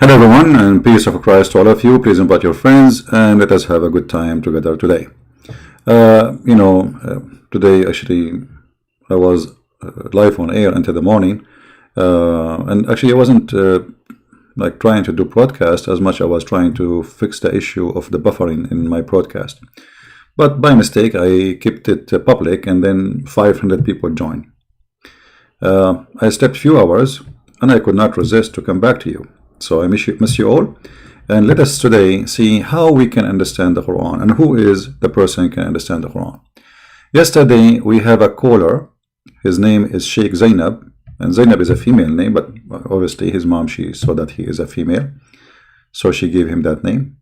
Hello everyone, and peace of Christ to all of you. Please invite your friends and let us have a good time together today. Today actually I was live on air until the morning, and actually I wasn't like trying to do broadcast as much. I was trying to fix the issue of the buffering in my broadcast, but by mistake I kept it public, and then 500 people joined. I slept few hours, and I could not resist to come back to you. So I miss you all, and let us today see how we can understand the Quran and who is the person who can understand the Quran. Yesterday we have a caller. His name is Sheikh Zenab, and Zenab is a female name, but obviously his mom, she saw that he is a female, so she gave him that name.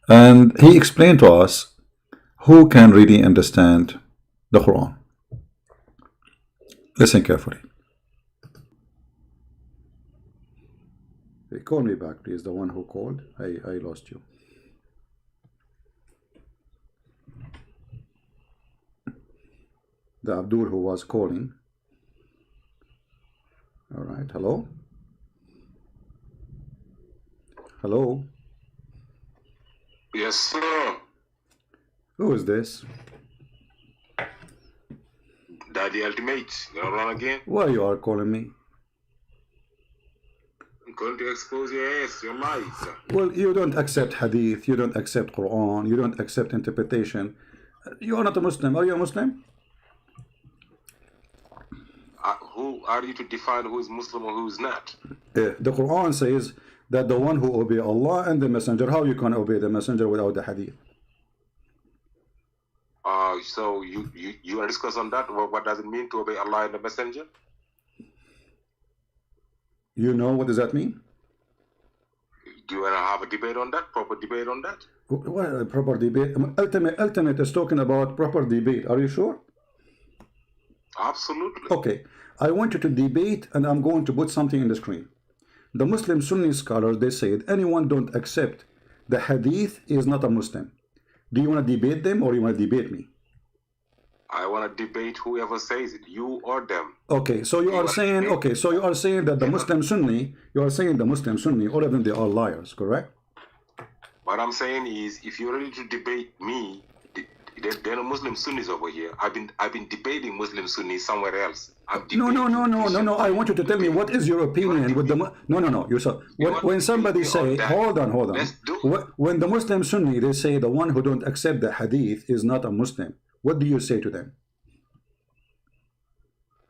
And he explained to us who can really understand the Quran. Listen carefully. Call me back, please. The one who called, I lost you. The Abdul who was calling. All right. Hello. Hello. Yes, sir. Who is this? Daddy Ultimate. You gonna run again? Why you are calling me? I'm going to expose your ass, your lies. Well, you don't accept hadith, you don't accept Quran, you don't accept interpretation. You are not a Muslim. Are you a Muslim? Who are you to define who is Muslim or who is not? The Quran says that the one who obey Allah and the Messenger, how you can obey the Messenger without the hadith? So you want to discuss on that? What does it mean to obey Allah and the Messenger? You know what does that mean? Do you want to have a debate on that? Proper debate on that? What proper debate? Ultimate is talking about proper debate. Are you sure? Absolutely. Okay. I want you to debate, and I'm going to put something in the screen. The Muslim Sunni scholars, they said anyone don't accept the hadith is not a Muslim. Do you want to debate them or you want to debate me? I want to debate whoever says it, you or them. Okay, so you are saying, okay, so you are saying that the Muslim Sunni, you are saying the Muslim Sunni, all of them, they are liars, correct? What I'm saying is, if you're ready to debate me, there are Muslim Sunnis over here. I've been debating Muslim Sunnis somewhere else. No. I want you to tell me what is your opinion with the no. You saw when somebody say, hold on. When the Muslim Sunni, they say the one who don't accept the hadith is not a Muslim. What do you say to them?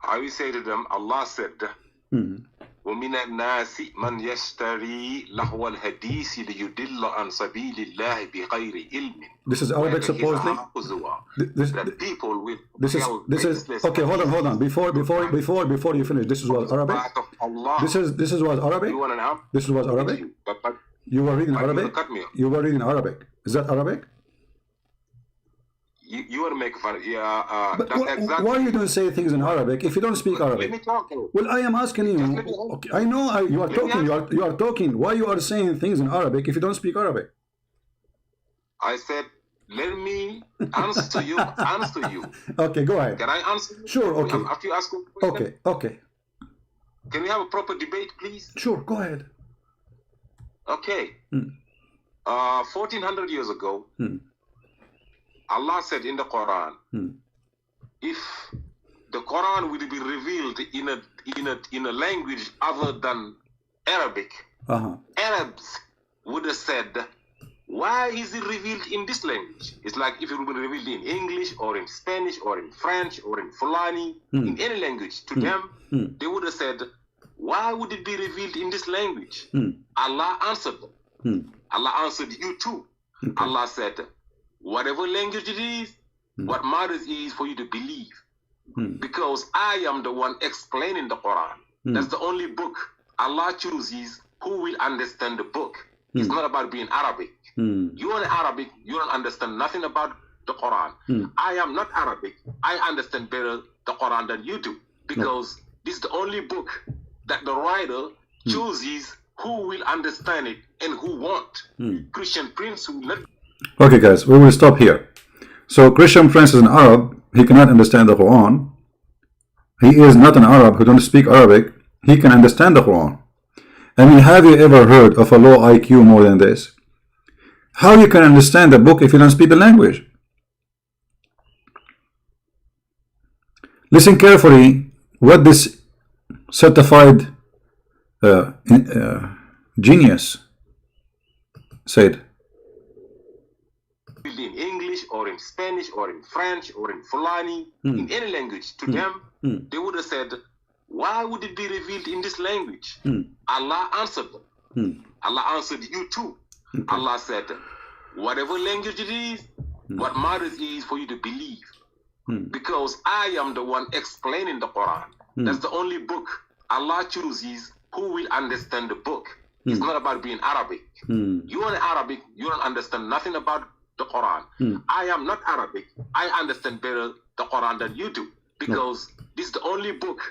I will say to them, Allah said, وَمِنَ النَّاسِ مَنْ يَشْتَرِي لَهْوَ الْحَدِيثِ لِيُدِلَّ عَنْ سَبِيلِ اللَّهِ بِغَيْرِ عِلْمٍ. This is Arabic, supposedly. This is okay. Hold on. Before you finish, this is what Arabic. This is what Arabic. This is what Arabic. You were reading Arabic. You were reading Arabic. Is that Arabic? You want to make fun? Yeah. But that's exactly. why you don't say things in Arabic if you don't speak Arabic? Let me talk. Well, I am asking you. Okay, I know you are talking. You are talking. Why you are saying things in Arabic if you don't speak Arabic? I said, let me answer you. Okay, go ahead. Can I answer you? Sure. Okay. After you ask a question. Okay. Can we have a proper debate, please? Sure. Go ahead. Okay. 1400 years ago. Allah said in the Quran, if the Quran would be revealed in a language other than Arabic, Arabs would have said, why is it revealed in this language? It's like if it would be revealed in English or in Spanish or in French or in Fulani, in any language, to them, they would have said, why would it be revealed in this language? Allah answered them. Allah answered you too. Okay. Allah said, whatever language it is, what matters is for you to believe. Because I am the one explaining the Quran. That's the only book Allah chooses who will understand the book. It's not about being Arabic. You are Arabic, you don't understand nothing about the Quran. I am not Arabic. I understand better the Quran than you do. Because this is the only book that the writer chooses who will understand it and who won't. Christian Prince will not. Okay, guys, we will stop here. So, Christian Prince is an Arab. He cannot understand the Quran. He is not an Arab who don't speak Arabic. He can understand the Quran. I mean, have you ever heard of a low IQ more than this? How you can understand the book if you don't speak the language? Listen carefully what this certified genius said. In English or in Spanish or in French or in Fulani, in any language, to them, they would have said, why would it be revealed in this language? Allah answered them. Allah answered you too. Okay. Allah said, whatever language it is, what matters is for you to believe. Because I am the one explaining the Quran. That's the only book Allah chooses who will understand the book. It's not about being Arabic. You are Arabic, you don't understand nothing about the Quran. I am not Arabic. I understand better the Quran than you do. Because this is the only book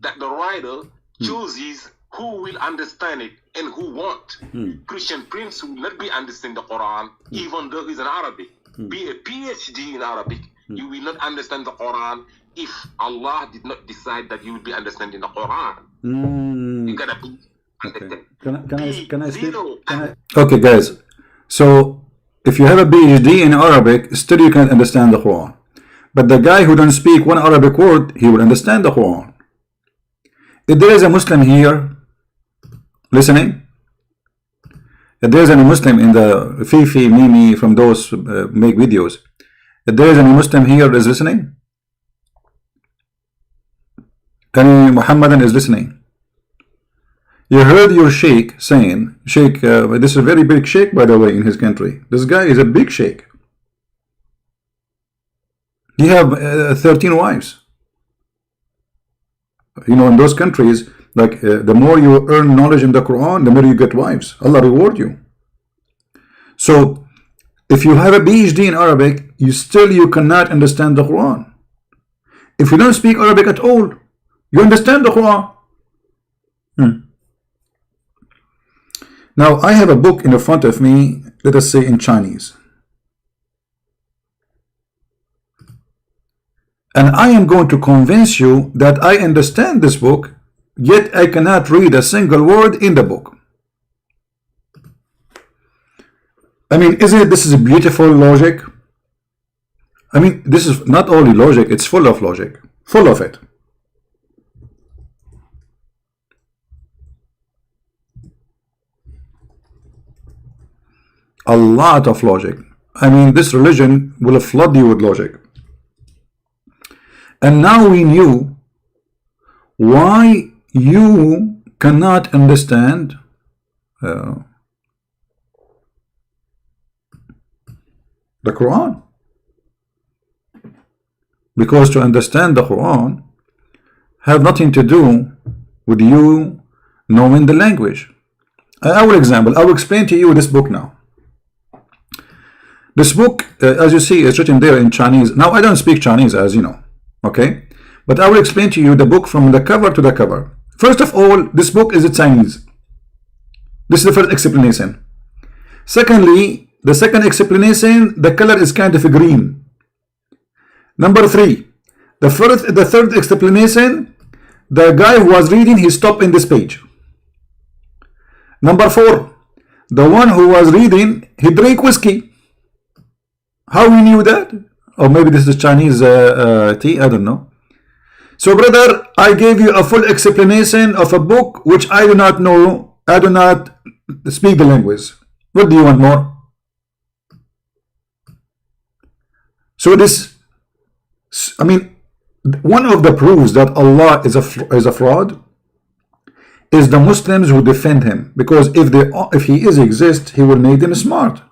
that the writer chooses who will understand it and who won't. Christian Prince will not be understanding the Quran even though he's an Arabic. Be a PhD in Arabic, you will not understand the Quran if Allah did not decide that you will be understanding the Quran. You gotta be okay. Can I speak? Okay, guys. So if you have a PhD in Arabic, still you can't understand the Quran. But the guy who don't speak one Arabic word, he will understand the Quran. If there is a Muslim here listening, if there is any Muslim in the Fifi, Mimi, from those make videos, if there is any Muslim here is listening, any Muhammadan is listening, you heard your sheikh saying, sheikh, this is a very big sheikh by the way in his country. This guy is a big sheikh. He have 13 wives. You know, in those countries, like the more you earn knowledge in the Quran, the more you get wives. Allah reward you. So if you have a PhD in Arabic, you cannot understand the Quran. If you don't speak Arabic at all, you understand the Quran. Now I have a book in the front of me, let us say in Chinese. And I am going to convince you that I understand this book, yet I cannot read a single word in the book. I mean, isn't this is a beautiful logic? I mean, this is not only logic, it's full of logic. Full of it. A lot of logic. I mean, this religion will flood you with logic. And now we knew why you cannot understand the Quran. Because to understand the Quran have nothing to do with you knowing the language. I will explain to you this book now. This book, as you see, is written there in Chinese. Now, I don't speak Chinese, as you know. Okay, but I will explain to you the book from the cover to the cover. First of all, this book is Chinese. This is the first explanation. Secondly, the second explanation, the color is kind of green. Number 3, the third explanation, the guy who was reading, he stopped in this page. Number 4, the one who was reading, he drank whiskey. How we knew that? Or maybe this is Chinese tea, I don't know. So brother, I gave you a full explanation of a book which I do not know. I do not speak the language. What do you want more? So this, I mean, one of the proofs that Allah is a fraud is the Muslims who defend him. Because if he exists, he will make them smart.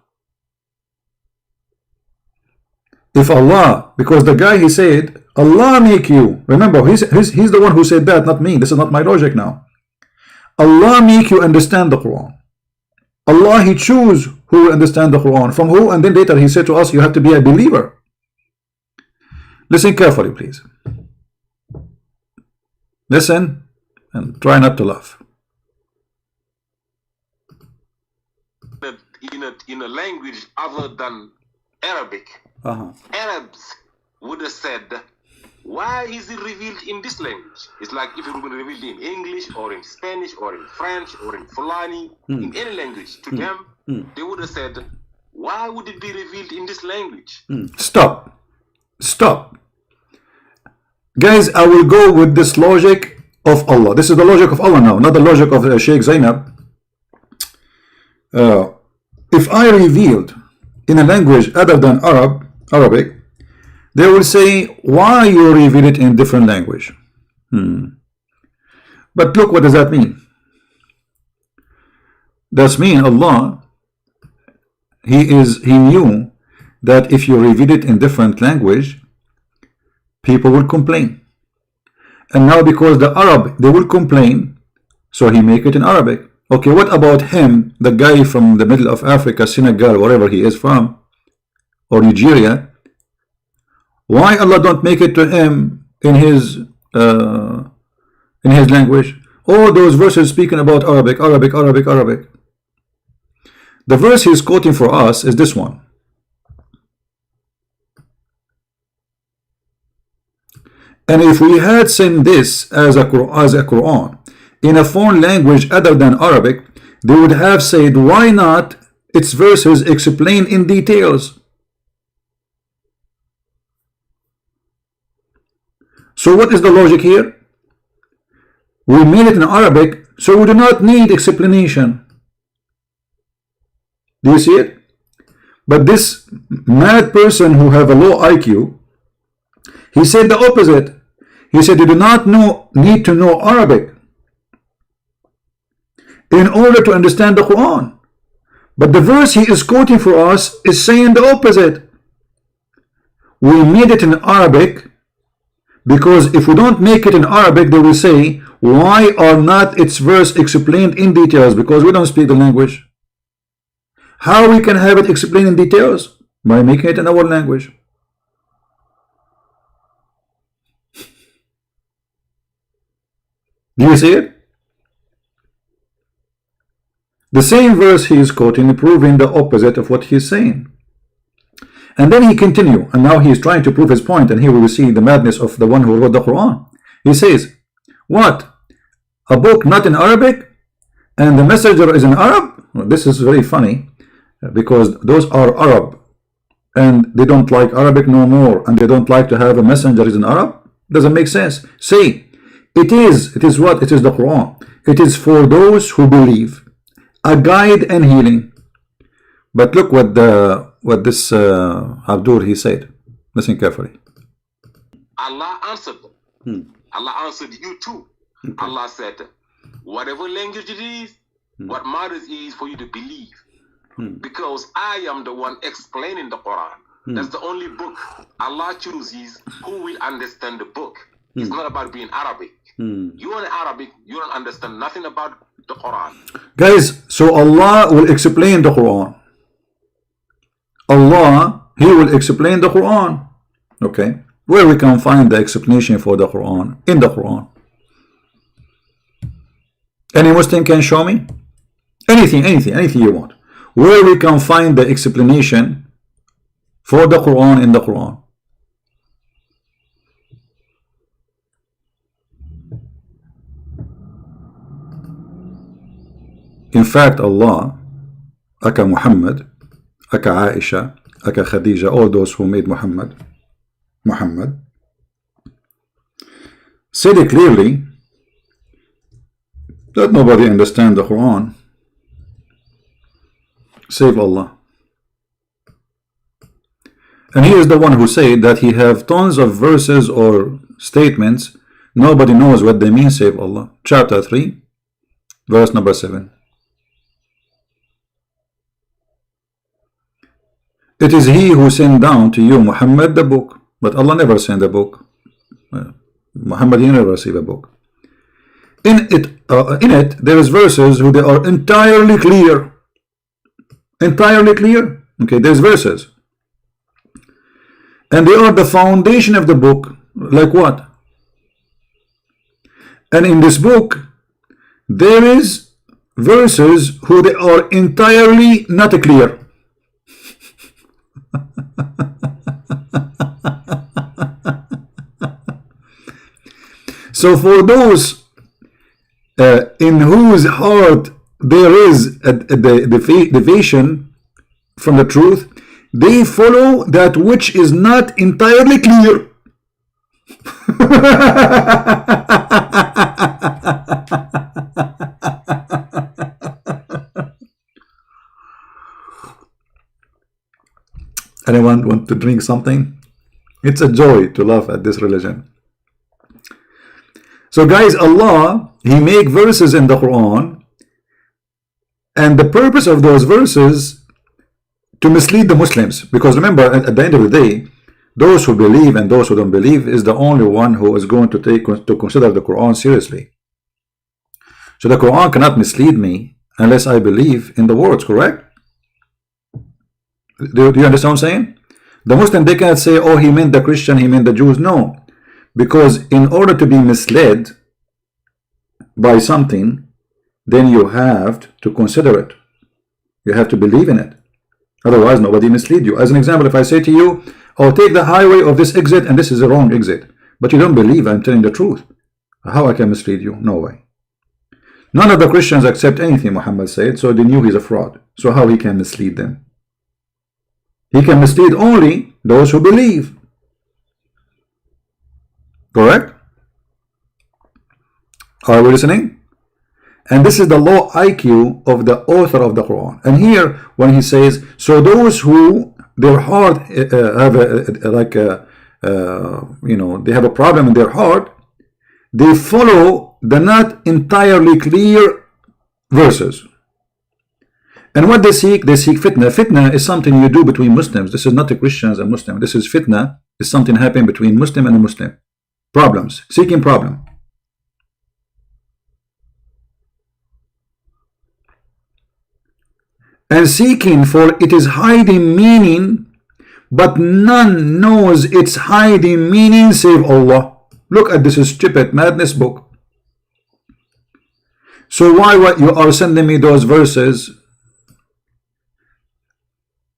If Allah, because the guy, he said, Allah make you. Remember, he's the one who said that, not me. This is not my logic now. Allah make you understand the Quran. Allah, he choose who will understand the Quran. From who? And then later he said to us, you have to be a believer. Listen carefully, please. Listen and try not to laugh. In a language other than Arabic, Arabs would have said, why is it revealed in this language? It's like if it would be revealed in English or in Spanish or in French or in Fulani, in any language, to them, they would have said, why would it be revealed in this language? Stop. Stop. Guys, I will go with this logic of Allah. This is the logic of Allah now, not the logic of Sheikh Zenab. If I revealed in a language other than Arabic, they will say, why you reveal it in different language? But look, what does that mean? Does mean Allah, He knew that if you reveal it in different language, people will complain. And now because the Arab, they will complain, so He make it in Arabic. Okay, what about him, the guy from the middle of Africa, Senegal, wherever he is from, or Nigeria? Why Allah don't make it to him in his language? All those verses speaking about Arabic. The verse he's quoting for us is this one. And if we had sent this as a Quran in a foreign language other than Arabic, they would have said, why not its verses explain in details? So what is the logic here? We made it in Arabic, so we do not need explanation. Do you see it? But this mad person who have a low IQ, he said the opposite. He said you do not need to know Arabic in order to understand the Quran. But the verse he is quoting for us is saying the opposite. We made it in Arabic because if we don't make it in Arabic, they will say, why are not its verse explained in details? Because we don't speak the language. How we can have it explained in details? By making it in our language. Do you see it? The same verse he is quoting, proving the opposite of what he is saying. And then he continues, and now he is trying to prove his point, and here we will see the madness of the one who wrote the Quran. He says, what? A book not in Arabic, and the messenger is in Arab? Well, this is very funny, because those are Arab, and they don't like Arabic no more, and they don't like to have a messenger is in Arab? Doesn't make sense. Say, it is what? It is the Quran. It is for those who believe, a guide and healing. But look what this Abdur he said. Listen carefully. Allah answered them. Allah answered you too. Okay. Allah said, whatever language it is, what matters is for you to believe. Because I am the one explaining the Quran. That's the only book Allah chooses who will understand the book. It's not about being Arabic. You are Arabic, you don't understand nothing about the Quran. Guys, so Allah will explain the Quran. Allah, He will explain the Quran. Okay, where we can find the explanation for the Quran? In the Quran. Any Muslim can show me? Anything you want. Where we can find the explanation for the Quran in the Quran? In fact, Allah, aka Muhammad, aka Aisha, aka Khadija, all those who made Muhammad, said it clearly that nobody understands the Quran save Allah. And he is the one who said that he have tons of verses or statements, nobody knows what they mean save Allah. Chapter 3, verse number 7. It is He who sent down to you, Muhammad, the book. But Allah never sent a book. Muhammad, he never received a book. In it, there is verses who they are entirely clear. Entirely clear. Okay, there's verses. And they are the foundation of the book. Like what? And in this book, there is verses who they are entirely not clear. So for those in whose heart there is a deviation from the truth, they follow that which is not entirely clear. Anyone want to drink something? It's a joy to laugh at this religion. So guys, Allah, He make verses in the Quran, and the purpose of those verses to mislead the Muslims. Because remember, at the end of the day, those who believe and those who don't believe is the only one who is going to consider the Quran seriously. So the Quran cannot mislead me unless I believe in the words, correct? Do you understand what I'm saying? The Muslim, they cannot say, oh, he meant the Christian, he meant the Jews. No. Because in order to be misled by something, then you have to consider it. You have to believe in it. Otherwise, nobody mislead you. As an example, if I say to you, oh, take the highway of this exit, and this is the wrong exit, but you don't believe I'm telling the truth, how I can mislead you? No way. None of the Christians accept anything Muhammad said, so they knew he's a fraud. So how he can mislead them? He can mislead only those who believe. Correct? Are we listening? And this is the low IQ of the author of the Quran. And here, when he says, so those who their heart have they have a problem in their heart, they follow the not entirely clear verses. And what they seek fitna. Fitna is something you do between Muslims. This is not the Christians and Muslims. This is fitna. It's something happening between Muslim and a Muslim. Problems. Seeking problem. And seeking, for it is hiding meaning, but none knows its hiding meaning save Allah. Look at this stupid madness book. So why you are sending me those verses?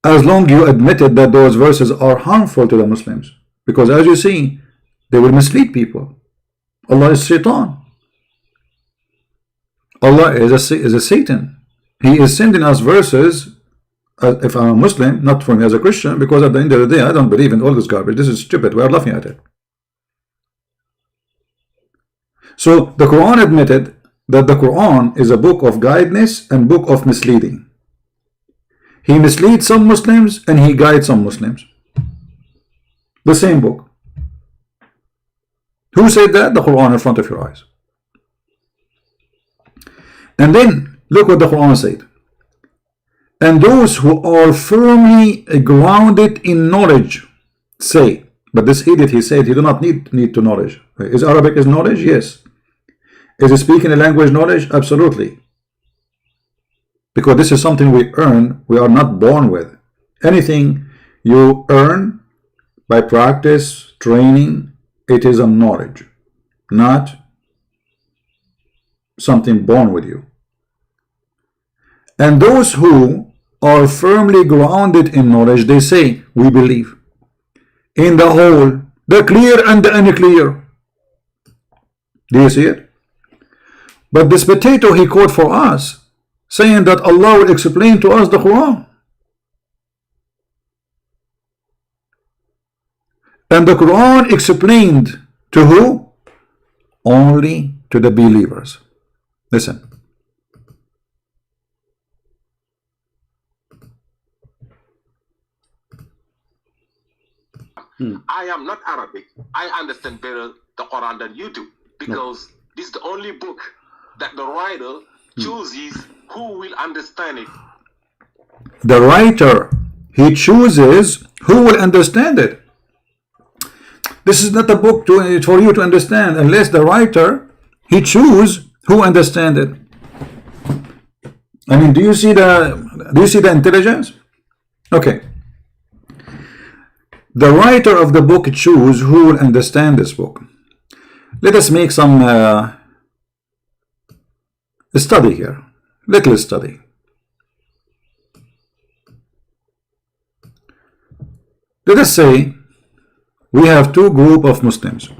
As long you admitted that those verses are harmful to the Muslims. Because as you see, they will mislead people. Allah is Shaitan. Allah is a Satan. He is sending us verses, if I'm a Muslim, not for me as a Christian, because at the end of the day, I don't believe in all this garbage. This is stupid. We are laughing at it. So the Quran admitted that the Quran is a book of guidance and book of misleading. He misleads some Muslims and he guides some Muslims. The same book. Who said that? The Quran in front of your eyes. And then look what the Quran said. And those who are firmly grounded in knowledge say, but this idiot, he said, he do not need to knowledge. Is Arabic is knowledge? Yes. Is he speaking a language knowledge? Absolutely. Because this is something we earn, we are not born with. Anything you earn by practice, training, it is a knowledge, not something born with you. And those who are firmly grounded in knowledge, they say, we believe in the whole, the clear and the unclear. Do you see it? But this potato he quote for us, saying that Allah will explain to us the Quran. And the Quran explained to who? Only to the believers. Listen. I am not Arabic. I understand better the Quran than you do, because this is the only book that the writer chooses who will understand it. The writer, he chooses who will understand it. This is not a book for you to understand unless the writer, he chooses who understand it. I mean, do you see the intelligence? Okay. The writer of the book chooses who will understand this book. Let us make some study here. Little study. Let us say we have two groups of Muslims.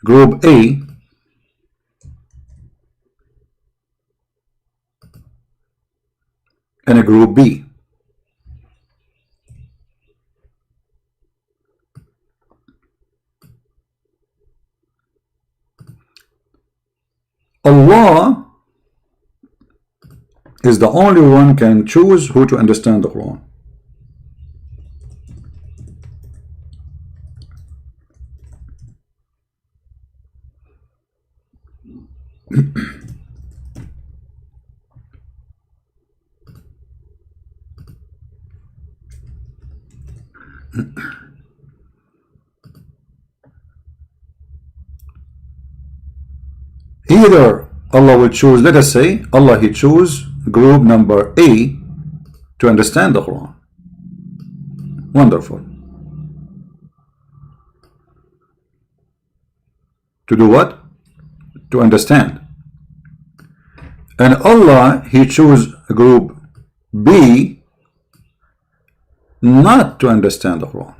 group A and a group B. Allah is the only one can choose who to understand the Quran. Either Allah will choose, let us say, Allah He choose group number A to understand the Quran. Wonderful. To do what? To understand. And Allah He choose group B not to understand the Quran.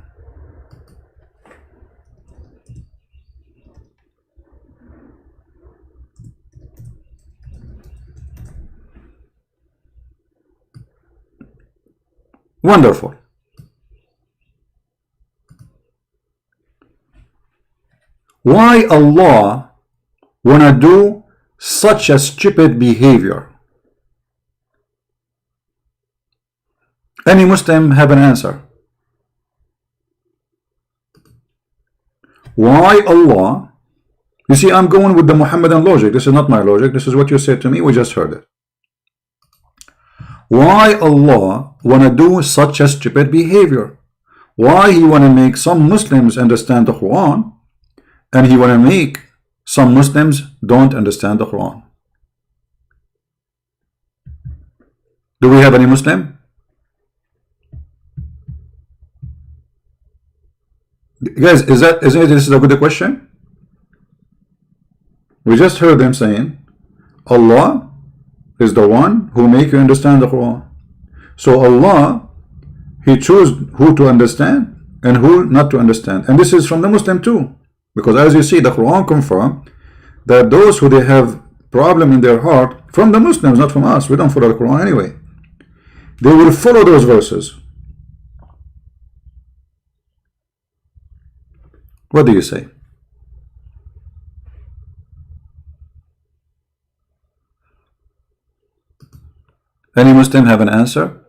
Wonderful. Why Allah wanna do such a stupid behavior? Any Muslim have an answer? Why Allah? You see, I'm going with the Muhammadan logic. This is not my logic. This is what you said to me. We just heard it. Why Allah wanna do such a stupid behavior? Why He wanna make some Muslims understand the Quran and He wanna make some Muslims don't understand the Quran? Do we have any Muslim? Guys, isn't this a good question? We just heard them saying Allah is the one who make you understand the Quran. So Allah, He chose who to understand and who not to understand. And this is from the Muslim too. Because as you see, the Quran confirm that those who they have problem in their heart, from the Muslims, not from us, we don't follow the Quran anyway, they will follow those verses. What do you say? Any Muslim have an answer?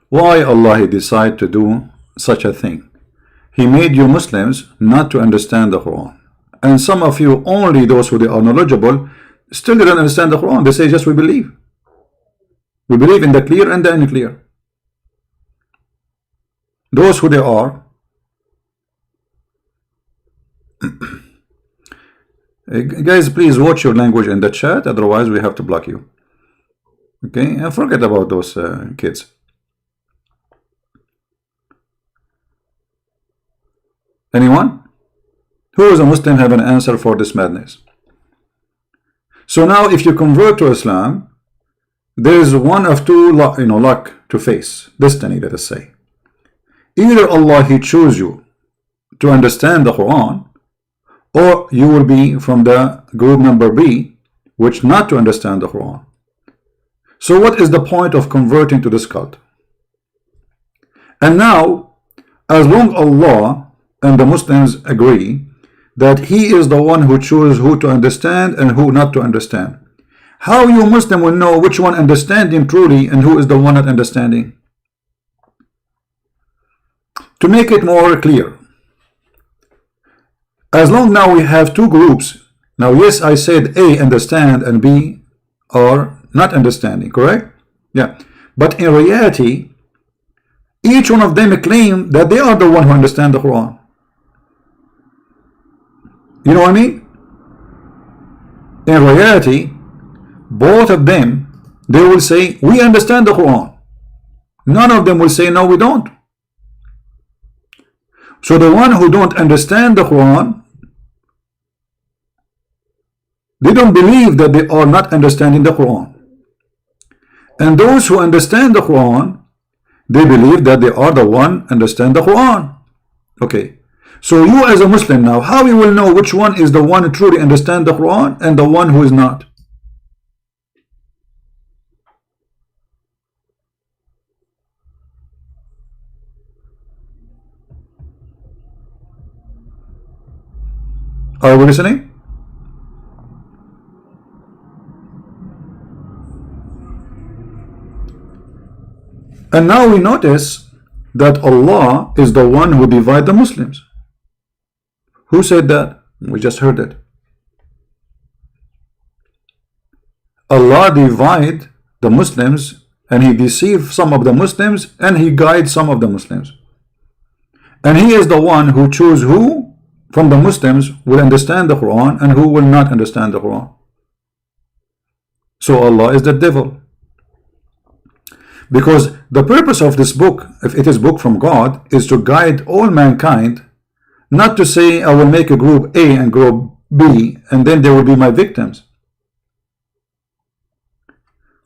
Why Allah He decide to do such a thing? He made you Muslims not to understand the Quran. And some of you, only those who they are knowledgeable, still didn't understand the Quran. They say just we believe. We believe in the clear and the unclear. Those who they are guys, please watch your language in the chat, otherwise we have to block you. Okay, and forget about those kids. Anyone? Who is a Muslim have an answer for this madness? So now if you convert to Islam, there is one of two luck to face, destiny, let us say. Either Allah He choose you to understand the Quran, or you will be from the group number B, which not to understand the Quran. So what is the point of converting to this cult? And now, as long Allah and the Muslims agree that He is the one who chooses who to understand and who not to understand, how you Muslim will know which one understanding truly and who is the one not understanding? To make it more clear, as long now we have two groups. Now yes, I said A understand and B are not understanding, correct? Yeah. But in reality, each one of them claim that they are the one who understand the Quran. You know what I mean? In reality, both of them, they will say, we understand the Quran. None of them will say, no, we don't. So the one who don't understand the Quran, they don't believe that they are not understanding the Quran. And those who understand the Quran, they believe that they are the one understand the Quran. Okay. So you as a Muslim now, how you will know which one is the one who truly understands the Quran and the one who is not? Are we listening? And now we notice that Allah is the one who divides the Muslims. Who said that? We just heard it. Allah divides the Muslims, and He deceives some of the Muslims, and He guides some of the Muslims. And He is the one who chooses who from the Muslims will understand the Quran and who will not understand the Quran. So Allah is the devil. Because the purpose of this book, if it is book from God, is to guide all mankind, not to say I will make a group A and group B and then they will be my victims.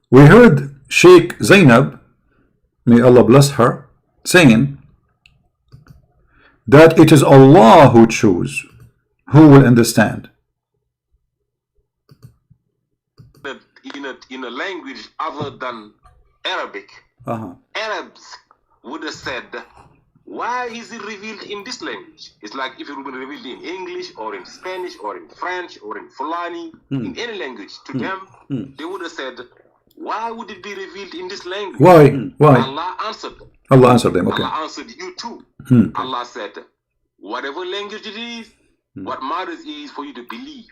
We heard Sheikh Zenab, may Allah bless her, saying that it is Allah who chooses who will understand. In a language other than Arabic, Arabs would have said, why is it revealed in this language? It's like if it would be revealed in English or in Spanish or in French or in Fulani, in any language. To them, they would have said, why would it be revealed in this language? Why? Allah answered them. Allah answered them, okay. Allah answered you too. Allah said, whatever language it is, what matters is for you to believe.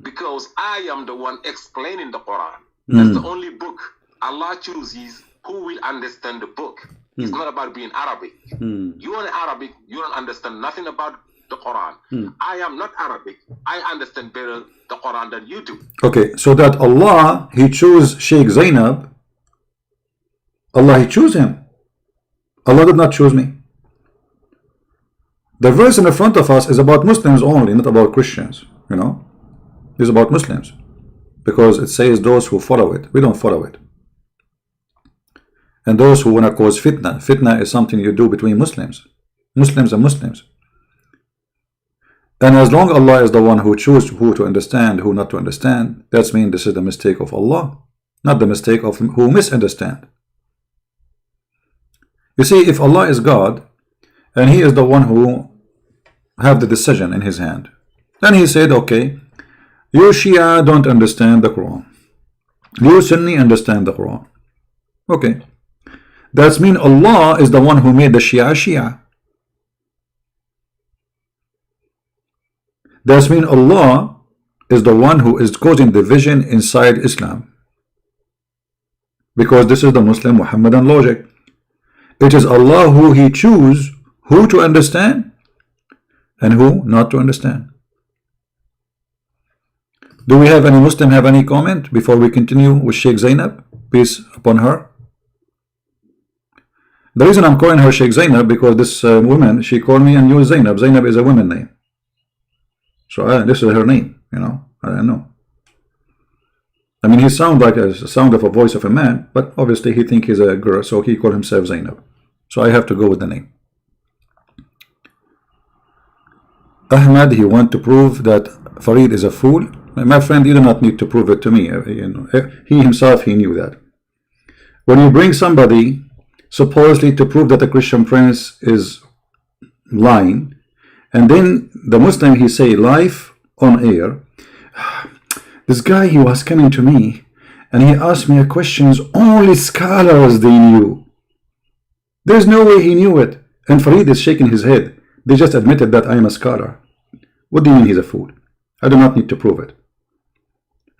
Because I am the one explaining the Quran. That's the only book Allah chooses who will understand the book. It's not about being Arabic. You are Arabic, you don't understand nothing about the Quran. I am not Arabic. I understand better the Quran than you do. Okay, so that Allah, He chose Sheikh Zenab. Allah, He chose him. Allah did not choose me. The verse in the front of us is about Muslims only, not about Christians. You know, it's about Muslims because it says those who follow it. We don't follow it. And those who want to cause fitna. Fitna is something you do between Muslims and Muslims. And as long Allah is the one who chooses who to understand, who not to understand, that means this is the mistake of Allah, not the mistake of who misunderstand. You see, if Allah is God and He is the one who have the decision in His hand, then He said, okay, you Shia don't understand the Quran, you Sunni understand the Quran. Okay, that means Allah is the one who made the Shia Shia. That means Allah is the one who is causing division inside Islam, because this is the Muslim Muhammadan logic. It is Allah who He chooses who to understand and who not to understand. Do we have any Muslim have any comment before we continue with Sheikh Zenab? Peace upon her. The reason I'm calling her Sheikh Zenab because this woman, she called me and used Zenab. Zenab is a woman name. So this is her name, you know. I don't know. I mean, he sounds like a sound of a voice of a man, but obviously he thinks he's a girl, so he called himself Zenab. So I have to go with the name. Ahmad, he wants to prove that Farid is a fool. My friend, you do not need to prove it to me. You know, he himself, he knew that. When you bring somebody supposedly to prove that the Christian prince is lying, and then the Muslim, he say live on air, this guy, he was coming to me and he asked me questions only scholars they knew. There's no way he knew it. And Farid is shaking his head. They just admitted that I am a scholar. What do you mean he's a fool? I do not need to prove it.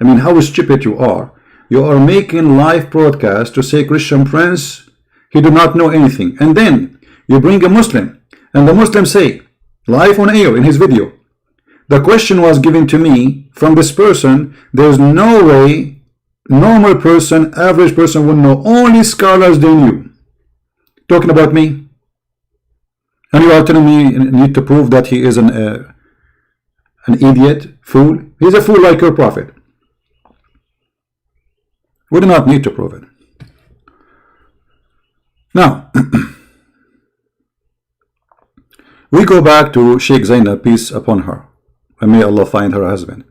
I mean, how stupid you are. You are making live broadcast to say Christian prince, he do not know anything. And then you bring a Muslim and the Muslim say, live on air in his video, the question was given to me from this person. There's no way normal person, average person would know. Only scholars they knew. Talking about me. And you are telling me you need to prove that he is an idiot, fool. He's a fool like your prophet. We do not need to prove it. Now, We go back to Sheikh Zainab, peace upon her, and may Allah find her husband.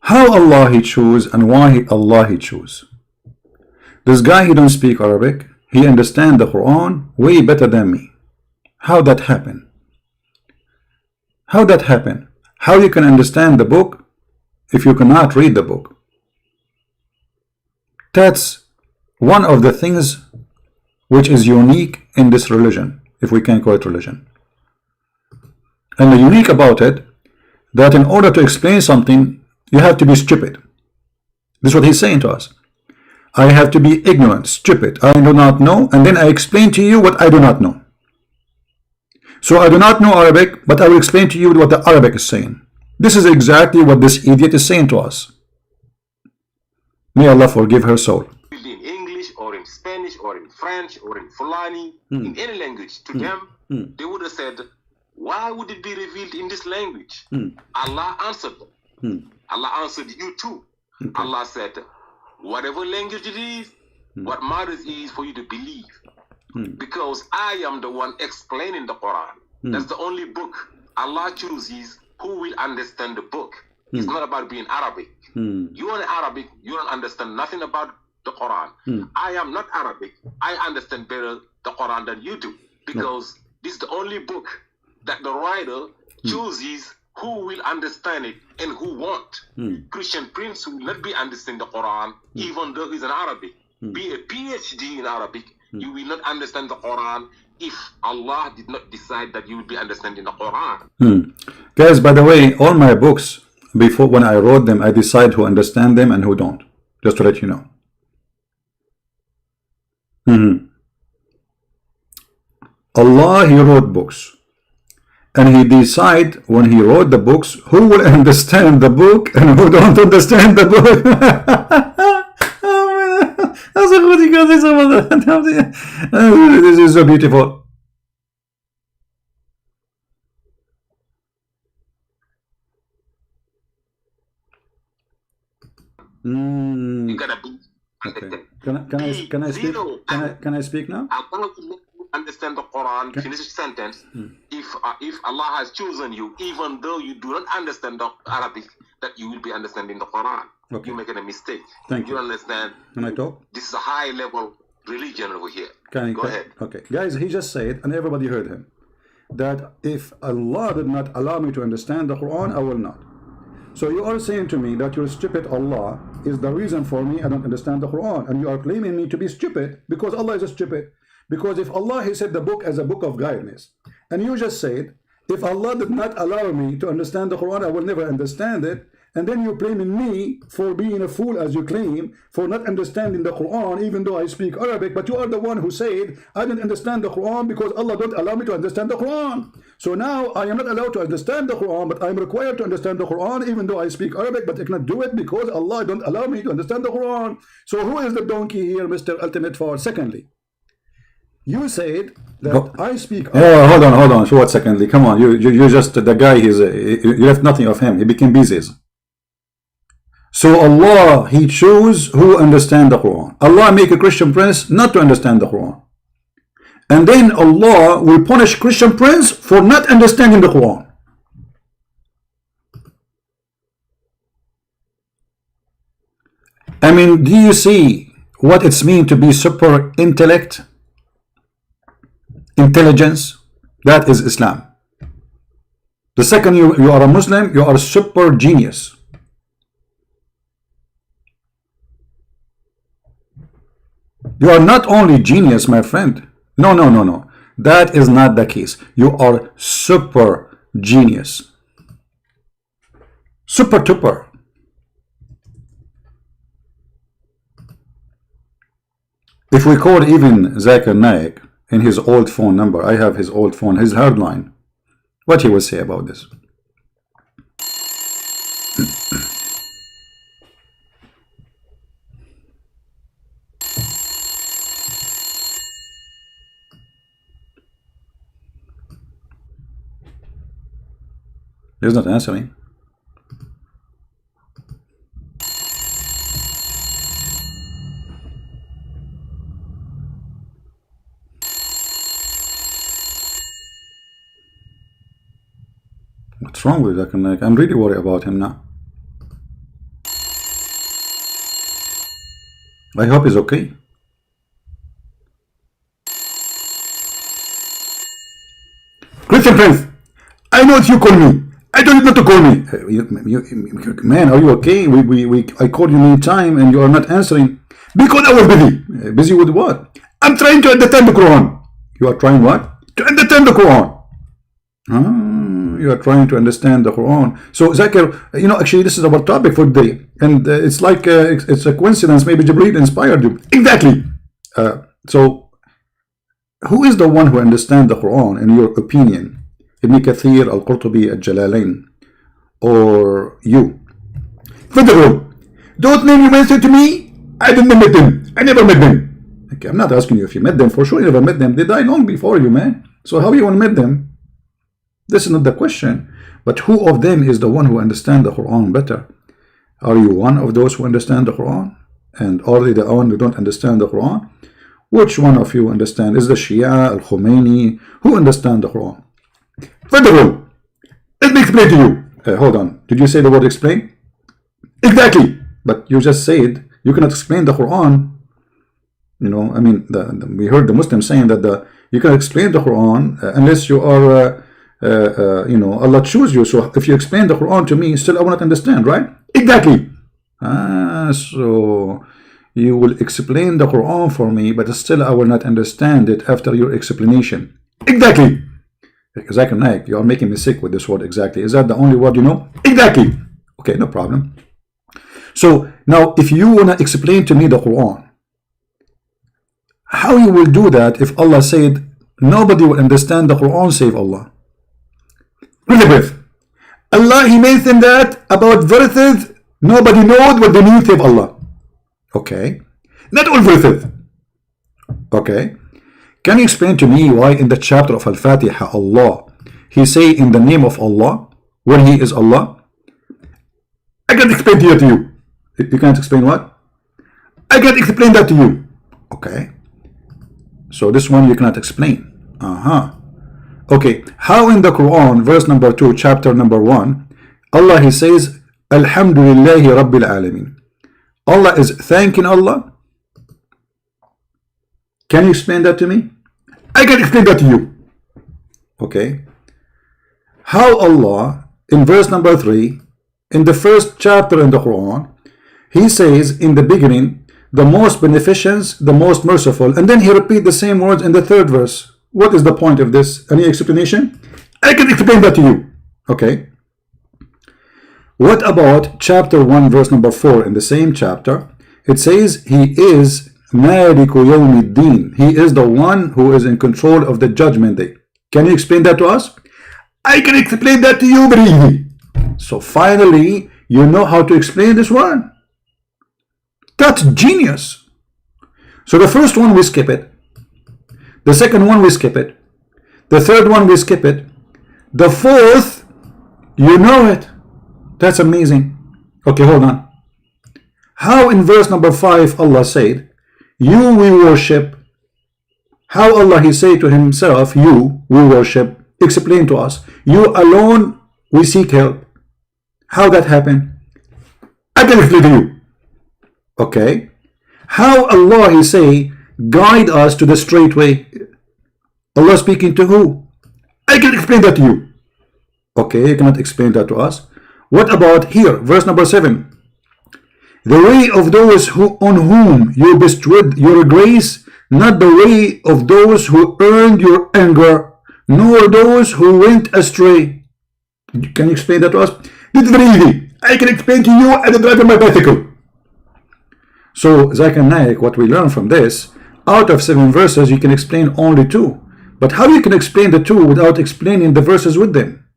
How Allah He choose and why Allah He choose? This guy, he don't speak Arabic. He understand the Quran way better than me. How that happen? How that happen? How you can understand the book if you cannot read the book? That's one of the things which is unique in this religion, if we can call it religion. And the unique about it, that in order to explain something, you have to be stupid. This is what he's saying to us. I have to be ignorant, stupid, I do not know, and then I explain to you what I do not know. So I do not know Arabic, but I will explain to you what the Arabic is saying. This is exactly what this idiot is saying to us. May Allah forgive her soul. In English or in Spanish or in French or in Fulani, in any language, to them, they would have said, why would it be revealed in this language? Allah answered them. Allah answered you too. Okay. Allah said, whatever language it is, what matters is for you to believe. Because I am the one explaining the Quran. That's the only book Allah chooses who will understand the book. It's not about being Arabic. You are Arabic, you don't understand nothing about the Quran. I am not Arabic. I understand better the Quran than you do. Because this is the only book that the writer chooses who will understand it and who won't. Christian Prince will not be understanding the Quran even though he's an Arabic. Be a PhD in Arabic, you will not understand the Quran if Allah did not decide that you will be understanding the Quran. Guys, by the way, all my books, before when I wrote them, I decide who understand them and who don't. Just to let you know. Allah, He wrote books. And He decide when He wrote the books who will understand the book and who don't understand the book. This is so beautiful. You gotta be. Okay. Can I speak now? Allah will make you understand the Quran. Finish the sentence. If Allah has chosen you, even though you do not understand the Arabic, that you will be understanding the Quran. Okay. You're making a mistake. Thank you. You understand? Can I talk? This is a high level religion over here. Go ahead. Okay. Guys, he just said, and everybody heard him, that if Allah did not allow me to understand the Quran, I will not. So you are saying to me that your stupid Allah is the reason for me I don't understand the Quran, and you are claiming me to be stupid because Allah is a stupid. Because if Allah, He said the book as a book of guidance, and you just said, if Allah did not allow me to understand the Quran, I will never understand it, and then you're blaming me for being a fool, as you claim, for not understanding the Quran, even though I speak Arabic, but you are the one who said, I didn't understand the Quran because Allah don't allow me to understand the Quran. So now I am not allowed to understand the Quran, but I'm required to understand the Quran, even though I speak Arabic, but I cannot do it because Allah don't allow me to understand the Quran. So who is the donkey here, Mr. Ultimate Fard? Secondly, you said that I speak Arabic. Oh, hold on. So what secondly? Come on, you just, the guy, you left nothing of him. He became business. So Allah, He chose who understand the Quran. Allah make a Christian prince not to understand the Quran. And then Allah will punish Christian prince for not understanding the Quran. I mean, do you see what it's mean to be super intellect? Intelligence? That is Islam. The second you are a Muslim, you are a super genius. You are not only genius, my friend. No. That is not the case. You are super genius. Super duper. If we call even Zakir Naik in his old phone number, I have his old phone, his hardline, what he will say about this? He's not answering. What's wrong with Zakir Naik? I'm really worried about him now. I hope he's okay. Christian Prince, I know it's you call me. I told you not to call me. Man, are you okay? I called you many times and you are not answering. Because I was busy. Busy with what? I'm trying to understand the Quran. You are trying what? To understand the Quran. You are trying to understand the Quran. So Zakir, actually this is our topic for today. And it's like, it's a coincidence. Maybe Jibreel inspired you. Exactly. So who is the one who understands the Quran in your opinion? Ibn Kathir, Al-Qurtubi, Al-Jalalain, or you? Further all, those names you mentioned to me, I didn't meet them. I never met them. Okay, I'm not asking you if you met them. For sure you never met them. They died long before you, man. So how you want to meet them? This is not the question. But who of them is the one who understands the Quran better? Are you one of those who understand the Quran? And are they the one who don't understand the Quran? Which one of you understand? Is the Shia, Al-Khomeini, who understand the Quran? Further all, let me explain to you. Hold on. Did you say the word explain? Exactly. But you just said you cannot explain the Quran. I mean, we heard the Muslims saying that you cannot explain the Quran unless you are, Allah choose you. So if you explain the Quran to me, still I will not understand, right? Exactly. So you will explain the Quran for me, but still I will not understand it after your explanation. Exactly. Zakir Naik, you are making me sick with this word exactly. Is that the only word you know? Exactly. Okay, no problem. So now if you want to explain to me the Quran, how you will do that if Allah said nobody will understand the Quran save Allah? Allah, He mentioned that about verses nobody knows what they mean save Allah. Okay, not all verses. Okay, can you explain to me why in the chapter of Al-Fatiha Allah He say in the name of Allah when He is Allah? I can't explain to you. You can't explain what? I can't explain that to you. Okay, so this one you cannot explain. Okay, how in the Quran verse number 2 chapter number 1 Allah He says Alhamdulillahi Rabbil Alameen. Allah is thanking Allah. Can you explain that to me? I can explain that to you. Okay, how Allah in verse number 3 in the first chapter in the Quran He says in the beginning the most beneficent, the most merciful, and then He repeats the same words in the third verse. What is the point of this? Any explanation? I can explain that to you. Okay, what about chapter 1 verse number 4 in the same chapter? It says He is Maliku Yawmiddin. He is the one who is in control of the judgment day. Can you explain that to us? I can explain that to you very easily. So finally you know how to explain this one. That's genius. So the first one we skip it, the second one we skip it, the third one we skip it, the fourth you know it. That's amazing. Okay, hold on. How in verse number 5 Allah said you we worship? How Allah He say to Himself you we worship? Explain to us. You alone we seek help. How that happened? I can explain to you. Okay, how Allah He say guide us to the straight way? Allah speaking to who? I can explain that to you. Okay, you cannot explain that to us. What about here verse number 7? The way of those who on whom you bestowed your grace, not the way of those who earned your anger, nor those who went astray. Can you explain that to us? This is very easy. I can explain to you as a driver my bicycle. So Zakir Naik, what we learn from this, out of 7 verses you can explain only 2. But how you can explain the 2 without explaining the verses with them?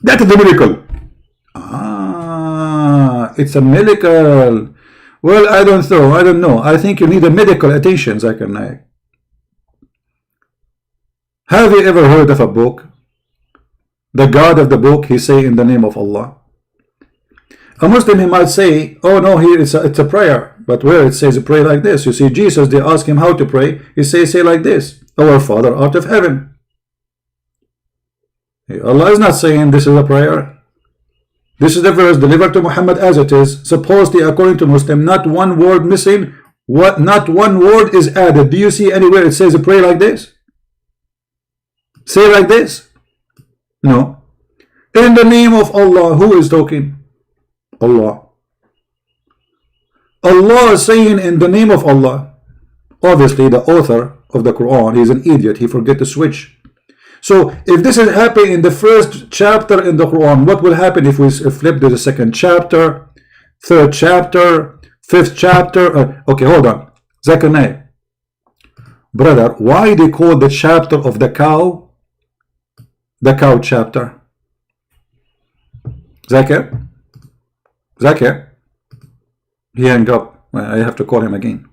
That is the miracle. It's a miracle. Well, I don't know. I think you need a medical attention, Zakir Naik. Have you ever heard of a book? The God of the book, He say in the name of Allah. A Muslim, he might say, oh no, here it's a prayer. But where it says pray like this, you see Jesus, they ask Him how to pray. He says, say like this, our Father art of heaven. Allah is not saying this is a prayer. This is the verse delivered to Muhammad as it is, supposedly according to Muslim, not one word missing, not one word is added. Do you see anywhere it says a prayer like this? Say like this? No. In the name of Allah, who is talking? Allah. Allah is saying in the name of Allah. Obviously the author of the Quran, he's an idiot, he forget to switch. So if this is happening in the first chapter in the Quran, what will happen if we flip to the second chapter, third chapter, fifth chapter? Okay, hold on. Zakir, brother, why they call the chapter of the cow chapter? Zakir? Zakir? He hung up. I have to call him again.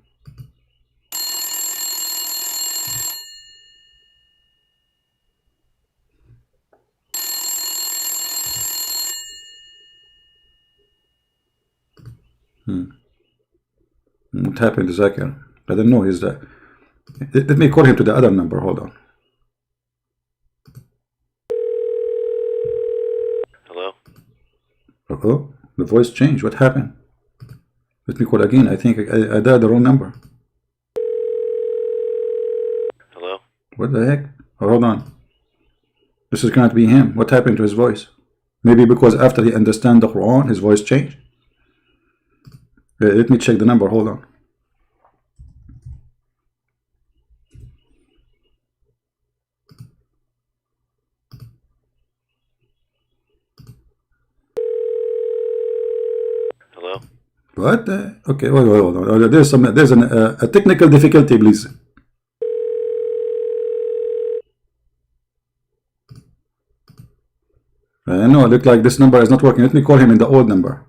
What happened to Zakir? I don't know. He's the. Let me call him to the other number. Hold on. Hello? Oh, the voice changed. What happened? Let me call again. I think I dialed the wrong number. Hello? What the heck? Oh, hold on. This is going to be him. What happened to his voice? Maybe because after he understands the Quran, his voice changed. Let me check the number. Hold on. Hello? What? Okay, hold on. There's a technical difficulty, please. I know. It looked like this number is not working. Let me call him in the old number.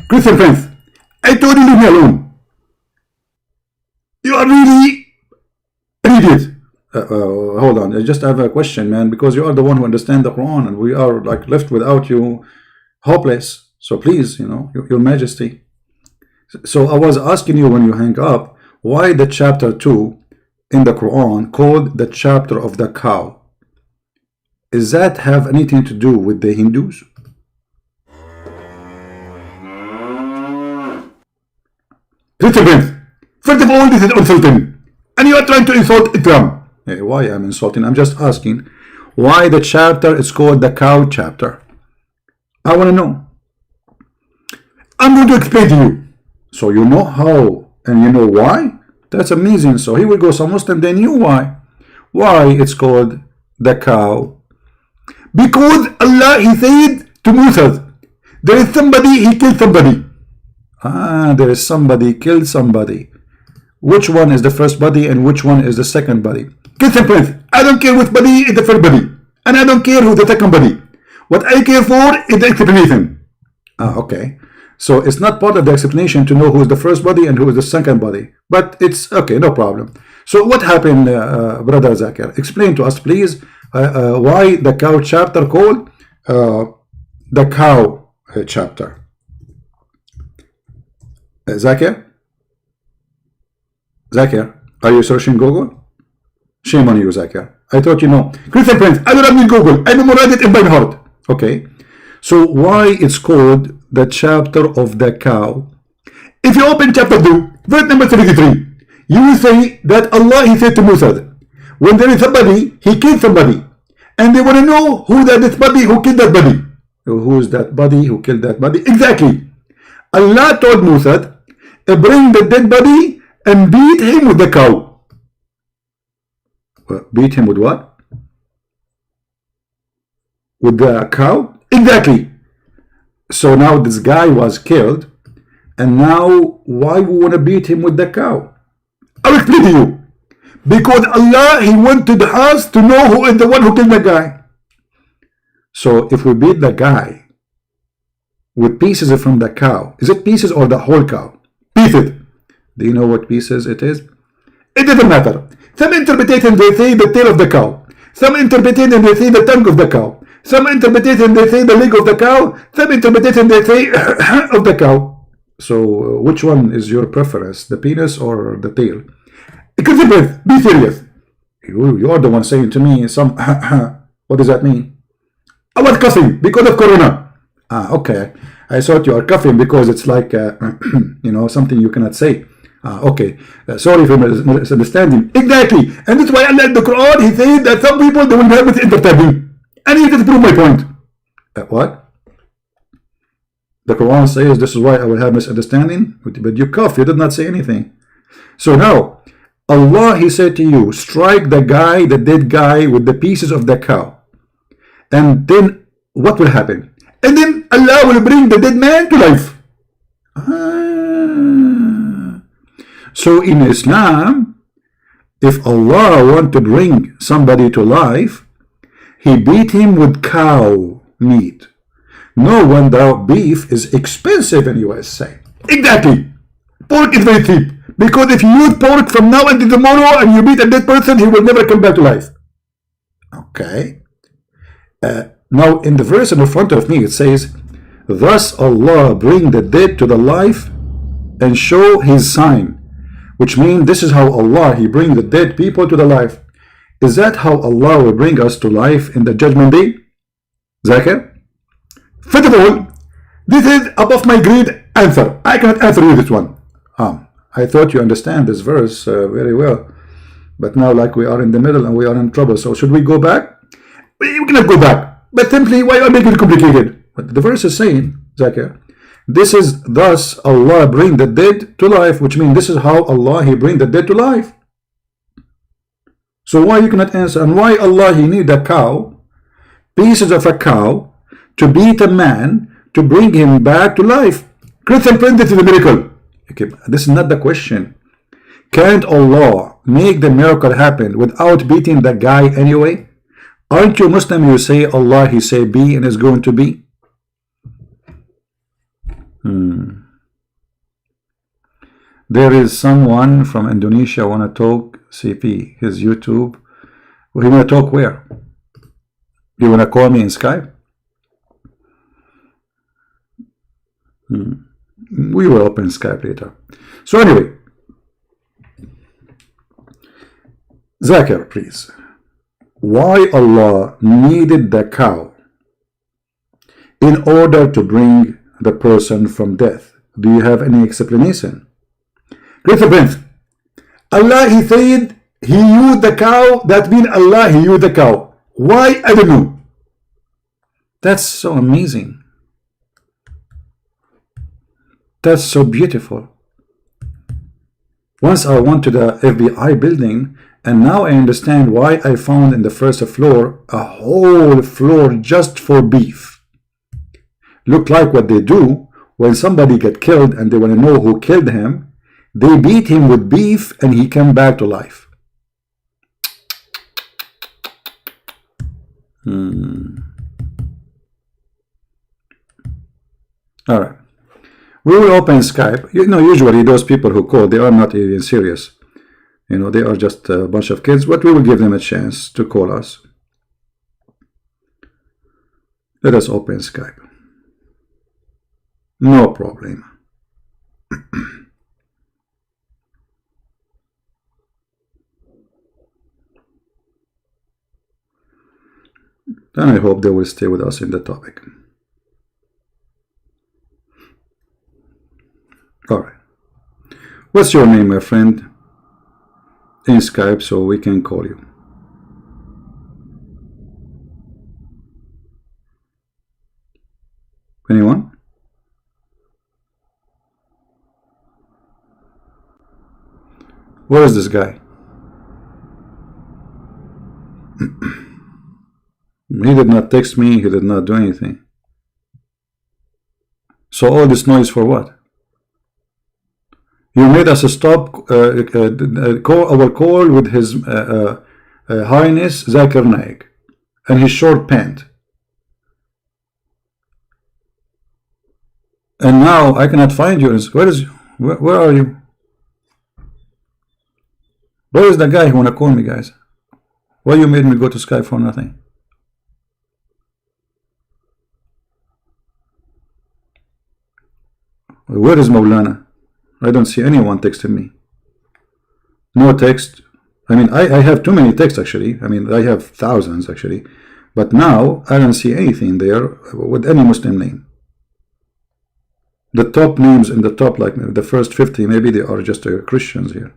Christian friends, I told you leave me alone. You are really an idiot. Hold on, I just have a question, man, because you are the one who understands the Quran and we are like left without you, hopeless. So please, you know, your majesty. So I was asking you when you hang up, why the chapter 2 in the Quran called the chapter of the cow? Does that have anything to do with the Hindus? First of all, this is insulting, and you are trying to insult Islam. Hey, why I'm insulting? I'm just asking why the chapter is called the cow chapter. I want to know. I'm going to explain to you. So you know how and you know why? That's amazing. So here we go. Some Muslim, they knew why. Why it's called the cow? Because Allah, He said to Moses, there is somebody, he killed somebody. There is somebody killed somebody. Which one is the first body and which one is the second body? Listen, friends, I don't care which body is the first body, and I don't care who the second body. What I care for is the explanation. Okay. So it's not part of the explanation to know who is the first body and who is the second body. But it's okay, no problem. So what happened, Brother Zakir? Explain to us, please, why the cow chapter called the cow chapter. Zakir? Zakir, are you searching Google? Shame on you, Zakir. I thought you know. Christian friends, I do not need Google. I memorize it in my heart. Okay. So why it's called the chapter of the cow? If you open chapter 2, verse number 33, you will say that Allah, He said to Moses, when there is somebody, he killed somebody. And they want to know who that body, who killed that body. Who is that body, who killed that body? Exactly. Allah told Moses, bring the dead body and beat him with the cow. Beat him with what? With the cow? Exactly. So now this guy was killed, and now why we want to beat him with the cow? I'll explain to you. Because Allah, He wanted us to know who is the one who killed the guy. So if we beat the guy with pieces from the cow, is it pieces or the whole cow? Pieces. Do you know what pieces it is? It doesn't matter. Some interpretation they say the tail of the cow. Some interpretation they say the tongue of the cow. Some interpretation they say the leg of the cow. Some interpretation they say of the cow. So which one is your preference, the penis or the tail? Elizabeth, be serious. You are the one saying to me some. What does that mean? I was coughing because of corona. Okay. I thought you are coughing because it's like something you cannot say. Okay. Sorry for misunderstanding. Exactly. And that's why Allah in the Quran, he said that some people, they will have it entertaining. And he just proved my point. What? The Quran says this is why I will have misunderstanding. But you cough. You did not say anything. So now, Allah, he said to you, strike the guy, the dead guy, with the pieces of the cow. And then what will happen? And then Allah will bring the dead man to life. So in Islam, if Allah want to bring somebody to life, he beat him with cow meat. No wonder beef is expensive in USA. Exactly. Pork is very cheap. Because if you use pork from now until tomorrow and you beat a dead person, he will never come back to life. Okay. Now in the verse in front of me it says, thus Allah bring the dead to the life and show his sign. Which means this is how Allah, he bring the dead people to the life. Is that how Allah will bring us to life in the judgment day? Zakir? First of all, this is above my grade answer. I cannot answer you this one. I thought you understand this verse very well. But now like we are in the middle and we are in trouble. So should we go back? We cannot go back. But simply, why are you making it complicated? But the verse is saying, Zakir, this is thus Allah bring the dead to life, which means this is how Allah, he bring the dead to life. So why you cannot answer? And why Allah, he need a cow, pieces of a cow, to beat a man, to bring him back to life? Christian friend, this is a miracle. Okay, this is not the question. Can't Allah make the miracle happen without beating the guy anyway? Aren't you Muslim? You say Allah, he say be and is going to be. There is someone from Indonesia want to talk CP, his YouTube. Well, he want to talk where? You want to call me in Skype? We will open Skype later. So anyway, Zakir, please. Why Allah needed the cow in order to bring the person from death? Do you have any explanation? Great friends, Allah, he said he used the cow. That means Allah, he used the cow. Why? I don't know. That's so amazing. That's so beautiful. Once I went to the FBI building, and now I understand why I found in the first floor a whole floor just for beef. Look like what they do when somebody get killed and they want to know who killed him. They beat him with beef and he came back to life. All right. We will open Skype. You know, usually those people who call, they are not even serious. You know, they are just a bunch of kids, but we will give them a chance to call us. Let us open Skype. No problem. And I hope they will stay with us in the topic. Alright. What's your name, my friend? In Skype, so we can call you. Anyone? Where is this guy? He did not text me, he did not do anything. So all this noise for what? You made us stop our call with his Highness Zakir Naik and his short pant. And now I cannot find you. Where are you? Where is the guy who wanna call me, guys? Why you made me go to Skype for nothing? Where is Maulana? I don't see anyone texting me. No text. I mean, I have too many texts actually. I mean, I have thousands actually. But now I don't see anything there with any Muslim name. The top names in the top, like the first 50, maybe they are just Christians here.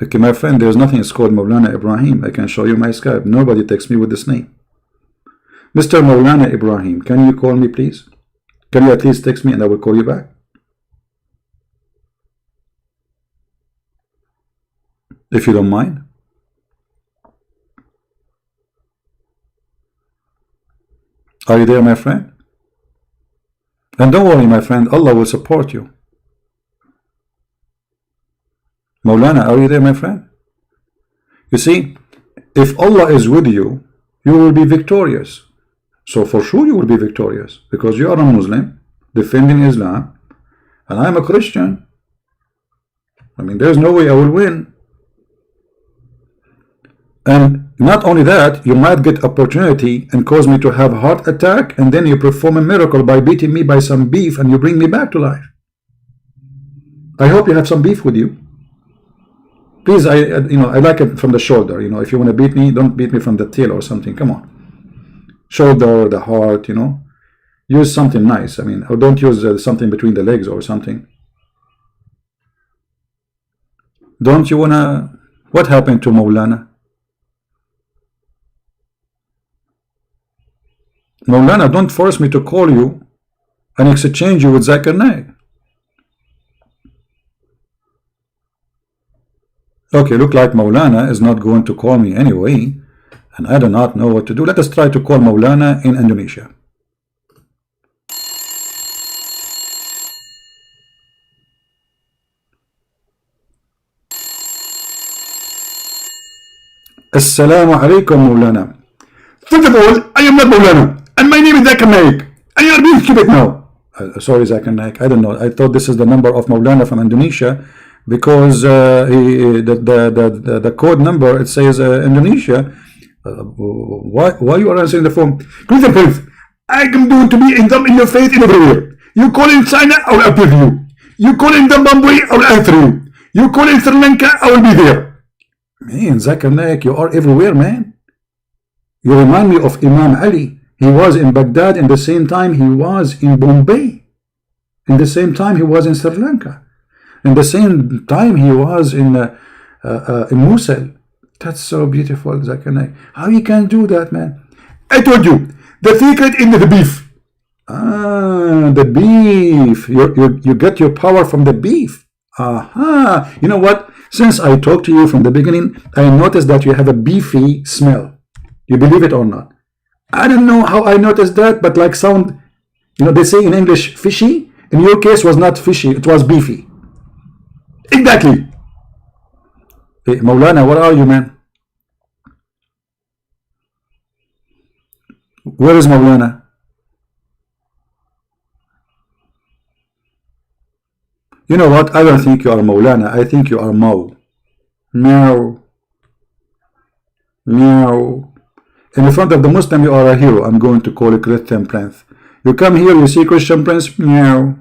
Okay, my friend, there's nothing it's called Maulana Ibrahim. I can show you my Skype. Nobody texts me with this name. Mr. Maulana Ibrahim, can you call me, please? Can you at least text me and I will call you back? If you don't mind. Are you there, my friend? And don't worry, my friend, Allah will support you. Maulana, are you there, my friend? You see, if Allah is with you, you will be victorious. So for sure you will be victorious, because you are a Muslim defending Islam and I'm a Christian. I mean, there's no way I will win. And not only that, you might get opportunity and cause me to have a heart attack, and then you perform a miracle by beating me by some beef and you bring me back to life. I hope you have some beef with you. Please, I like it from the shoulder. If you want to beat me, don't beat me from the tail or something. Come on. Shoulder, the heart, use something nice. I mean, or don't use something between the legs or something. Don't you wanna? What happened to Maulana? Maulana, don't force me to call you and exchange you with Zakir Naik. Okay, look like Maulana is not going to call me anyway, and I do not know what to do. Let us try to call Maulana in Indonesia. Assalamu alaikum, Maulana. First of all, I am not Maulana, and my name is Zakir Naik, and you are being stupid now. Sorry, Zakir Naik, I don't know. I thought this is the number of Maulana from Indonesia, because the code number, it says Indonesia. Why you are answering the phone? Christian Prince, I am going to be in your face in everywhere. You call in China, I will appear to you. You call in Zimbabwe, I will answer you. You call in Sri Lanka, I will be there. Man, Zakir Naik, you are everywhere, man. You remind me of Imam Ali. He was in Baghdad, in the same time he was in Bombay. In the same time he was in Sri Lanka. In the same time he was in Mosul. That's so beautiful, Zakir Naik. How you can do that, man? I told you, the secret in the beef. Ah, the beef. You get your power from the beef. Aha. You know what? Since I talked to you from the beginning, I noticed that you have a beefy smell. You believe it or not? I don't know how I noticed that, but like sound, they say in English fishy. In your case was not fishy, it was beefy. Exactly. Hey, Maulana, where are you, man? Where is Maulana? You know what? I don't think you are Maulana. I think you are Mau. Meow. Meow. In front of the Muslim, you are a hero. I'm going to call a Christian Prince. You come here, you see Christian Prince. Meow.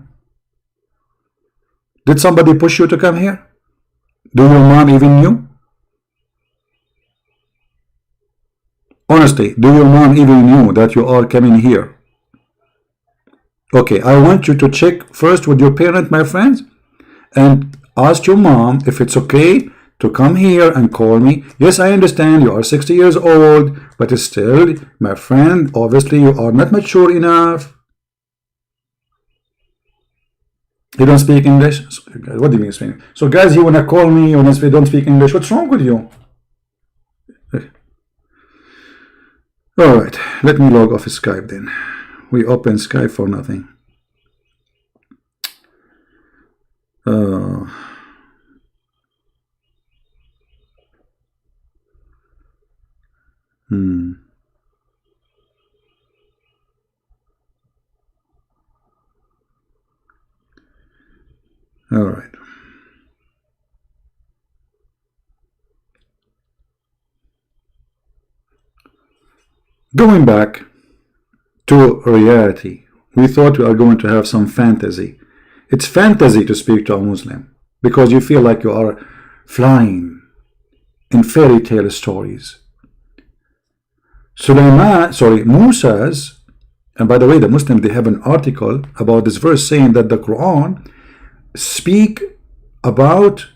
Did somebody push you to come here? Do your mom even knew? Honestly, do your mom even knew that you are coming here? Okay, I want you to check first with your parent, my friends, and ask your mom if it's okay to come here and call me. Yes, I understand you are 60 years old, but still, my friend, obviously you are not mature enough. You don't speak English? What do you mean speak? So guys, you wanna call me, you don't speak English? What's wrong with you? Alright, let me log off Skype then. We open Skype for nothing. All right. Going back to reality, we thought we are going to have some fantasy. It's fantasy to speak to a Muslim because you feel like you are flying in fairy tale stories. Musa's, and by the way, the Muslims, they have an article about this verse saying that the Quran speak about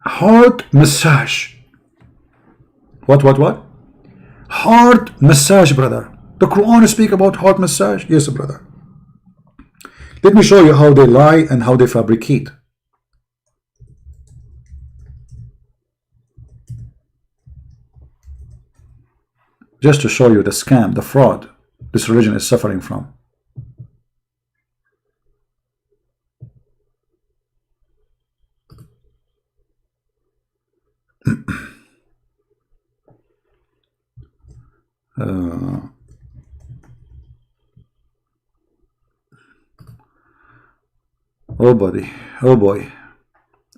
heart massage. What? Heart massage, brother. The Quran speak about heart massage? Yes, brother. Let me show you how they lie and how they fabricate. Just to show you the scam, the fraud this religion is suffering from. Oh buddy, oh boy,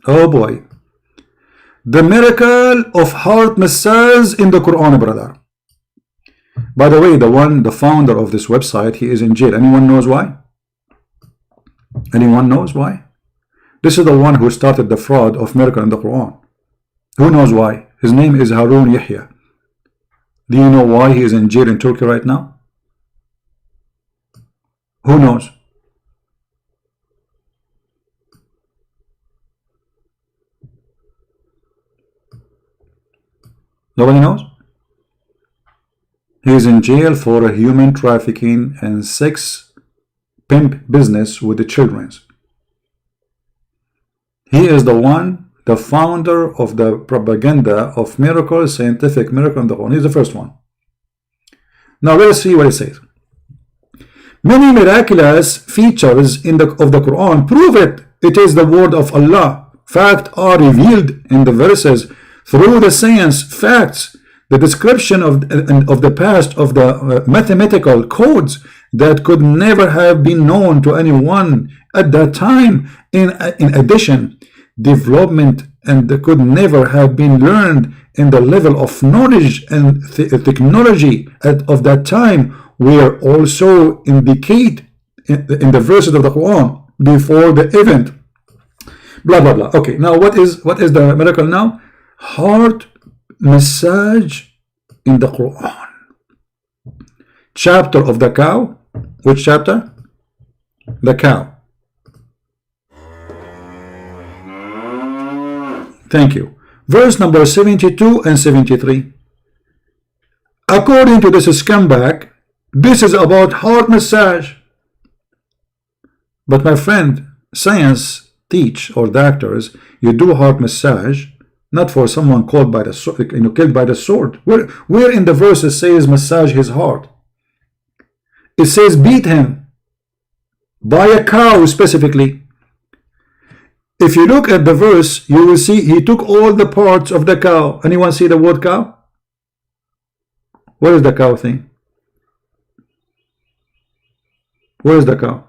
oh boy. The miracle of heart massage in the Quran, brother. By the way, the founder of this website, he is in jail. Anyone knows why? Anyone knows why? This is the one who started the fraud of miracle in the Quran. Who knows why? His name is Harun Yahya. Do you know why he is in jail in Turkey right now? Who knows? Nobody knows? He is in jail for a human trafficking and sex pimp business with the children. He is the one, the founder of the propaganda of miracle, scientific miracle in the Quran. He's the first one. Now let's see what it says. Many miraculous features of the Quran prove it. It is the word of Allah. Facts are revealed in the verses through the science, facts, the description of the past, of the mathematical codes that could never have been known to anyone at that time. In addition, development and could never have been learned in the level of knowledge and technology of that time were also indicated in the verses of the Quran before the event. Blah blah blah. Okay, now what is the miracle now? Heart massage in the Quran. Chapter of the cow. Which chapter? The cow. Thank you. Verse number 72 and 73. According to this scumbag, this is about heart massage. But my friend, science teach, or doctors, you do heart massage not for someone killed by the sword. Where in the verse it says massage his heart? It says beat him by a cow specifically. If you look at the verse, you will see he took all the parts of the cow. Anyone see the word cow? Where is the cow thing? Where is the cow?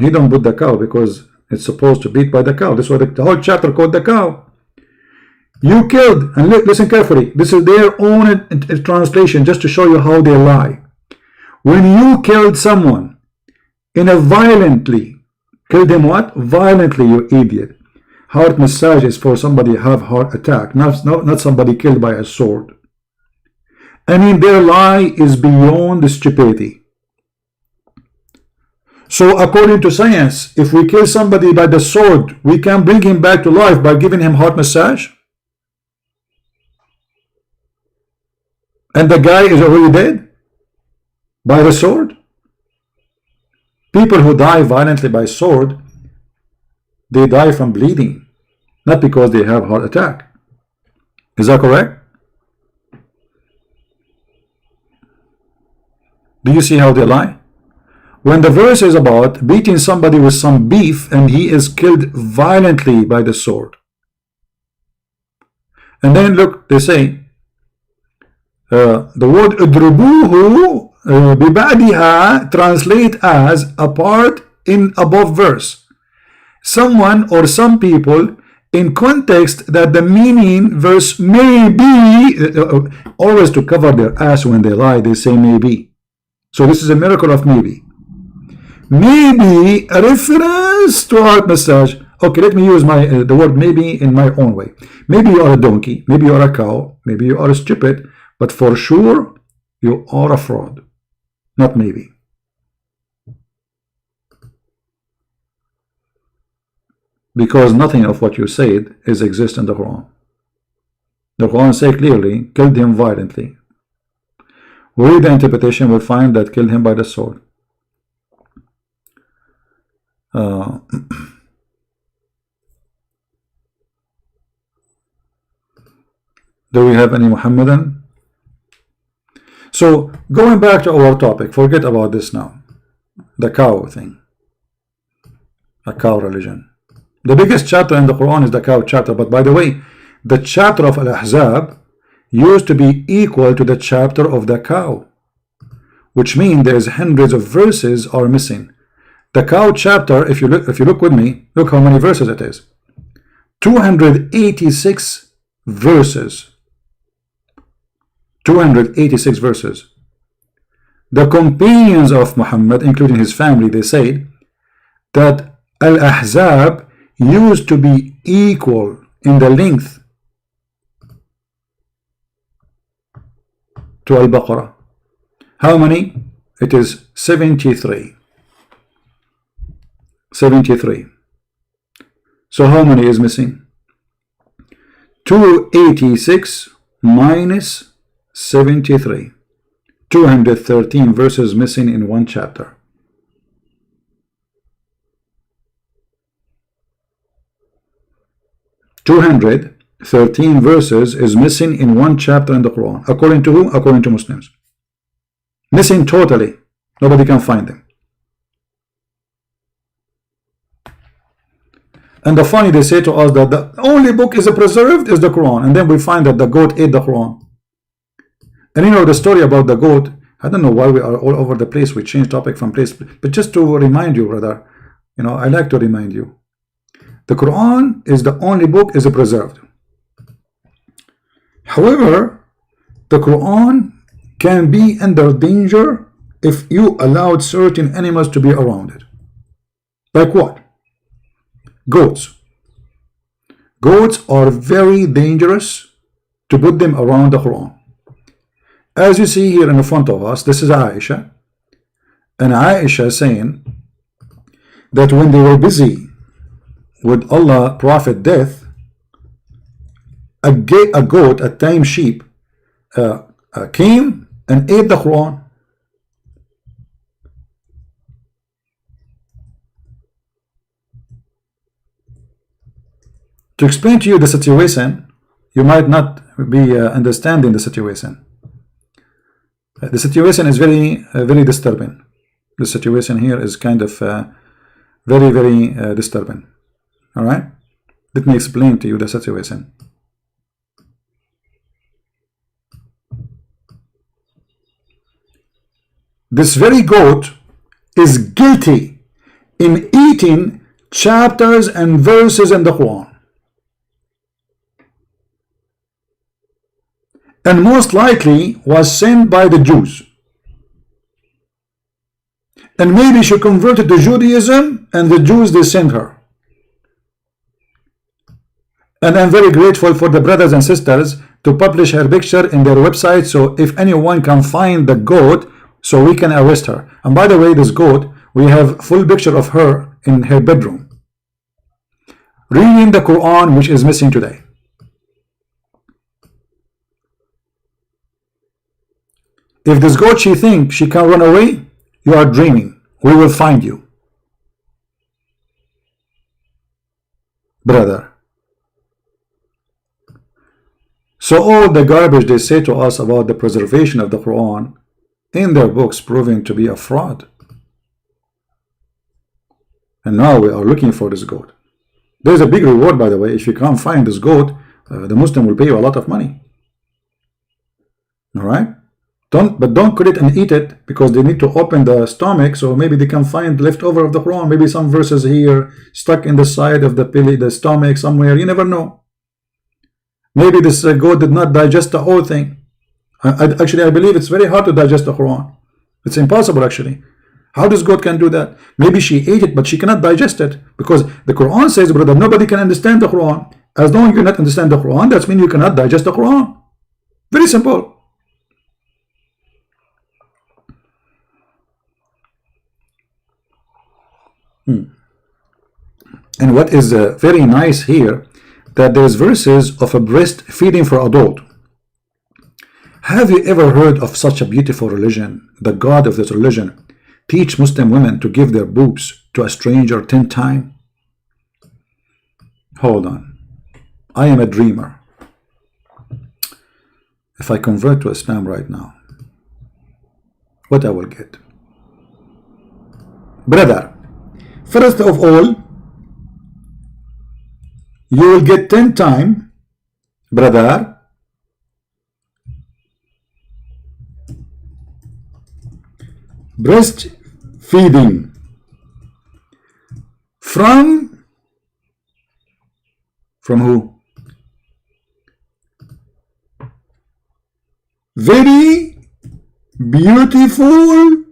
He don't put the cow because it's supposed to beat by the cow. That's why the whole chapter called the cow. You killed, and listen carefully. This is their own translation just to show you how they lie. When you killed someone in a violently, killed him what? Violently, you idiot. Heart massage is for somebody have heart attack, not somebody killed by a sword. I mean, their lie is beyond stupidity. So according to science, if we kill somebody by the sword, we can bring him back to life by giving him heart massage? And the guy is already dead? By the sword? People who die violently by sword, they die from bleeding, not because they have heart attack. Is that correct? Do you see how they lie? When the verse is about beating somebody with some beef and he is killed violently by the sword. And then look, they say, the word udrubuhu bibadiha translate as a part in above verse. Someone or some people in context that the meaning verse maybe, always to cover their ass when they lie, they say maybe. So this is a miracle of maybe. Maybe a reference to heart massage. Okay, let me use the word maybe in my own way. Maybe you are a donkey, maybe you are a cow, maybe you are stupid, but for sure you are a fraud. Not maybe. Because nothing of what you said exists in the Quran. The Quran says clearly, killed him violently. We read the interpretation, we'll find that killed him by the sword. Do we have any Muhammadan? So, going back to our topic, forget about this now. The cow thing. A cow religion. The biggest chapter in the Quran is the cow chapter. But by the way, the chapter of Al-Ahzab used to be equal to the chapter of the cow, which means there's hundreds of verses are missing. The cow chapter, if you look with me, look how many verses it is. 286 verses. 286 verses. The companions of Muhammad, including his family, they said that Al-Ahzab used to be equal in the length to Al-Baqarah. How many? It is 73. 73. So how many is missing? 286 minus 73. 213 verses missing in one chapter. 213 verses is missing in one chapter in the Quran. According to whom? According to Muslims. Missing totally. Nobody can find them. And the funny, they say to us that the only book is preserved is the Quran, and then we find that the goat ate the Quran. And you know the story about the goat. I don't know why we are all over the place. We change topic from place, but just to remind you, brother, you know, I like to remind you, the Quran is the only book is preserved. However, the Quran can be under danger if you allowed certain animals to be around it. Like what? Goats. Goats are very dangerous to put them around the Quran. As you see here in front of us, this is Aisha. And Aisha saying that when they were busy with Allah Prophet death, a goat, a tame sheep, came and ate the Quran. To explain to you the situation, you might not be understanding the situation. The situation is very, very disturbing. The situation here is kind of very, very disturbing. All right, let me explain to you the situation. This very goat is guilty in eating chapters and verses in the Quran. And most likely was sent by the Jews. And maybe she converted to Judaism and the Jews, they sent her. And I'm very grateful for the brothers and sisters to publish her picture in their website, so if anyone can find the goat, so we can arrest her. And by the way, this goat, we have full picture of her in her bedroom reading the Quran, which is missing today. If this goat, she thinks she can run away, you are dreaming. We will find you, brother. So all the garbage they say to us about the preservation of the Quran in their books proving to be a fraud. And now we are looking for this goat. There's a big reward, by the way. If you can't find this goat, the Muslim will pay you a lot of money. All right? Don't cut it and eat it, because they need to open the stomach, so maybe they can find leftover of the Quran, maybe some verses here stuck in the side of the stomach somewhere. You never know. Maybe this goat did not digest the whole thing. Actually, I believe it's very hard to digest the Quran. It's impossible, actually. How does goat can do that? Maybe she ate it, but she cannot digest it, because the Quran says, brother, nobody can understand the Quran. As long as you cannot understand the Quran, that means you cannot digest the Quran. Very simple. And what is very nice here, that there's verses of a breastfeeding for adult. Have you ever heard of such a beautiful religion? The God of this religion teach Muslim women to give their boobs to a stranger 10 times? Hold on. I am a dreamer. If I convert to Islam right now, what I will get? Brother, first of all, you will get 10 times, brother, breastfeeding from who? Very beautiful,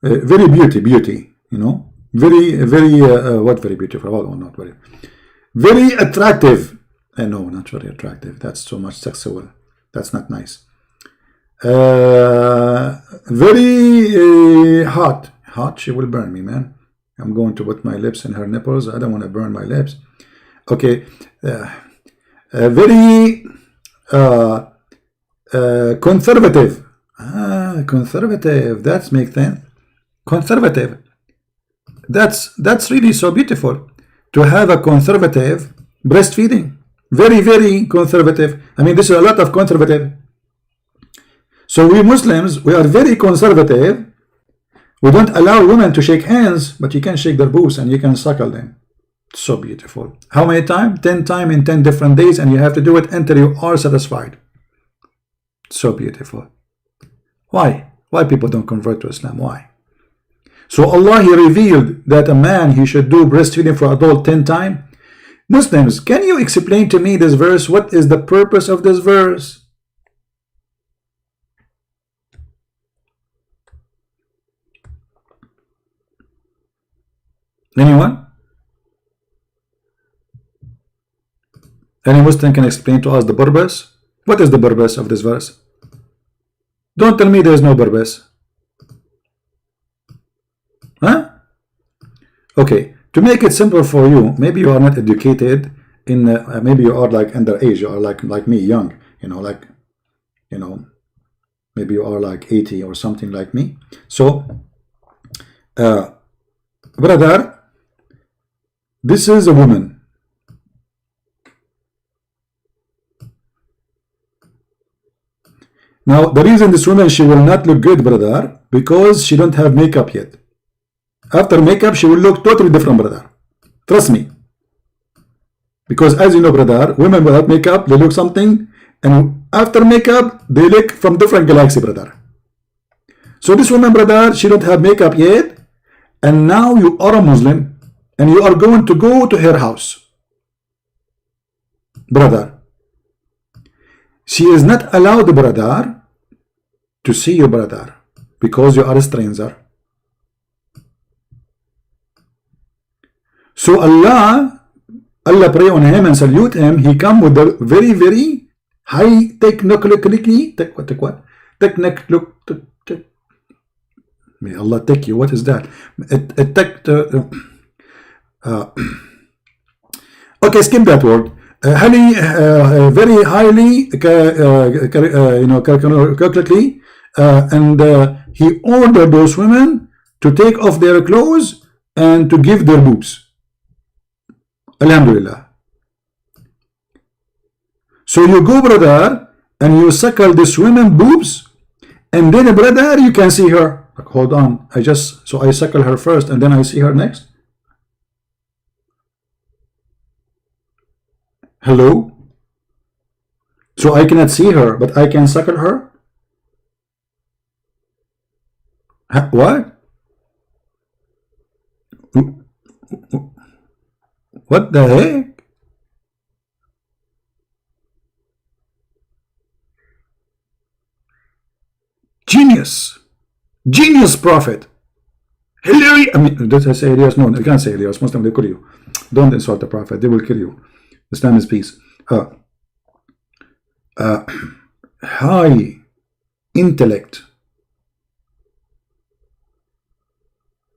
very beauty, you know, very what very beautiful? Oh, not very attractive. No, not very attractive. That's so much sexual. That's not nice. Very hot. She will burn me, man. I'm going to put my lips in her nipples. I don't want to burn my lips. Okay. Very conservative. Conservative. That's make sense. Conservative. That's really so beautiful to have a conservative breastfeeding. Very conservative. I mean, this is a lot of conservative. So we Muslims, we are very conservative. We don't allow women to shake hands, but you can shake their boobs and you can suckle them. So beautiful. How many times? 10 times in 10 different days, and you have to do it until you are satisfied. So beautiful. Why? Why people don't convert to Islam? Why? So Allah, He revealed that a man, he should do breastfeeding for adult 10 times. Muslims, can you explain to me this verse? What is the purpose of this verse? Anyone? Any Muslim can explain to us the purpose? What is the purpose of this verse? Don't tell me there is no purpose. Huh? Okay, to make it simple for you, maybe you are not educated in maybe you are like underage, you are like me, young, maybe you are like 80 or something like me. So brother, this is a woman. Now the reason this woman, she will not look good, brother, because she don't have makeup yet. After makeup, she will look totally different, brother. Trust me. Because as you know, brother, women without makeup, they look something, and after makeup, they look from different galaxy, brother. So this woman, brother, she don't have makeup yet, and now you are a Muslim, and you are going to go to her house. Brother, she is not allowed, brother, to see you, brother, because you are a stranger. So Allah pray on him and salute him. He come with a very high technically. May Allah take you. What is that? Okay, skip that word. Very highly, calculatedly, and he ordered those women to take off their clothes and to give their boobs. Alhamdulillah. So you go, brother, and you suckle this woman boobs, and then, brother, you can see her. Like, hold on, so I suckle her first, and then I see her next. Hello? So I cannot see her, but I can suckle her? What? What the heck? Genius. Genius prophet. Hilarious. I mean, did I say Elias? No, you can't say Elias. Muslim, they kill you. Don't insult the prophet. They will kill you. Islam is peace. High intellect,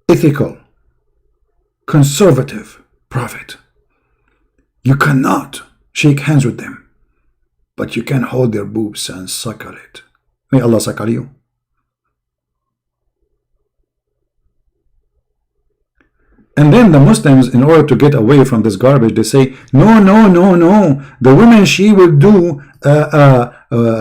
ethical, conservative prophet. You cannot shake hands with them, but you can hold their boobs and suckle it. May Allah suckle you. And then the Muslims, in order to get away from this garbage, they say, no, no, no, no. The woman, she will do,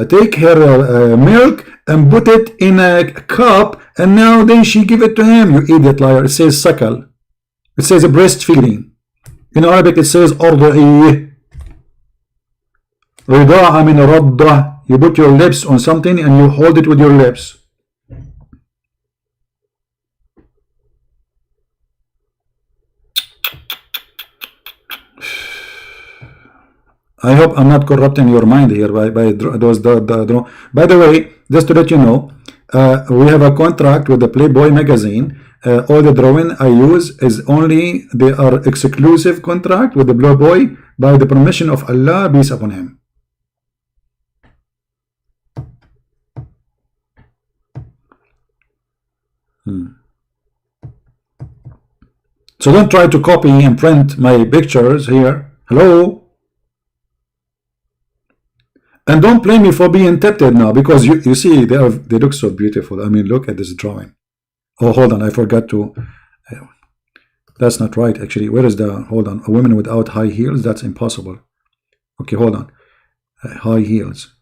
take her milk and put it in a cup, and now then she give it to him. You idiot liar. It says suckle. It says breastfeeding. In Arabic, it says أرضعي. رضاعة من رضة. You put your lips on something and you hold it with your lips. I hope I'm not corrupting your mind here by those. By the way, just to let you know, we have a contract with the Playboy magazine. All the drawing I use is only, they are exclusive contract with the Playboy by the permission of Allah, peace upon him. So don't try to copy and print my pictures here. Hello? And don't blame me for being tempted now, because you see they look so beautiful. I mean, look at this drawing. Oh, hold on, I forgot to. That's not right, actually. Where is the? Hold on, a woman without high heels. That's impossible. Okay, hold on. High heels.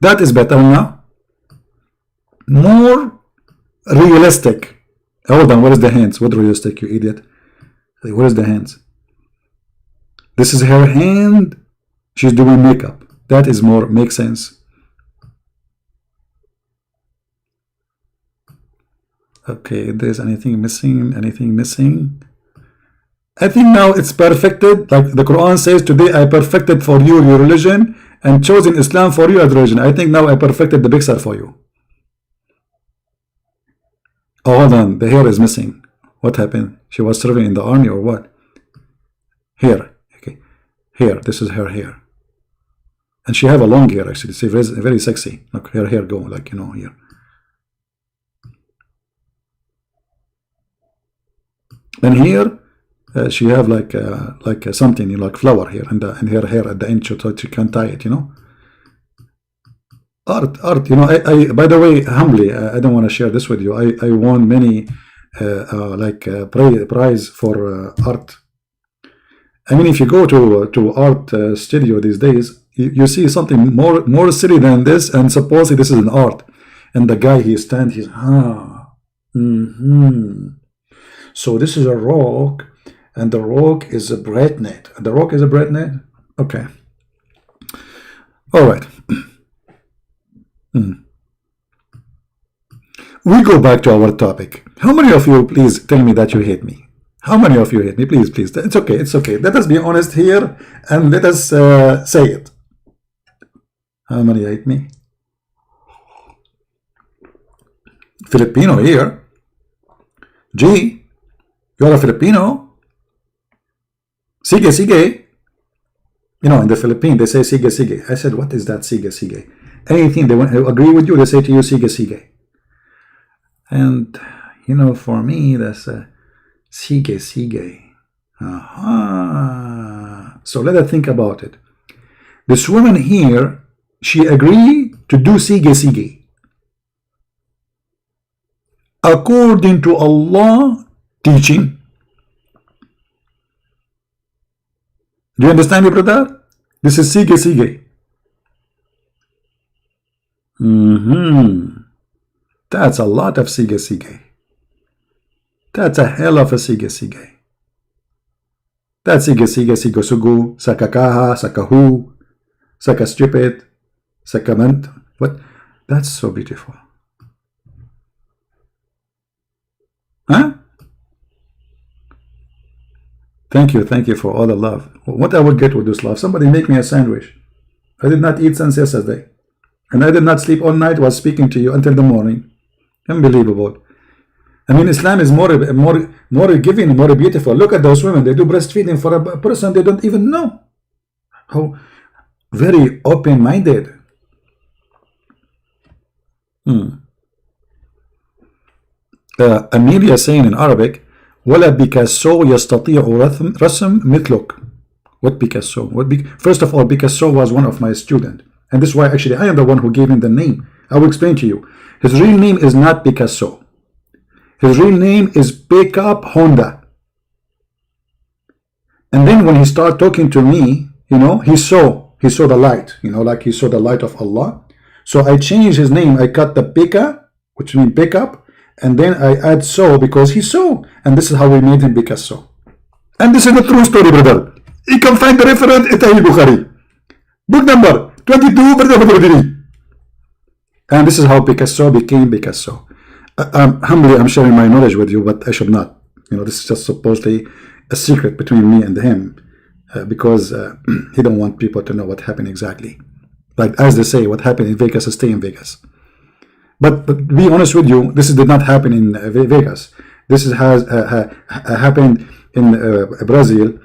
That is better now. More realistic. Hold on, what is the hands? What realistic, you idiot? What is the hands? This is her hand. She's doing makeup. That is more, makes sense. Okay, if there's anything missing, anything missing. I think now it's perfected. Like the Quran says, today I perfected for you your religion and chosen Islam for you as religion. I think now I perfected the picture for you. Oh, hold on, the hair is missing. What happened? She was serving in the army or what? Here, okay. Here, this is her hair. And she have a long hair actually. It's very, very sexy. Look, her hair go like, you know, here. And here, she have like something like flower here, and her hair at the end, so she can tie it, you know. Art, you know. I by the way, humbly, I don't want to share this with you. I won many prize for art. I mean, if you go to art studio these days, you see something more silly than this, and supposedly this is an art. And the guy he's So this is a rock, and the rock is a bread net. The rock is a bread net. Okay. All right. We go back to our topic. How many of you, please tell me that you hate me? How many of you hate me? Please, please. It's okay. It's okay. Let us be honest here, and let us say it. How many hate me? Filipino here. G, you're a Filipino. Sige, sige. You know, in the Philippines, they say sige, sige. I said, what is that sige, sige? Anything they want to agree with you, they say to you, sige, sige. And, you know, for me, that's sige, sige. Aha. So let us think about it. This woman here, she agreed to do sige, sige. According to Allah teaching. Do you understand me, brother? This is sige, sige. That's a lot of sige, sige. That's a hell of a sige, sige. That's siga siga sigo sugu, sakakaha, sakahu, saka stupid, sakament. What? That's so beautiful. Huh? Thank you for all the love. What I would get with this love? Somebody make me a sandwich. I did not eat since yesterday. And I did not sleep all night while speaking to you until the morning. Unbelievable. I mean, Islam is more giving, more beautiful. Look at those women. They do breastfeeding for a person they don't even know. How very open-minded. Amelia saying in Arabic, ولا بيكاسو يستطيع رسم مثلك. What Picasso? First of all, Picasso was one of my students. And this is why actually I am the one who gave him the name. I will explain to you. His real name is not Picasso. His real name is Pickup Honda. And then when he started talking to me, you know, he saw the light, you know, like he saw the light of Allah. So I changed his name. I cut the Pika, which means pickup, and then I add so because he saw. And this is how we made him Picasso. And this is the true story, brother. You can find the reference in Sahih Bukhari. Book number 22. And this is how Picasso became Picasso. Humbly, I'm sharing my knowledge with you, but I should not. You know, this is just supposedly a secret between me and him, because he don't want people to know what happened exactly. Like as they say, what happened in Vegas stay in Vegas. But to be honest with you, this did not happen in Vegas. This has happened in Brazil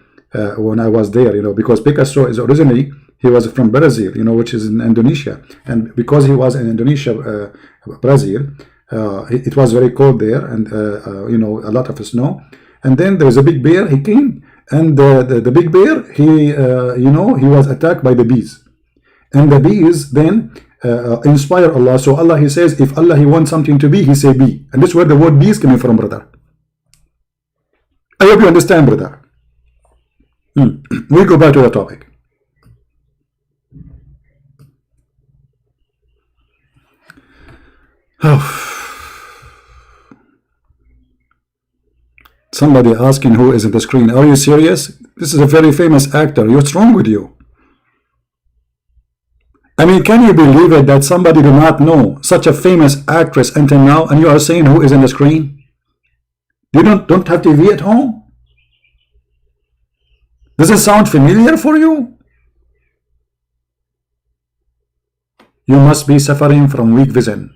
when I was there. You know, because Picasso is originally, he was from Brazil, you know, which is in Indonesia, and because he was in Indonesia, Brazil. It was very cold there, and you know, a lot of snow. And then there was a big bear. He came, and the big bear, he you know, he was attacked by the bees, and the bees then inspire Allah. So Allah, he says, if Allah he wants something to be, he say be, and this is where the word be is coming from, brother. I hope you understand, brother. We go back to the topic. Somebody asking who is in the screen. Are you serious? This is a very famous actor. What's wrong with you? I mean, can you believe it that somebody do not know such a famous actress until now, and you are saying who is in the screen? You don't have TV at home? Does it sound familiar for you? You must be suffering from weak vision.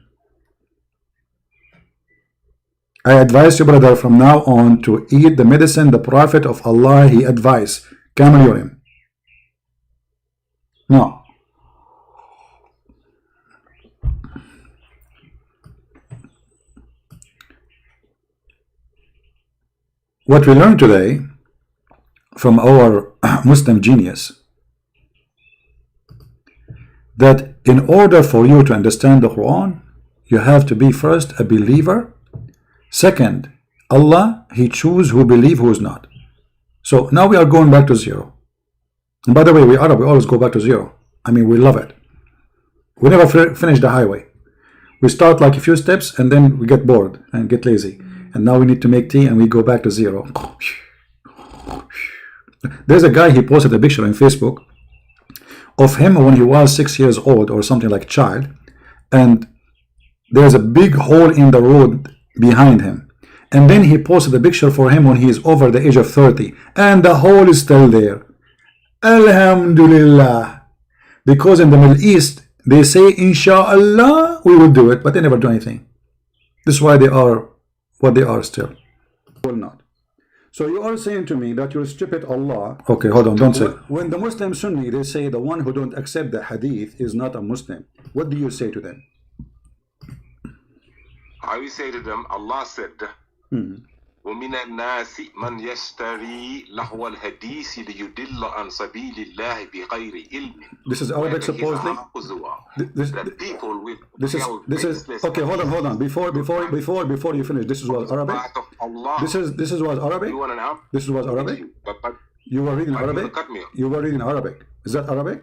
I advise you, brother, from now on to eat the medicine the Prophet of Allah he advised, camel urine. No. What we learned today from our Muslim genius, that in order for you to understand the Quran, you have to be first a believer. Second, Allah, he choose who believe, who is not. So now we are going back to zero. And by the way, we Arab, we always go back to zero. I mean, we love it. We never finish the highway. We start like a few steps and then we get bored and get lazy. And now we need to make tea and we go back to zero. There's a guy, he posted a picture on Facebook of him when he was 6 years old or something like a child. And there's a big hole in the road behind him, and then he posted a picture for him when he is over the age of 30, and the hole is still there. Alhamdulillah, because in the Middle East they say inshallah we will do it, but they never do anything. This is why they are what they are still. Will not. So you are saying to me that you'll stupid Allah. Okay, hold on, don't say. When the Muslim Sunni, they say the one who don't accept the hadith is not a Muslim, what do you say to them? I will say to them, Allah said, وَمِنَ النَّاسِ مَنْ يَشْتَرِي لَهْوَ الْحَدِيثِ لِيُدِلَّ عَنْ سَبِيلِ اللَّهِ بِغَيْرِ عِلْمٍ. This is Arabic, supposedly. This is okay. Hold on. Before you finish, this is what Arabic. This is what Arabic. This is what Arabic. You were reading Arabic. You were reading Arabic. Is that Arabic?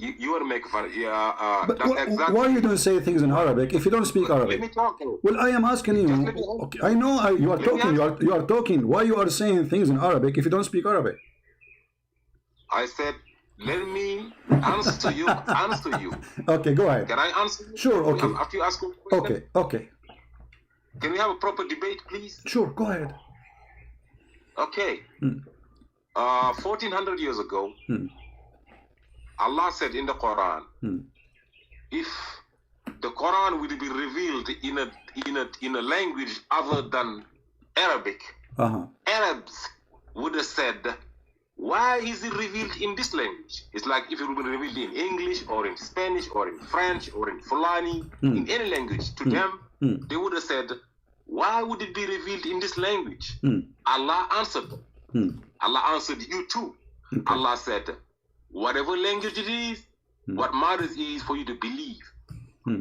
You want to make fun? Yeah, But that's exactly. why you don't say things in Arabic if you don't speak Arabic? Let me talk. Well, I am asking you. Okay, I know you are talking. You are talking. Why you are saying things in Arabic if you don't speak Arabic? I said, let me answer you. Answer you. Okay, go ahead. Can I answer you? Sure. Okay. After you ask me a question? Okay. Okay. Can we have a proper debate, please? Sure. Go ahead. Okay. 1400 years ago, Allah said in the Quran, if the Quran will be revealed in a language other than Arabic, Arabs would have said, why is it revealed in this language? It's like if it would be revealed in English or in Spanish or in French or in Fulani, in any language, to them, they would have said, why would it be revealed in this language? Allah answered them. Allah answered you too. Okay. Allah said, whatever language it is, what matters is for you to believe.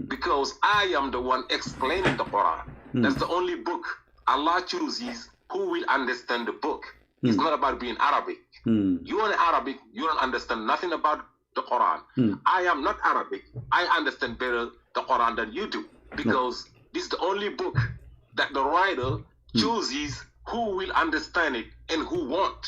Because I am the one explaining the Quran. That's the only book Allah chooses who will understand the book. It's not about being Arabic. You are Arabic, you don't understand nothing about the Quran. I am not Arabic. I understand better the Quran than you do. Because this is the only book that the writer chooses who will understand it and who won't.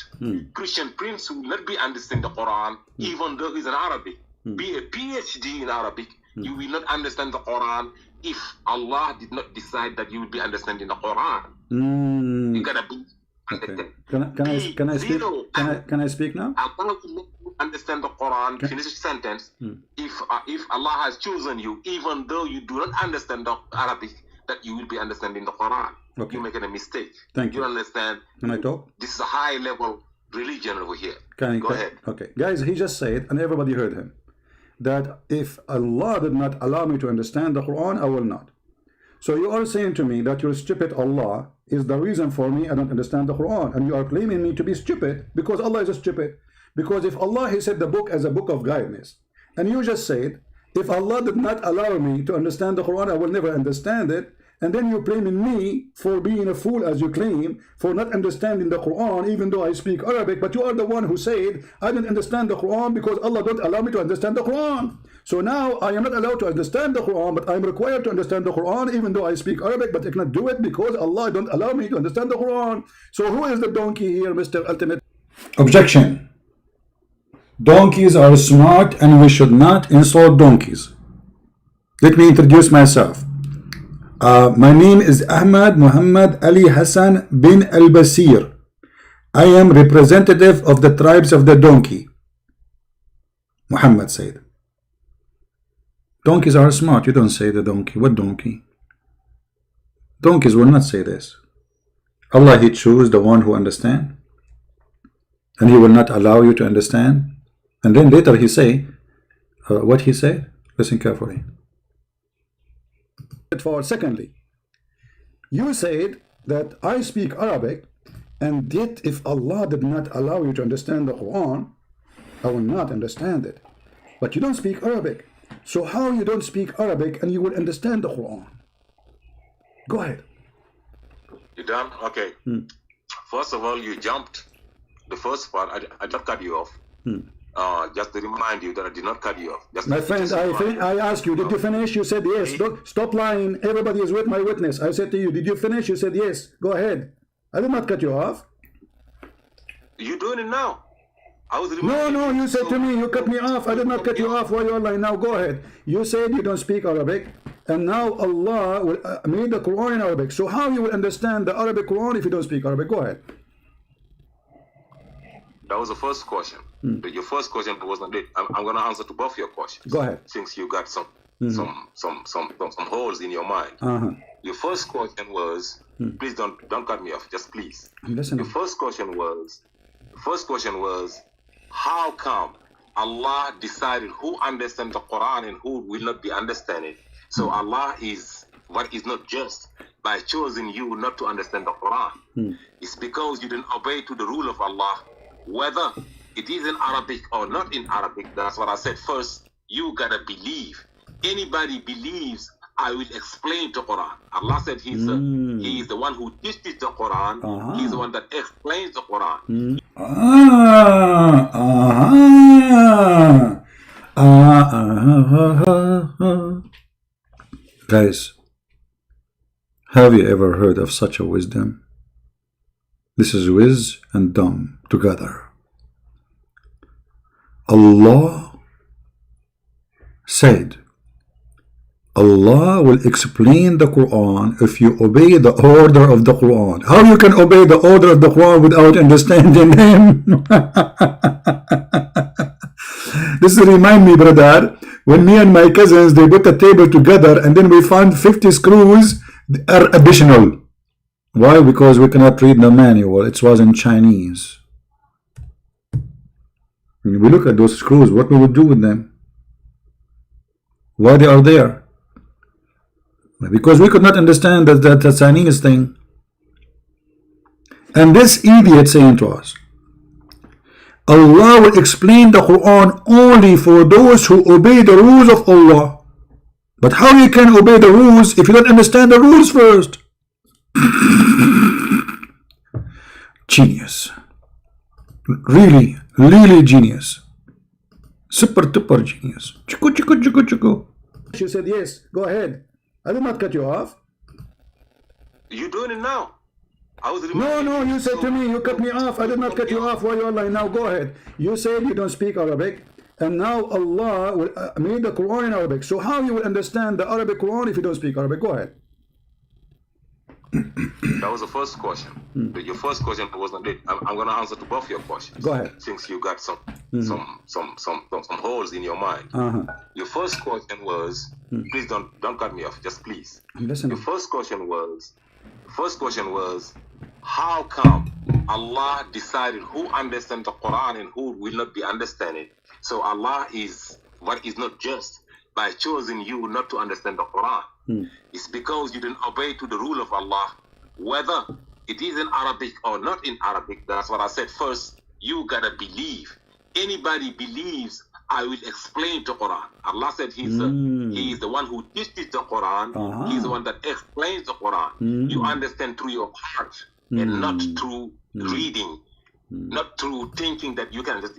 Christian Prince will not be understand the Quran even though he's an Arabic. Be a PhD in Arabic, you will not understand the Quran if Allah did not decide that you will be understanding the Quran. You gotta be understand. Can I speak now? Allah will make you understand the Quran. Finish the sentence. If Allah has chosen you, even though you do not understand the Arabic, that you will be understanding the Quran. You're making a mistake. Thank you. You understand? Can I talk? This is a high level religion over here. Go ahead. Okay. Guys, he just said, and everybody heard him, that if Allah did not allow me to understand the Quran, I will not. So you are saying to me that your stupid Allah is the reason for me I don't understand the Quran. And you are claiming me to be stupid because Allah is stupid. Because if Allah, he said the book as a book of guidance. And you just said, if Allah did not allow me to understand the Quran, I will never understand it. And then you're blaming me for being a fool, as you claim, for not understanding the Quran, even though I speak Arabic. But you are the one who said, I didn't understand the Quran because Allah don't allow me to understand the Quran. So now I am not allowed to understand the Quran, but I'm required to understand the Quran, even though I speak Arabic, but I cannot do it because Allah don't allow me to understand the Quran. So who is the donkey here, Mr. Ultimate? Objection. Donkeys are smart and we should not insult donkeys. Let me introduce myself. My name is Ahmad Muhammad Ali Hassan bin Al-Basir. I am representative of the tribes of the donkey. Muhammad said. Donkeys are smart. You don't say the donkey. What donkey? Donkeys will not say this. Allah, he chose the one who understands. And he will not allow you to understand. And then later he say, what he said? Listen carefully. Secondly, you said that I speak Arabic, and yet if Allah did not allow you to understand the Quran, I will not understand it. But you don't speak Arabic. So how you don't speak Arabic and you will understand the Quran? Go ahead. You done? Okay. First of all, you jumped the first part. I just cut you off. Just to remind you that I did not cut you off. My friend, I asked you, did you finish? You said yes. Don't, stop lying. Everybody is with my witness. I said to you, did you finish? You said yes. Go ahead. I did not cut you off. You're doing it now. I was no, you said to me, you cut me off. I did not cut you off while you're lying. Now go ahead. You said you don't speak Arabic, and now Allah will made the Quran in Arabic. So how you will understand the Arabic Quran if you don't speak Arabic? Go ahead. That was the first question. Your first question wasn't it. I'm going to answer to both your questions. Go ahead. Since you got some holes in your mind. Your first question was, please don't cut me off. Just please. Listen. Your first question was, how come Allah decided who understands the Quran and who will not be understanding? So Allah is not just by choosing you not to understand the Quran. It's because you didn't obey to the rule of Allah, whether it is in Arabic or not in Arabic. That's what I said first. You gotta believe. Anybody believes, I will explain the Quran. Allah said He is the one who teaches the Quran. He's the one that explains the Quran. Guys, have you ever heard of such a wisdom? This is whiz and dumb together. Allah said, Allah will explain the Quran if you obey the order of the Quran. How you can obey the order of the Quran without understanding him? This remind me, brother, when me and my cousins, they put a table together and then we found 50 screws are additional. Why? Because we cannot read the manual. It was in Chinese. When we look at those screws, what we would do with them? Why they are there? Because we could not understand that Chinese thing. And this idiot saying to us, Allah will explain the Quran only for those who obey the rules of Allah. But how you can obey the rules if you don't understand the rules first? Genius. Really, really genius. Super duper genius. Chiku, chiku, chiku, chiku. She said, yes, go ahead. I did not cut you off. You're doing it now. I was No, you said to me, you cut me off. I did not cut you off while you're online. Now go ahead. You said you don't speak Arabic, and now Allah will made the Quran in Arabic. So how you will understand the Arabic Quran if you don't speak Arabic? Go ahead. That was the first question. Your first question wasn't it. I'm going to answer to both your questions. Go ahead. Since you got some holes in your mind. Your first question was, please don't cut me off. Just please. I'm listening. Your first question was, how come Allah decided who understands the Quran and who will not be understanding? So Allah is not just by choosing you not to understand the Quran. It's because you didn't obey to the rule of Allah, whether it is in Arabic or not in Arabic. That's what I said first. You gotta believe. Anybody believes, I will explain the Quran. Allah said He is the one who teaches the Quran. He's the one that explains the Quran. You understand through your heart and not through reading, not through thinking that you can just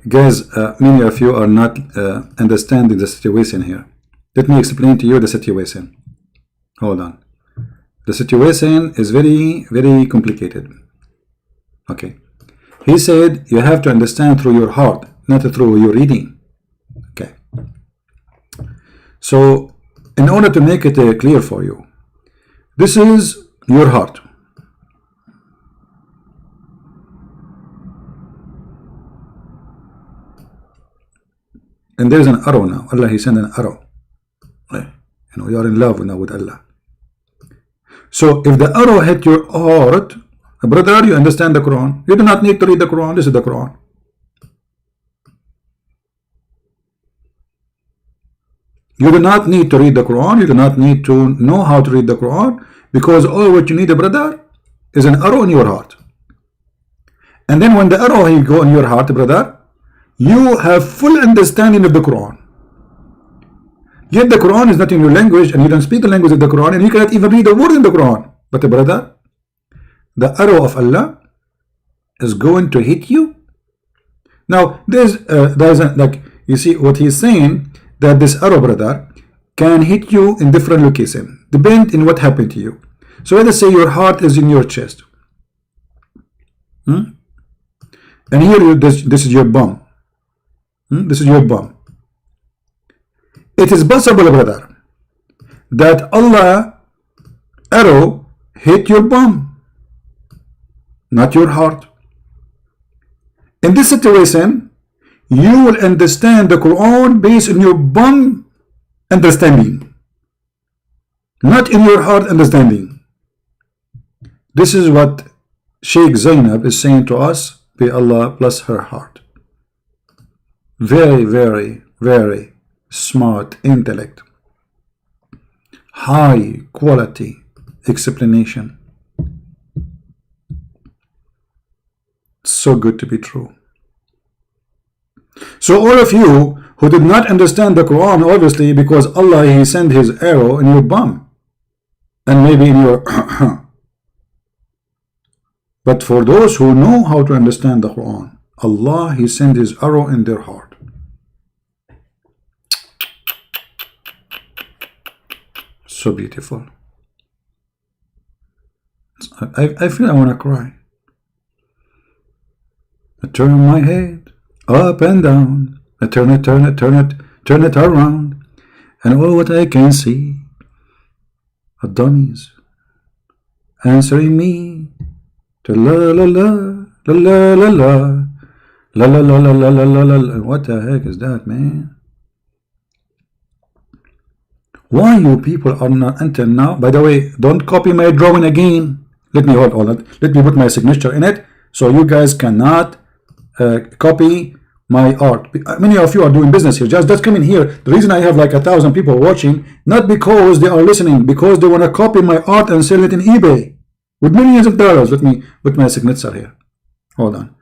Guys, many of you are not understanding the situation here. Let me explain to you the situation. Hold on. The situation is very, very complicated. Okay. He said you have to understand through your heart, not through your reading. Okay. So, in order to make it clear for you, this is your heart. And there's an arrow now. Allah, He sent an arrow. You know, you are in love now with Allah. So if the arrow hit your heart, brother, you understand the Quran. You do not need to read the Quran. This is the Quran. You do not need to read the Quran. You do not need to know how to read the Quran, because all what you need, brother, is an arrow in your heart. And then when the arrow will go in your heart, brother, you have full understanding of the Quran. Yet the Quran is not in your language, and you don't speak the language of the Quran, and you cannot even read the word in the Quran. But brother, the arrow of Allah is going to hit you. Now there's like, you see what he's saying, that this arrow, brother, can hit you in different locations, depend on what happened to you. So let us say your heart is in your chest, and here this is your bum. This is your bum. It is possible, brother, that Allah arrow hit your bum, not your heart. In this situation, you will understand the Quran based on your bum understanding, not in your heart understanding. This is what Sheikh Zenab is saying to us. May Allah bless her heart. Very, very, very smart intellect, high quality explanation. So good to be true. So all of you who did not understand the Quran, obviously because Allah, He sent His arrow in your bum and maybe in your but for those who know how to understand the Quran, Allah, He sent His arrow in their heart. So beautiful. I feel I want to cry. I turn my head up and down. I turn it around. And all what I can see are dummies answering me to la la la la la la la la la la la la la la la. What the heck is that, man? Why you people are not until now? By the way, don't copy my drawing again. Let me hold on. Let me put my signature in it, so you guys cannot copy my art. Many of you are doing business here. Just come in here. The reason I have like 1,000 people watching, not because they are listening, because they want to copy my art and sell it in eBay with millions of dollars. Let me put my signature here. Hold on.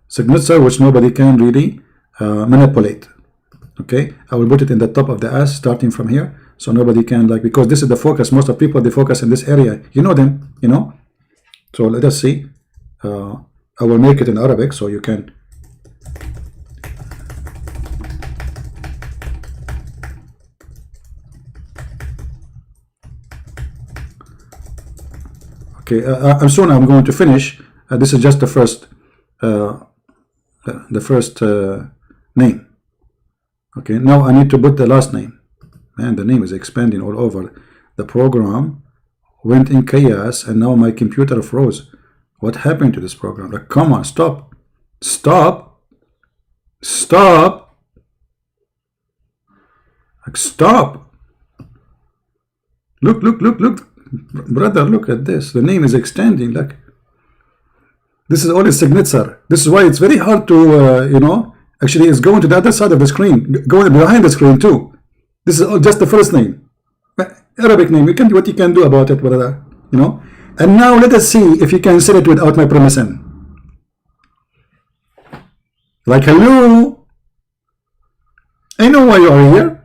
Signature which nobody can really manipulate. Okay, I will put it in the top of the S starting from here, so nobody can like, because this is the focus. Most of people, they focus in this area. You know them, you know. So let us see. I will make it in Arabic so you can. Okay, I'm soon I'm going to finish. This is just the first name. Okay, now I need to put the last name. Man, the name is expanding all over. The program went in chaos and now my computer froze. What happened to this program? Like, come on, stop. Stop. Stop. Like, stop. Look. Brother, look at this. The name is extending. Like, this is only signature. This is why it's very hard to, you know, actually it's going to the other side of the screen, going behind the screen too. This is just the first name. Arabic name. You can do what you can do about it, brother. You know. And now let us see if you can sell it without my permission. Like, hello. I know why you are here.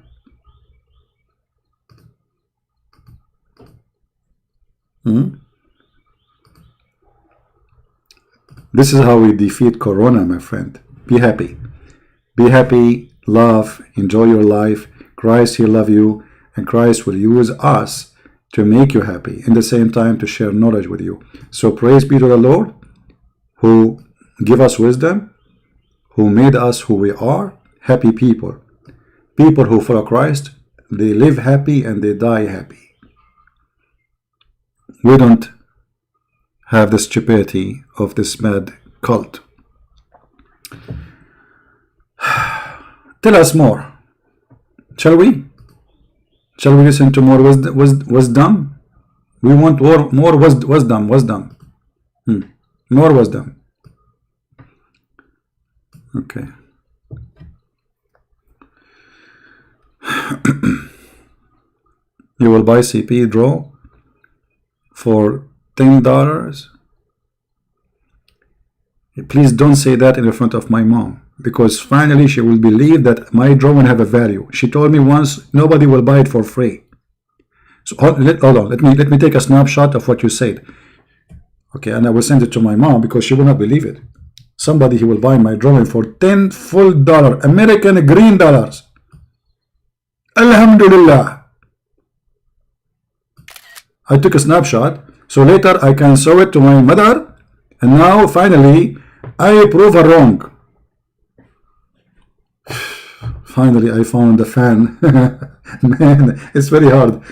This is how we defeat Corona, my friend. Be happy. Be happy, love, enjoy your life. Christ, He loves you, and Christ will use us to make you happy, in the same time to share knowledge with you. So praise be to the Lord, who give us wisdom, who made us who we are, happy people. People who follow Christ, they live happy and they die happy. We don't have the stupidity of this mad cult. Tell us more. Shall we? Shall we listen to more wisdom? We want more wisdom. More wisdom. Okay. You will buy CP draw for $10. Please don't say that in front of my mom, because finally she will believe that my drawing have a value. She told me once nobody will buy it for free. So hold on, let me take a snapshot of what you said. Okay, and I will send it to my mom because she will not believe it. Somebody he will buy my drawing for $10 full American green dollars. Alhamdulillah. I took a snapshot so later I can show it to my mother, and now finally I prove her wrong. Finally I found the fan. Man, it's very hard.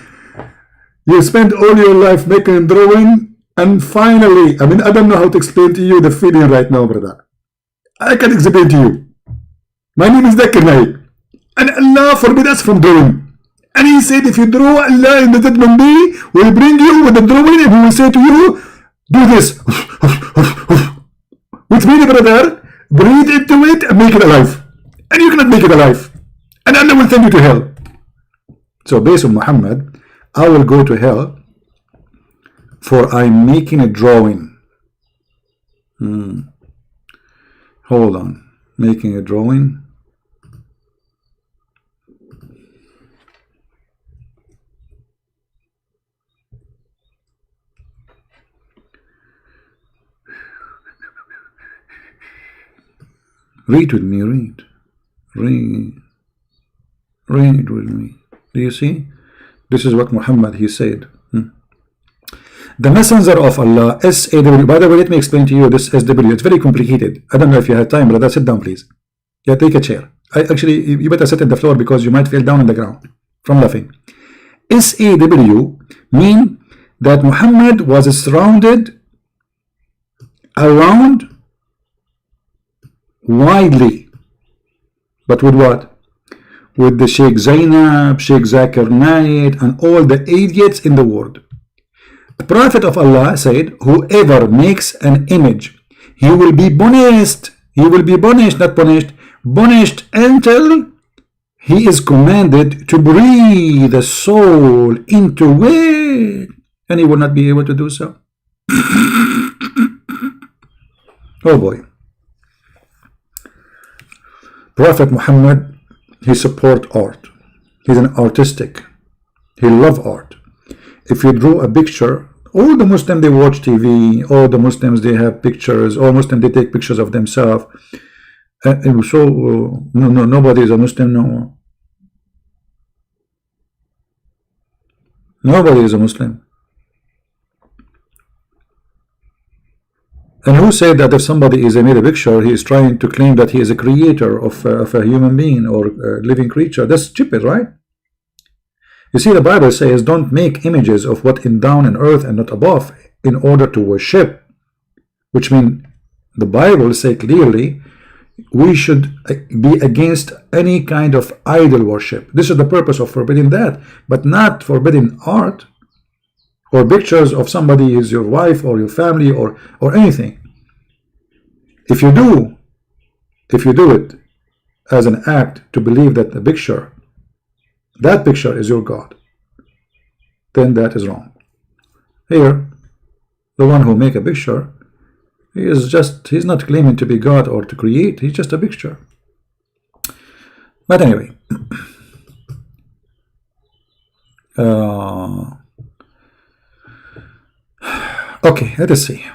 You spend all your life making a drawing, and finally, I mean, I don't know how to explain to you the feeling right now, brother. I can explain to you. My name is Zakir Naik, and Allah forbid us from drawing. And He said, if you draw, Allah in the judgment day will bring you with the drawing, and He will say to you, do this. Which means, brother, breathe into it and make it alive. And you cannot make it alive. And Allah will send you to hell. So based on Muhammad, I will go to hell for I'm making a drawing. Hold on. Making a drawing. Read with me, read. Read with me. Do you see? This is what Muhammad, he said. The messenger of Allah, SAW. By the way, let me explain to you this SAW. It's very complicated. I don't know if you have time, brother. Sit down, please. Yeah, take a chair. Actually, you better sit on the floor because you might fall down on the ground from laughing. SAW mean that Muhammad was surrounded around widely. But with what? With the Sheikh Zainab, Sheikh Zakir Naik, and all the idiots in the world. The Prophet of Allah said, whoever makes an image, he will be punished. He will be punished, not punished. Punished until he is commanded to breathe the soul into it. And he will not be able to do so. Oh boy. Prophet Muhammad, he support art. He's an artistic. He love art. If you draw a picture, all the Muslims, they watch TV, all the Muslims, they have pictures, all Muslims, they take pictures of themselves. And so, nobody is a Muslim, no. Nobody is a Muslim. And who said that if somebody is made a picture, he is trying to claim that he is a creator of a human being or a living creature? That's stupid, right? You see, the Bible says, don't make images of what is down in earth and not above in order to worship. Which means, the Bible says clearly, we should be against any kind of idol worship. This is the purpose of forbidding that, but not forbidding art or pictures of somebody is your wife or your family or anything. If you do it as an act to believe that the picture, that picture is your God, then that is wrong. Here, the one who make a picture, he's not claiming to be God or to create, he's just a picture. But anyway, okay, let us see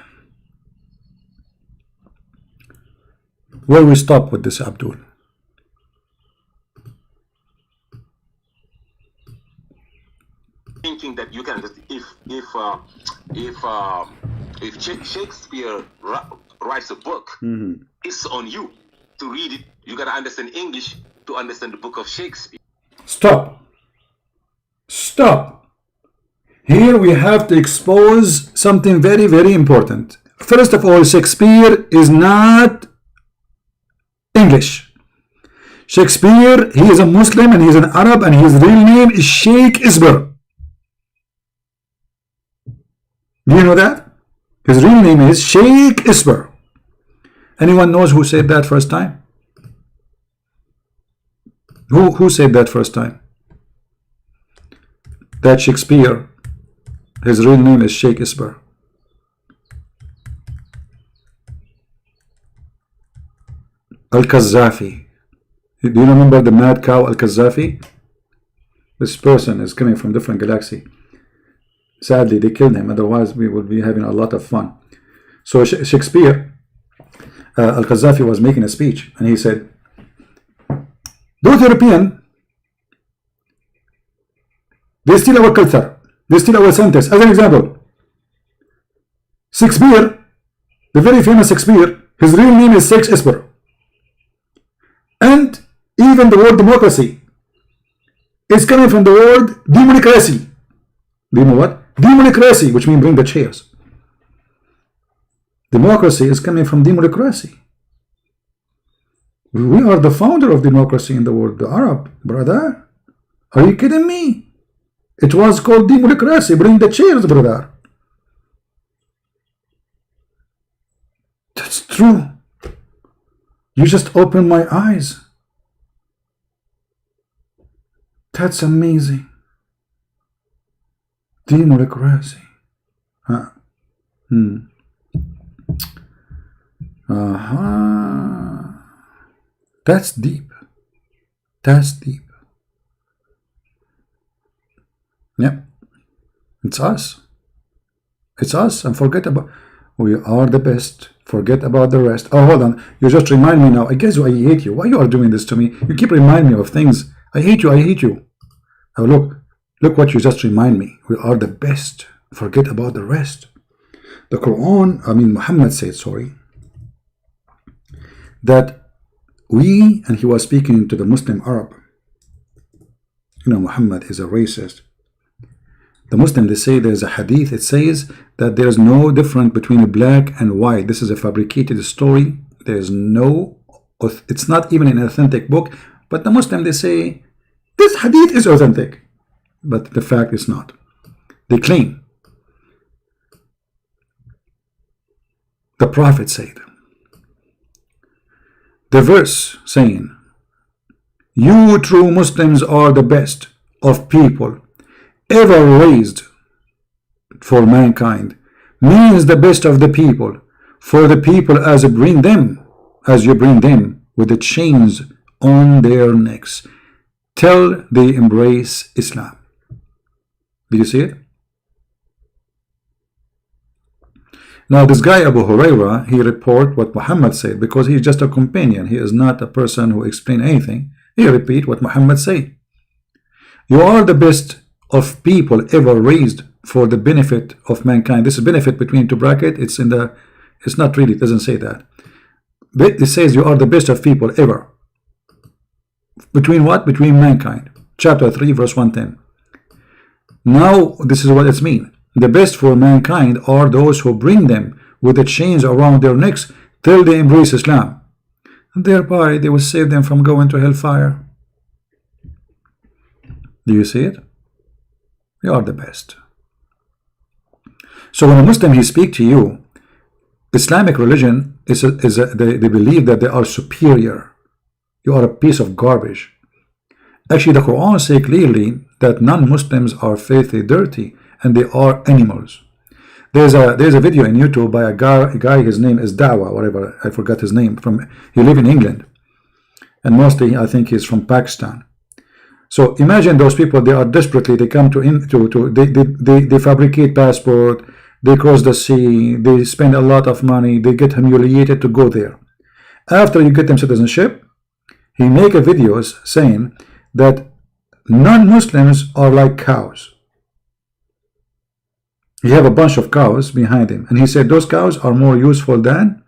where we stop with this, Abdul. Thinking that you can just if Shakespeare writes a book, it's on you to read it. You gotta understand English to understand the book of Shakespeare. Stop. Here we have to expose something very, very important. First of all, Shakespeare is not English. Shakespeare, he is a Muslim and he is an Arab and his real name is Sheikh Isber. Do you know that? His real name is Sheikh Isber. Anyone knows who said that first time? Who said that first time? That Shakespeare, his real name is Sheikh Isber. Al-Qaddafi. Do you remember the mad cow Al-Qaddafi? This person is coming from different galaxy. Sadly, they killed him. Otherwise, we would be having a lot of fun. So Shakespeare, Al-Qaddafi was making a speech, and he said, "Those European, they steal our culture. They steal our sentence." As an example, Shakespeare, the very famous Shakespeare, his real name is Sheikh Isber. And even the word democracy is coming from the word democracy. Do you know what? Democracy, which means bring the chairs. Democracy is coming from democracy. We are the founder of democracy in the world, the Arab, brother. Are you kidding me? It was called democracy. Bring the chairs, brother. That's true. You just opened my eyes. That's amazing. Democracy. Huh. That's deep. That's deep. Yep. It's us. It's us. And forget about, we are the best. Forget about the rest. Oh, hold on. You just remind me now. I guess I hate you. Why you are doing this to me? You keep reminding me of things. I hate you. I hate you. Oh, look what you just remind me. We are the best. Forget about the rest. The Quran, Muhammad said, sorry, that and he was speaking to the Muslim Arab. Muhammad is a racist. The Muslim, they say there's a hadith, it says that there's no difference between black and white. This is a fabricated story. There's no, it's not even an authentic book, but the Muslim, they say this hadith is authentic, but the fact is not. They claim. The Prophet said, the verse saying, you true Muslims are the best of people ever raised for mankind, means the best of the people, for the people as you bring them with the chains on their necks till they embrace Islam. Do you see it? Now this guy Abu Huraira, he report what Muhammad said, because he's just a companion. He is not a person who explain anything. He repeat what Muhammad said. You are the best of people ever raised for the benefit of mankind. This is benefit between two brackets. It's not really, it doesn't say that. But it says you are the best of people ever. Between what? Between mankind. Chapter 3, verse 110. Now, this is what it means. The best for mankind are those who bring them with the chains around their necks till they embrace Islam. And thereby they will save them from going to hellfire. Do you see it? You are the best. So when a Muslim, he speak to you, Islamic religion they believe that they are superior. You are a piece of garbage. Actually, the Quran says clearly that non-Muslims are filthy, dirty, and they are animals. There's a video in YouTube by a guy, his name is Dawa, whatever, I forgot his name. He live in England, and mostly I think he's from Pakistan. So imagine those people, they are desperately, they come they fabricate passport, they cross the sea, they spend a lot of money, they get humiliated to go there. After you get them citizenship, he make a videos saying that non-Muslims are like cows. He have a bunch of cows behind him, and he said those cows are more useful than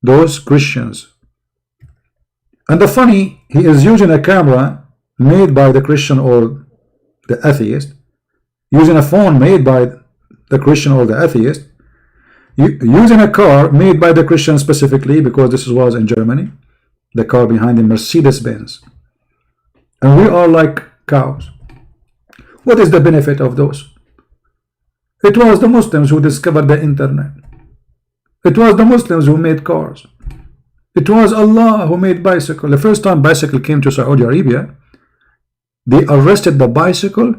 those Christians. And the funny, he is using a camera made by the Christian or the atheist, using a phone made by the Christian or the atheist, using a car made by the Christian specifically, because this was in Germany, the car behind him, Mercedes-Benz. And we are like cows. What is the benefit of those? It was the Muslims who discovered the internet. It was the Muslims who made cars. It was Allah who made bicycle. The first time bicycle came to Saudi Arabia, they arrested the bicycle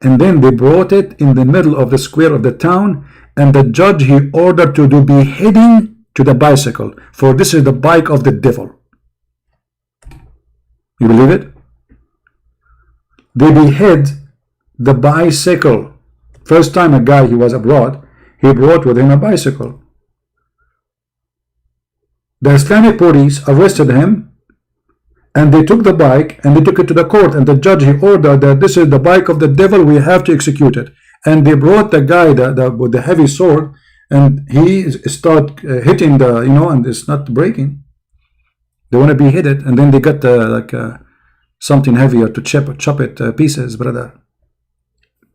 and then they brought it in the middle of the square of the town, and the judge, he ordered to do beheading to the bicycle, for this is the bike of the devil. You believe it? They behead the bicycle. First time a guy, he was abroad, he brought with him a bicycle. The Islamic police arrested him, and they took the bike and they took it to the court, and the judge, he ordered that this is the bike of the devil, we have to execute it. And they brought the guy with the heavy sword, and he start hitting the, and it's not breaking. They want to be hit it, and then they got something heavier to chop it pieces, brother.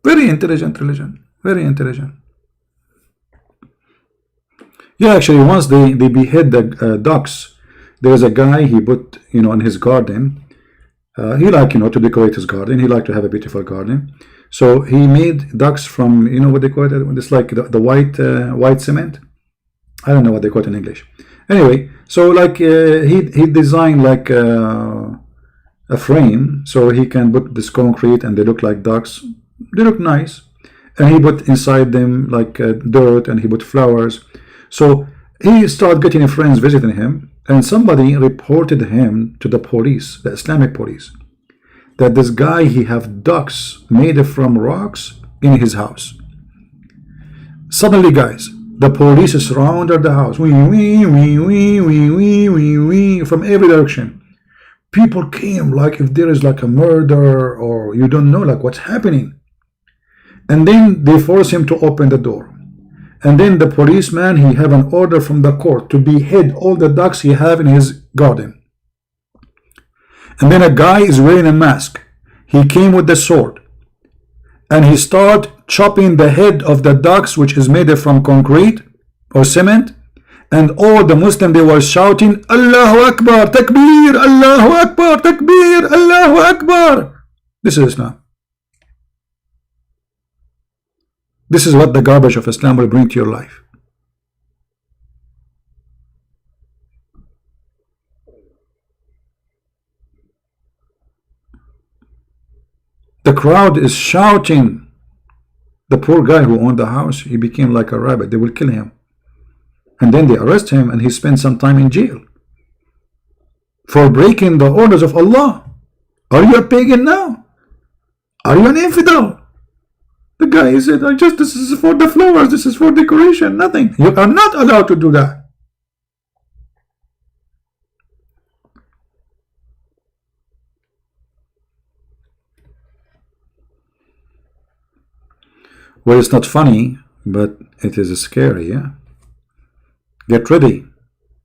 Very intelligent religion, very intelligent. Yeah, actually, once they behead the ducks, there was a guy, he put, in his garden, he liked, to decorate his garden, he liked to have a beautiful garden. So he made ducks from, what they call it, it's like the white cement. I don't know what they call it in English. Anyway, so he designed like a frame, so he can put this concrete and they look like ducks. They look nice, and he put inside them like dirt, and he put flowers. So he started getting friends visiting him, and somebody reported him to the police, the Islamic police, that this guy, he have ducks made from rocks in his house. Suddenly, guys, The police surrounded the house. Wee, wee, wee, wee, wee, wee, wee, wee, from every direction. People came like if there is like a murder or you don't know like what's happening. And then they force him to open the door. And then the policeman, he have an order from the court to behead all the ducks he have in his garden. And then a guy is wearing a mask. He came with the sword. And he start chopping the head of the ducks, which is made from concrete or cement. And all the Muslims, they were shouting, Allahu Akbar, Takbir, Allahu Akbar, Takbir, Allahu Akbar. This is Islam. This is what the garbage of Islam will bring to your life. The crowd is shouting. The poor guy who owned the house, he became like a rabbit. They will kill him. And then they arrest him and he spent some time in jail for breaking the orders of Allah. Are you a pagan now? Are you an infidel? The guy said, this is for the flowers, this is for decoration, nothing. You are not allowed to do that. Well, it's not funny, but it is scary, yeah? Get ready.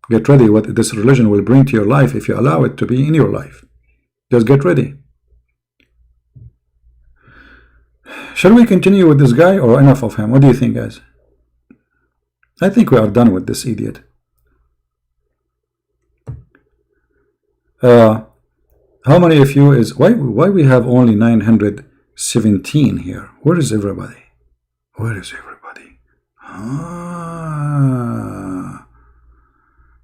Get ready what this religion will bring to your life if you allow it to be in your life. Just get ready. Shall we continue with this guy or enough of him? What do you think, guys? I think we are done with this idiot. How many of you is... Why we have only 917 here? Where is everybody? Where is everybody?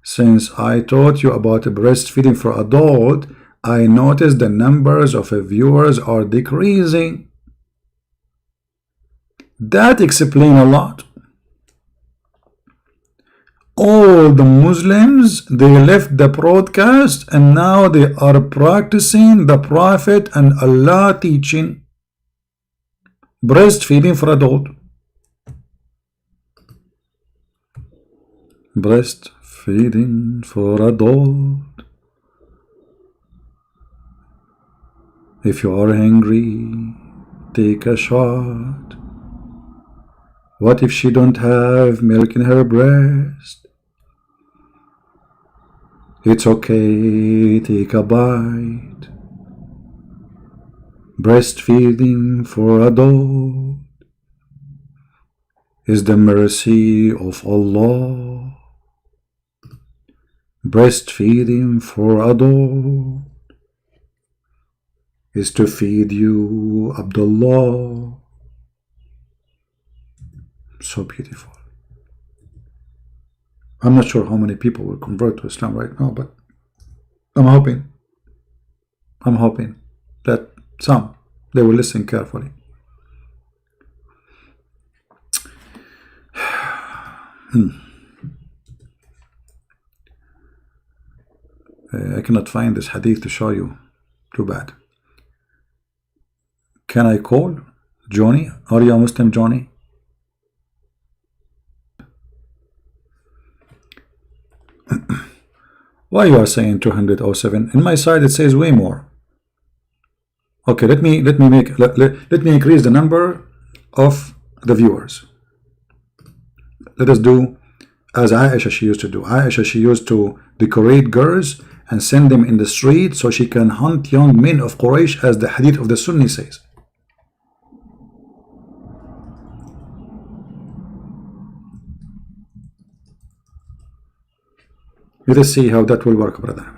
Since I taught you about breastfeeding for adult, I noticed the numbers of viewers are decreasing. That explains a lot. All the Muslims, they left the broadcast and now they are practicing the Prophet and Allah teaching breastfeeding for adult. Breastfeeding for adult. If you are hungry, take a shot. What if she don't have milk in her breast? It's okay, take a bite. Breastfeeding for adult is the mercy of Allah. Breastfeeding for adult is to feed you Abdullah. So beautiful. I'm not sure how many people will convert to Islam right now, but I'm hoping that some, they will listen carefully. I cannot find this hadith to show you. Too bad. Can I call Johnny? Are you a Muslim, Johnny? Why you are saying 207? In my side it says way more. Okay, let me increase the number of the viewers. Let us do as Aisha she used to do. Aisha, she used to decorate girls and send them in the street so she can hunt young men of Quraysh, as the hadith of the Sunni says. Let us see how that will work, brother.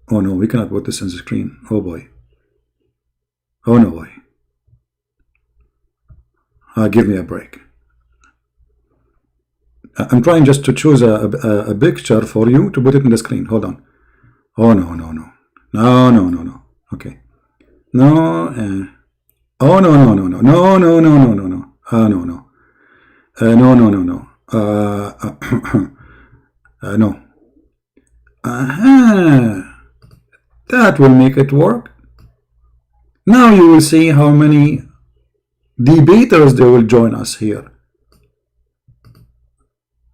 Oh no, we cannot put this on the screen. Oh boy. Oh no boy. Give me a break. I'm trying just to choose a picture for you to put it in the screen. Hold on. Oh no. No. Okay. No. Oh no. No. No. No. No. No. Aha, that will make it work. Now you will see how many debaters they will join us here.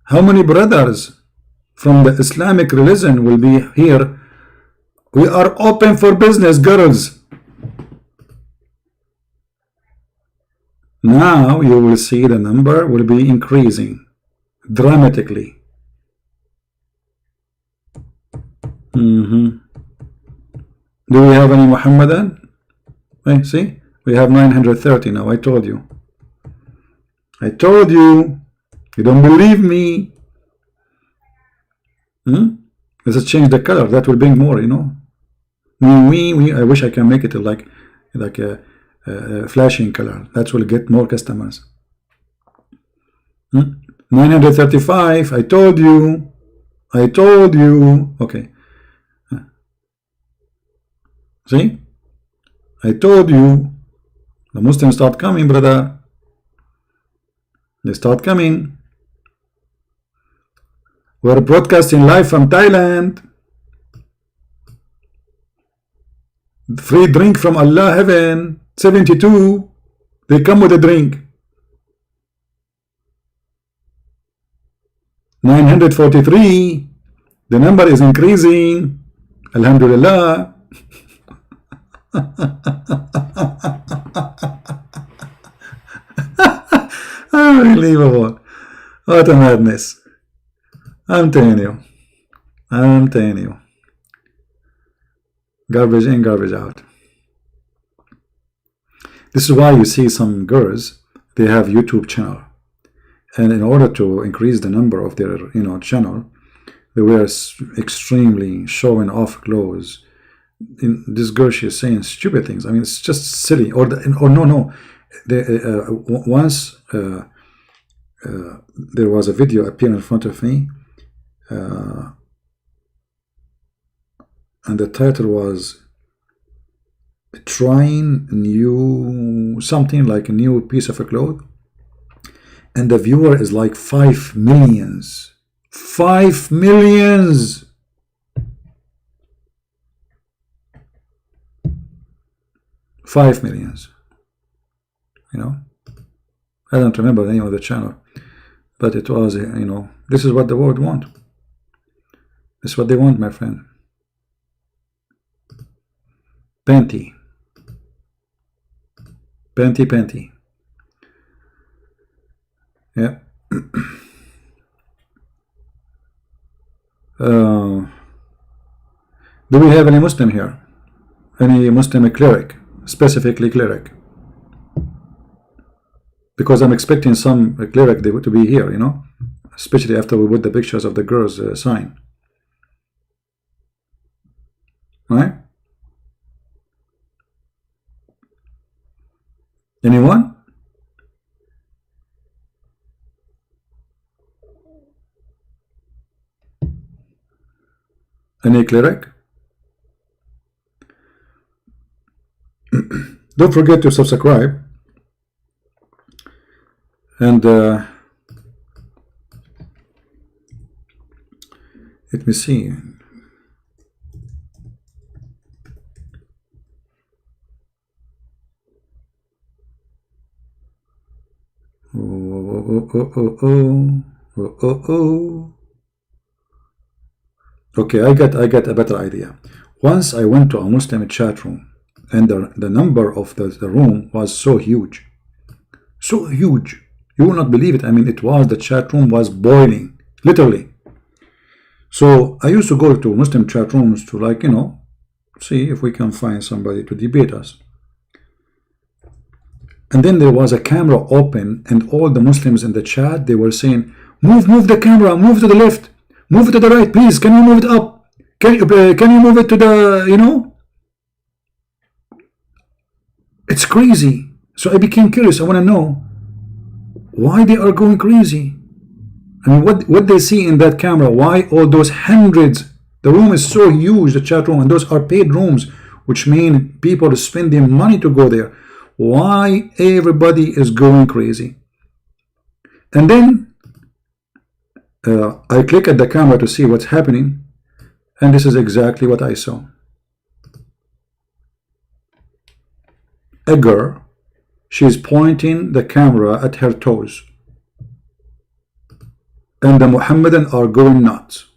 How many brothers from the Islamic religion will be here. We are open for business, girls. Now you will see the number will be increasing dramatically. Do we have any Muhammadan? Hey, see, we have 930 now. I told you. I told you. You don't believe me. Let's change the color. That will bring more, you know. I wish I can make it like a flashing color. That will get more customers. 935. I told you. I told you. Okay. See? I told you. The Muslims start coming, brother. They start coming. We're broadcasting live from Thailand. Free drink from Allah heaven. 72. They come with a drink. 943. The number is increasing. Alhamdulillah. Unbelievable. What a madness. I'm telling you. I'm telling you. Garbage in, garbage out. This is why you see some girls, they have YouTube channel. And in order to increase the number of their, channel, they were extremely showing off clothes. This girl, she is saying stupid things. I mean, it's just silly. Or no. Once there was a video appearing in front of me, and the title was trying something like a new piece of a cloth, and the viewer is like 5 millions. 5 millions. $5 million. I don't remember the name of the channel, but it was, this is what the world want. This is what they want, my friend. Panty. Yeah. Do we have any Muslim here? Any Muslim cleric? Specifically cleric? Because I'm expecting some cleric to be here, especially after we put the pictures of the girls sign. Right? Anyone? Any cleric? Don't forget to subscribe. And let me see. Okay, I got a better idea. Once I went to a Muslim chat room, and the number of the room was so huge. So huge. You will not believe it. I mean, the chat room was boiling, literally. So I used to go to Muslim chat rooms to see if we can find somebody to debate us. And then there was a camera open, and all the Muslims in the chat, they were saying, move the camera, move to the left, move it to the right, please, can you move it up? Can you move it to the, It's crazy. So I became curious. I want to know why they are going crazy. I mean, what they see in that camera, why all those hundreds, the room is so huge, the chat room, and those are paid rooms, which mean people are spending money to go there. Why everybody is going crazy? And then I click at the camera to see what's happening, And this is exactly what I saw. A girl, she's pointing the camera at her toes. And the Mohammedan are going nuts.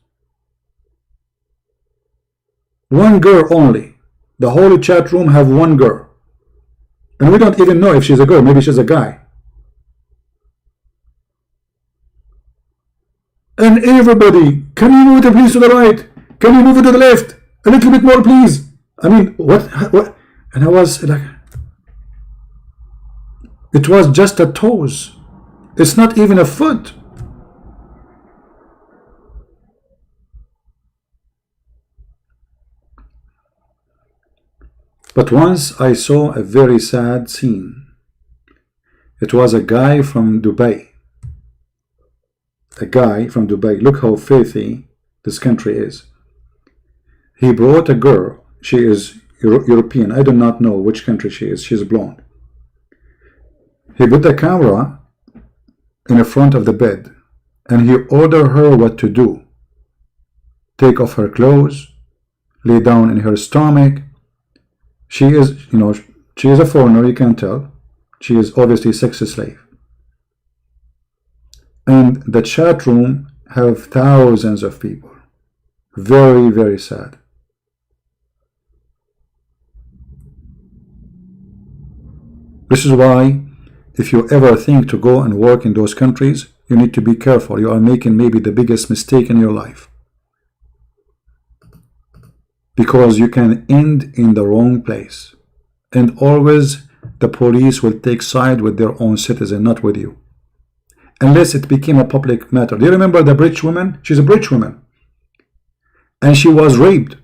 One girl only. The whole chat room have one girl. And we don't even know if she's a girl. Maybe she's a guy. And everybody, can you move it please to the right? Can you move it to the left? A little bit more please. I mean, what? And I was like, it was just a toes. It's not even a foot. But once I saw a very sad scene. It was a guy from Dubai. A guy from Dubai. Look how filthy this country is. He brought a girl. She is European. I do not know which country she is. She's blonde. He put the camera in the front of the bed and he ordered her what to do. Take off her clothes, lay down in her stomach. She is, you know, she is a foreigner, you can tell. She is obviously a sex slave. And the chat room have thousands of people. Very, very sad. This is why if you ever think to go and work in those countries, you need to be careful. You are making maybe the biggest mistake in your life. Because you can end in the wrong place. And always the police will take side with their own citizen, not with you. Unless it became a public matter. Do you remember the British woman? She's a British woman. And she was raped.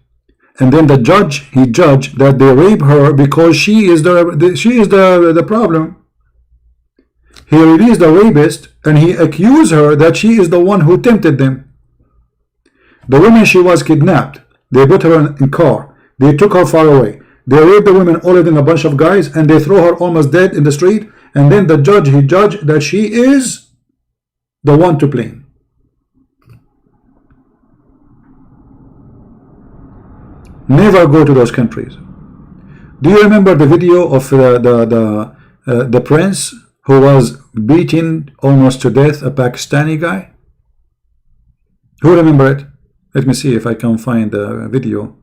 And then the judge, he judged that they rape her because she is the problem. He released the rapist and he accused her that she is the one who tempted them. The woman, she was kidnapped. They put her in car. They took her far away. They raped the woman older than a bunch of guys and they throw her almost dead in the street. And then the judge, he judged that she is the one to blame. Never go to those countries. Do you remember the video of the prince who was beaten almost to death, a Pakistani guy? Who remember it? Let me see if I can find the video.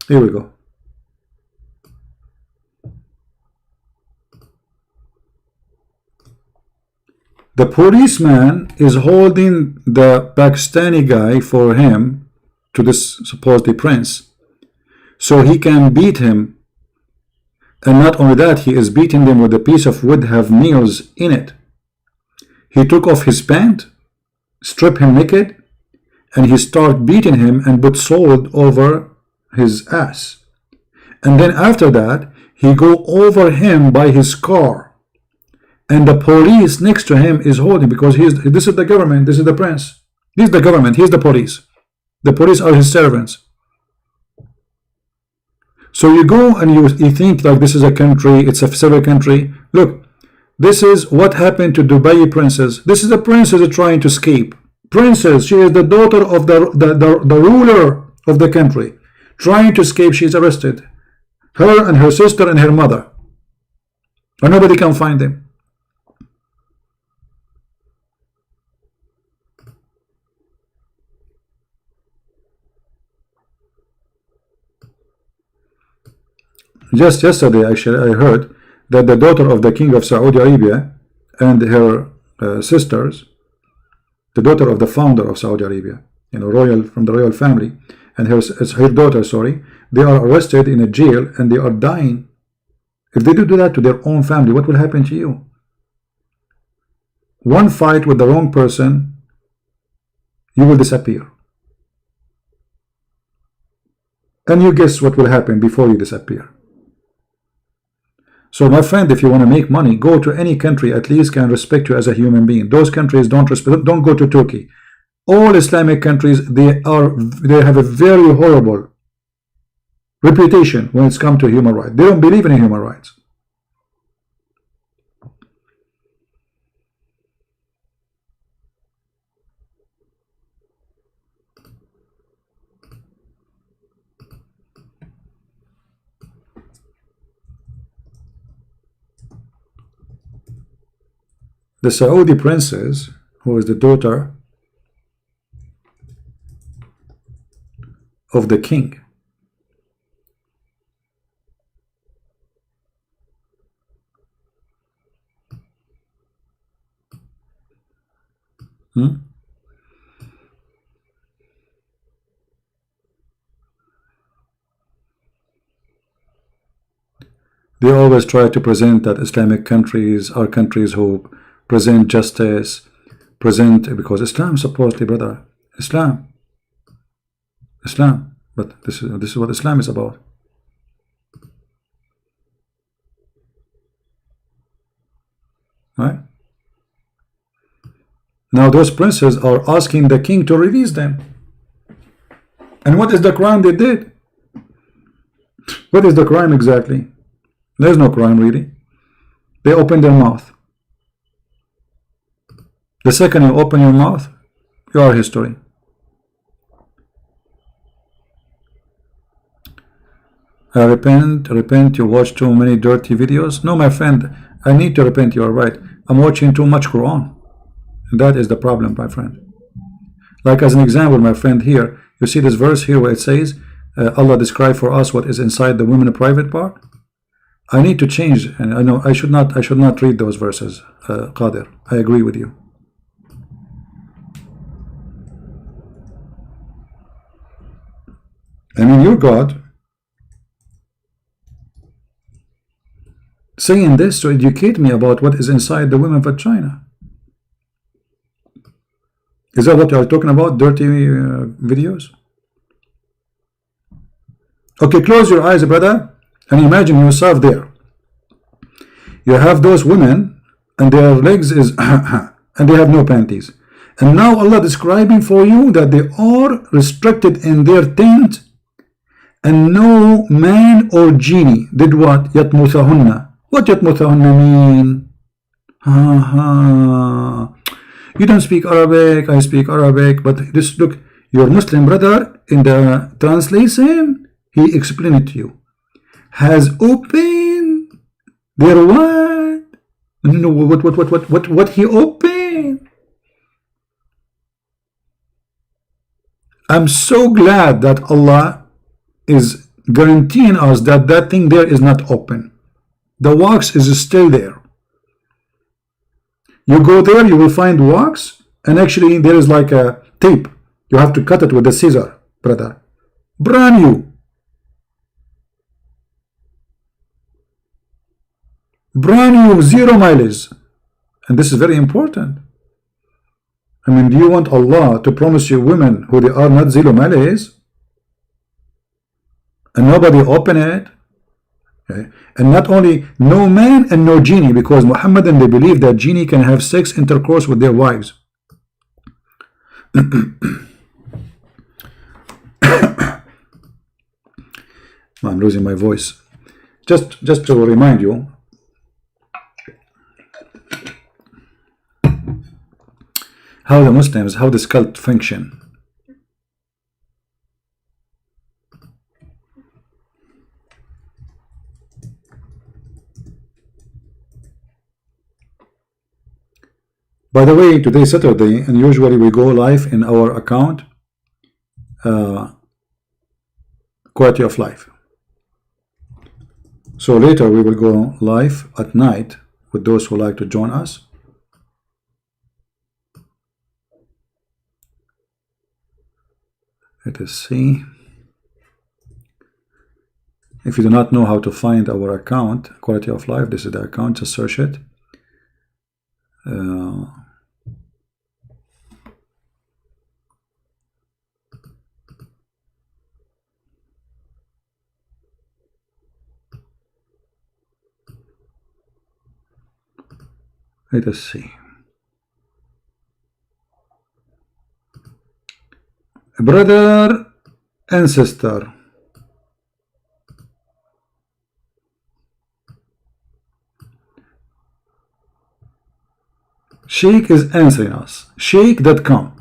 Here we go. The policeman is holding the Pakistani guy for him to this supposedly prince, so he can beat him. And not only that, he is beating them with a piece of wood have nails in it. He took off his pant, stripped him naked, and he started beating him and put salt over his ass. And then after that, he go over him by his car. And the police next to him is holding, because this is the government, this is the prince. This is the government, he's the police. The police are his servants. So you go and you think like this is a country, it's a civil country. Look, this is what happened to Dubai princess. This is a princess trying to escape. Princess, she is the daughter of the ruler of the country. Trying to escape, she is arrested. Her and her sister and her mother. And nobody can find them. Just yesterday, actually, I heard that the daughter of the king of Saudi Arabia and her sisters, the daughter of the founder of Saudi Arabia, you know, royal, from the royal family, and her daughter, sorry, they are arrested in a jail and they are dying. If they do that to their own family, what will happen to you? One fight with the wrong person, you will disappear. And you guess what will happen before you disappear. So my friend, if you want to make money, go to any country at least can respect you as a human being. Those countries don't respect. Don't go to Turkey. All Islamic countries, they have a very horrible reputation when it's come to human rights. They don't believe in human rights. The Saudi princess, who is the daughter of the king, they always try to present that Islamic countries are countries who present justice, because Islam supposedly, brother, Islam, but this is what Islam is about. Right? Now those princes are asking the king to release them. And what is the crime they did? What is the crime exactly? There's no crime really. They opened their mouth. The second you open your mouth, you are history. Repent, you watch too many dirty videos. No, my friend, I need to repent, you are right. I'm watching too much Quran. And that is the problem, my friend. Like as an example, my friend, here, you see this verse here where it says, Allah described for us what is inside the women private part. I need to change, and I know I should not read those verses, Qadir. I agree with you. I mean, your God saying this to educate me about what is inside the women vagina. Is that what you are talking about? Dirty videos? Okay, close your eyes, brother, and imagine yourself there. You have those women, and their legs is and they have no panties. And now Allah describing for you that they are restricted in their tent, and no man or genie did what? Yatmuthahunna. What yatmuthahunna mean? You don't speak Arabic, I speak Arabic, but this, look, your Muslim brother in the translation, he explained it to you. Has opened their what? No, what he opened? I'm so glad that Allah is guaranteeing us that that thing there is not open. The wax is still there. You go there, you will find wax, and actually there is like a tape. You have to cut it with a scissor, brother. Brand new. Brand new, 0 mileage. And this is very important. I mean, do you want Allah to promise you women who they are not 0 mileage? And nobody open it? Okay. And not only no man and no genie, because Muhammadan, they believe that genie can have sex intercourse with their wives. I'm losing my voice. Just to remind you, how the Muslims, how this cult function. By the way, today is Saturday, and usually we go live in our account, Quality of Life. So later we will go live at night with those who like to join us. Let us see. If you do not know how to find our account, Quality of Life, this is the account, just search it. Let us see. Brother and sister, Sheikh is answering us. Sheikh.com,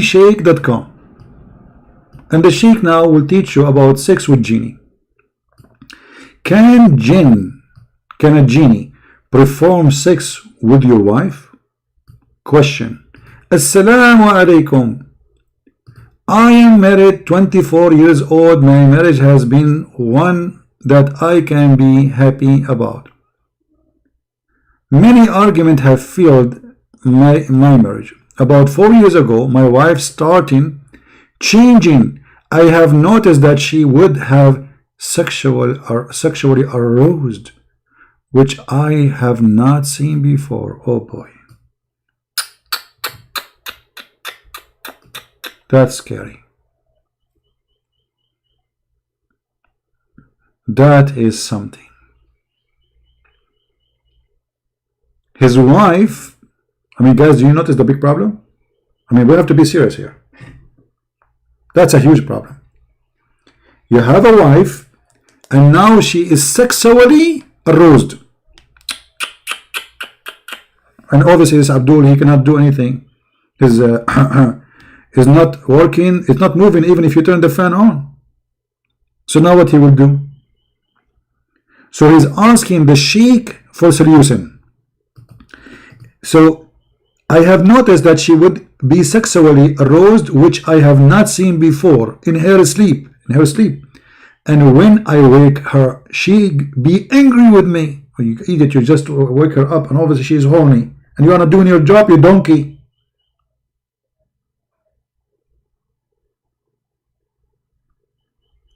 sheikh.com, and the Sheikh now will teach you about sex with genie. Can a genie perform sex with your wife? Question. Assalamu alaikum. I am married, 24 years old. My marriage has been one that I can be happy about. Many arguments have failed my marriage. About 4 years ago, my wife started changing. I have noticed that she would have sexually aroused, which I have not seen before. Oh boy. That's scary. That is something. His wife, I mean, guys, do you notice the big problem? I mean, we have to be serious here. That's a huge problem. You have a wife, and now she is sexually aroused. And obviously, this Abdul, he cannot do anything. His is not working, it's not moving even if you turn the fan on. So now what he will do? So he's asking the Sheikh for solution. So I have noticed that she would be sexually aroused, which I have not seen before, in her sleep. And when I wake her, she be angry with me. You idiot, you just wake her up and obviously she's horny. And you are not doing your job, you donkey.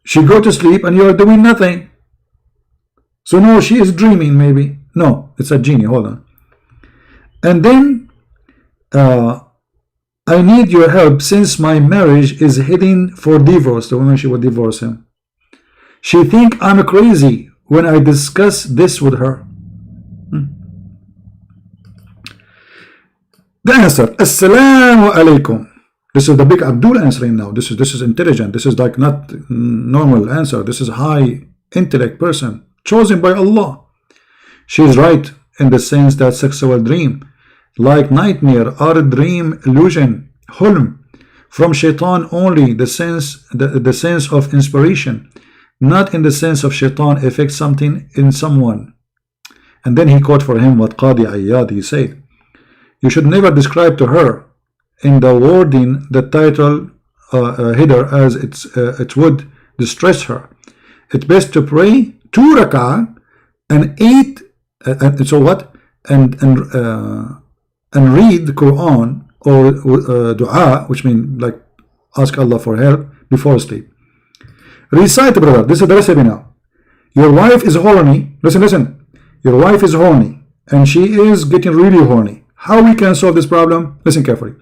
She go to sleep and you are doing nothing. So no, she is dreaming maybe. No, it's a genie. Hold on. And then I need your help since my marriage is heading for divorce. The woman, she would divorce him. She think I'm crazy when I discuss this with her. The answer. Assalamu alaikum. This is the big Abdul answering now. This is intelligent. This is like not normal answer. This is high intellect person chosen by Allah. She is right in the sense that sexual dream, like nightmare, or dream illusion, hulm, from shaitan only, the sense of inspiration, not in the sense of shaitan affect something in someone. And then he quote for him what Qadi Ayyad, he said, you should never describe to her in the wording the title header as it would distress her. It's best to pray 2 rak'ah and 8 and so what and read the Quran or dua, which means like ask Allah for help before sleep. Recite, brother. This is the recipe now. Your wife is horny. Listen. Your wife is horny and she is getting really horny. How we can solve this problem? Listen carefully.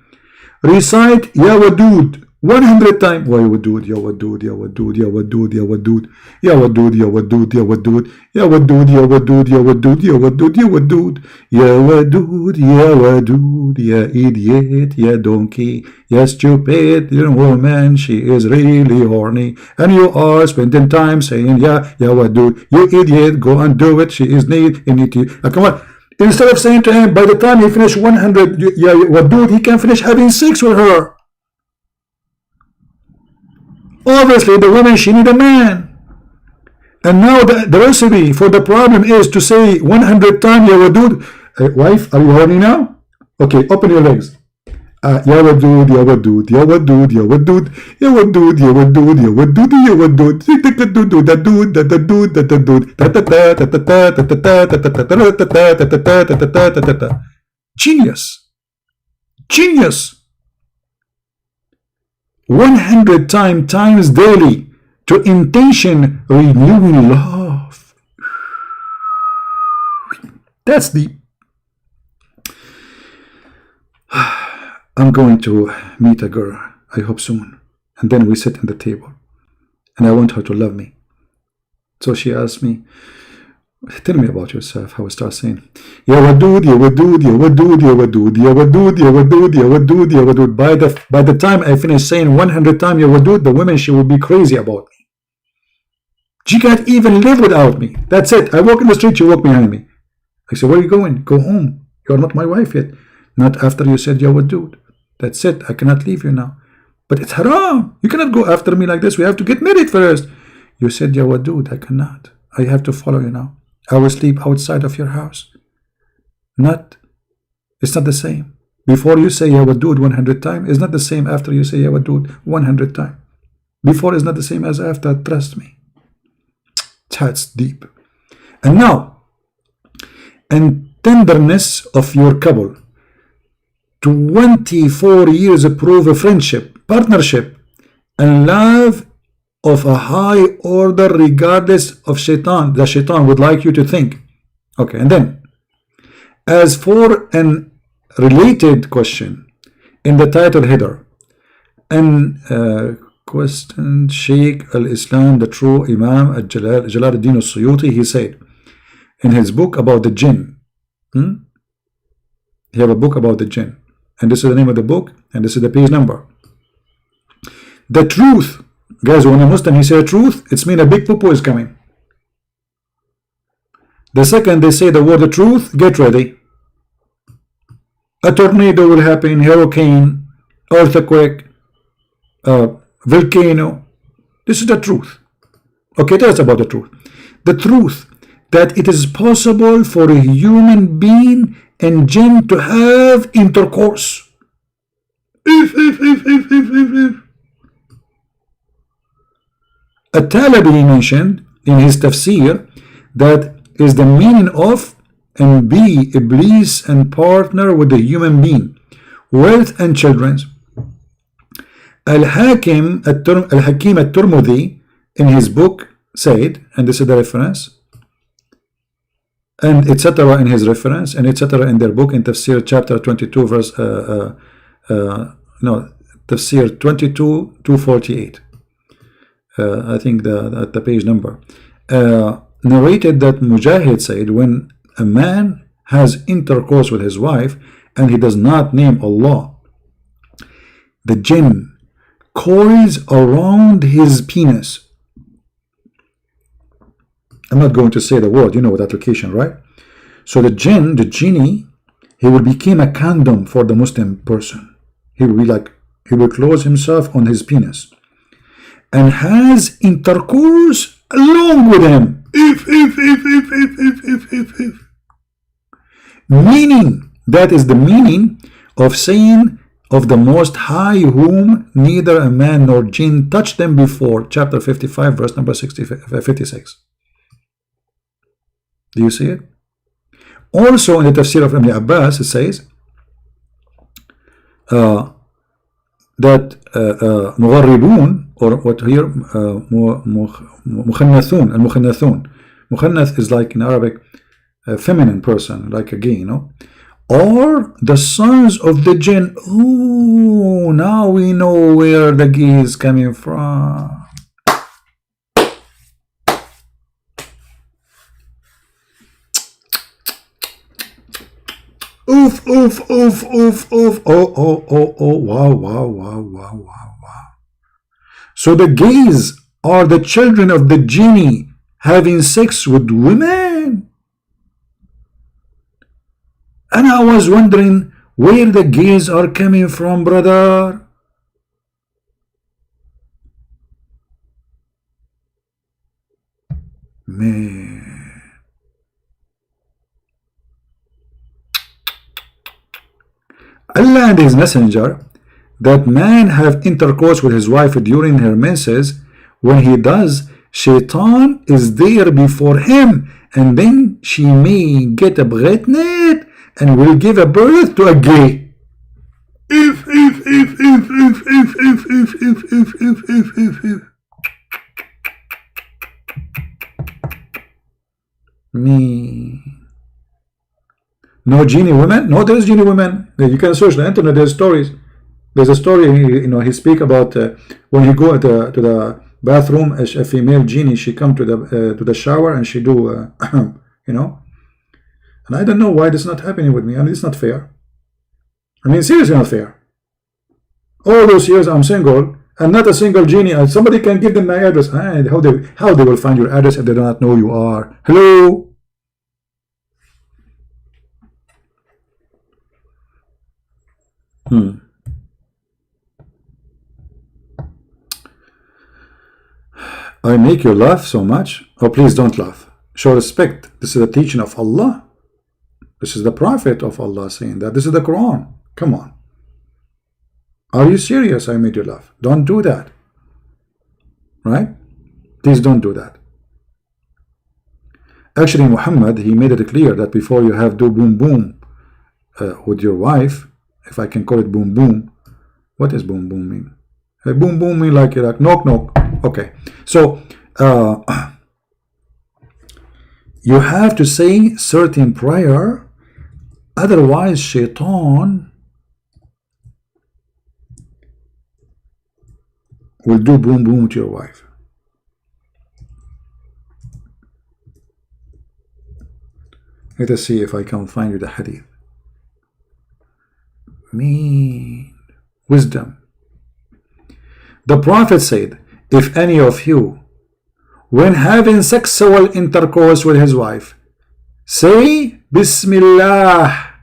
Recite Ya Wadud 100 times. Why Wadud? Ya Wadud, Ya Wadud, Ya Wadud, Ya Wadud, Ya Wadud, Ya Wadud, Ya Wadud, Ya Wadud, Ya Wadud, Ya Wadud, Ya Wadud, Ya Wadud, Ya Wadud, Ya Wadud, Ya idiot, Ya donkey, Ya stupid, you woman, she is really horny, and you are spending time saying Ya Wadud, you idiot, go and do it, she is need, come on. Instead of saying to him, by the time he finish 100, yeah, Wadud, he can finish having sex with her. Obviously, the woman, she need a man. And now the recipe for the problem is to say 100 times, Ya Wadud. Wife, are you horny now? Okay, open your legs. Ya Wadud, Ya Wadud, Ya Wadud, Ya Wadud, Ya Wadud, Ya Wadud, Ya Wadud, Ya Wadud, Genius. Genius. 100 times daily to intention renewing love. That's the I'm going to meet a girl, I hope soon, and then we sit at the table and I want her to love me. So she asked me, Tell me about yourself. How I start saying, Ya Wadud, Ya Wadud, Ya Wadud, Ya Wadud, Ya Wadud, Ya Wadud, Ya Wadud, Ya Wadud. By the time I finish saying 100 times Ya Wadud, the woman, she will be crazy about me. She can't even live without me. That's it. I walk in the street, you walk behind me. I say, where are you going? Go home. You are not my wife yet. Not after you said Ya Wadud. That's it. I cannot leave you now. But it's haram. You cannot go after me like this. We have to get married first. You said Ya Wadud. I cannot. I have to follow you now. I will sleep outside of your house. It's not the same. Before you say Ya Wadud 100 times, it's not the same after you say Ya Wadud 100 times. Before is not the same as after. Trust me. That's deep. And now, and tenderness of your couple. 24 years prove a friendship, partnership, and love of a high order regardless of shaitan. The shaitan would like you to think. Okay, and then, as for an related question in the title header, and question Sheikh al-Islam, the true Imam Jalaluddin al-Suyuti, he said in his book about the jinn. He have a book about the jinn. And this is the name of the book, and this is the page number. The truth. Guys, when a Muslim, he say truth, it's mean a big poo-poo is coming. The second they say the word the truth, get ready. A tornado will happen, hurricane, earthquake, volcano. This is the truth. Okay, tell us about the truth. The truth that it is possible for a human being and jinn to have intercourse. At-Talabi mentioned in his tafsir that is the meaning of and be Iblis and partner with the human being, wealth and children. Al-Hakim at-Tirmidhi in his book said, and this is the reference, and etc. in his reference, and etc. in their book in Tafsir chapter 22 verse Tafsir 22 248. I think the page number narrated that Mujahid said, when a man has intercourse with his wife and he does not name Allah, the jinn coils around his penis. I'm not going to say the word, you know, with application, right? So the jinn, the genie, he will become a condom for the Muslim person. He will be like, he will close himself on his penis and has intercourse along with him. If. Meaning, that is the meaning of saying of the Most High, whom neither a man nor jinn touched them before, chapter 55, verse number 56. Do you see it? Also in the tafsir of Ibn Abbas, it says that مغربون, or what here, مخنثون, المخنثون. Mukhannath is like in Arabic a feminine person, like a gay, you know, or the sons of the jinn. Oh, now we know where the gay is coming from. Oof, oof, oof, oof, oof. Oh, wow. So the gays are the children of the genie having sex with women. And I was wondering where the gays are coming from, brother. Man. Allah and his messenger, that man have intercourse with his wife during her menses. When he does, shaitan is there before him, and then she may get pregnant and will give a birth to a gay. If. Me. No genie women? No, there's genie women. You can search the internet. There's stories. There's a story. You know, he speak about when he go to the bathroom. A female genie, she come to the shower and she do you know. And I don't know why this is not happening with me. I mean, it's not fair. I mean, seriously not fair. All those years I'm single and not a single genie. Somebody can give them my address. How they will find your address if they do not know you are? Hello? I make you laugh so much. Oh, please don't laugh. Show respect. This is the teaching of Allah. This is the Prophet of Allah saying that. This is the Quran. Come on. Are you serious? I made you laugh. Don't do that. Right? Please don't do that. Actually, Muhammad, he made it clear that before you have do boom boom with your wife, if I can call it boom boom, what does boom boom mean? Boom boom mean like knock knock. Okay, so you have to say certain prayer, otherwise shaitan will do boom boom to your wife. Let us see if I can find you the hadith. Mean wisdom. The Prophet said, if any of you, when having sexual intercourse with his wife, say Bismillah.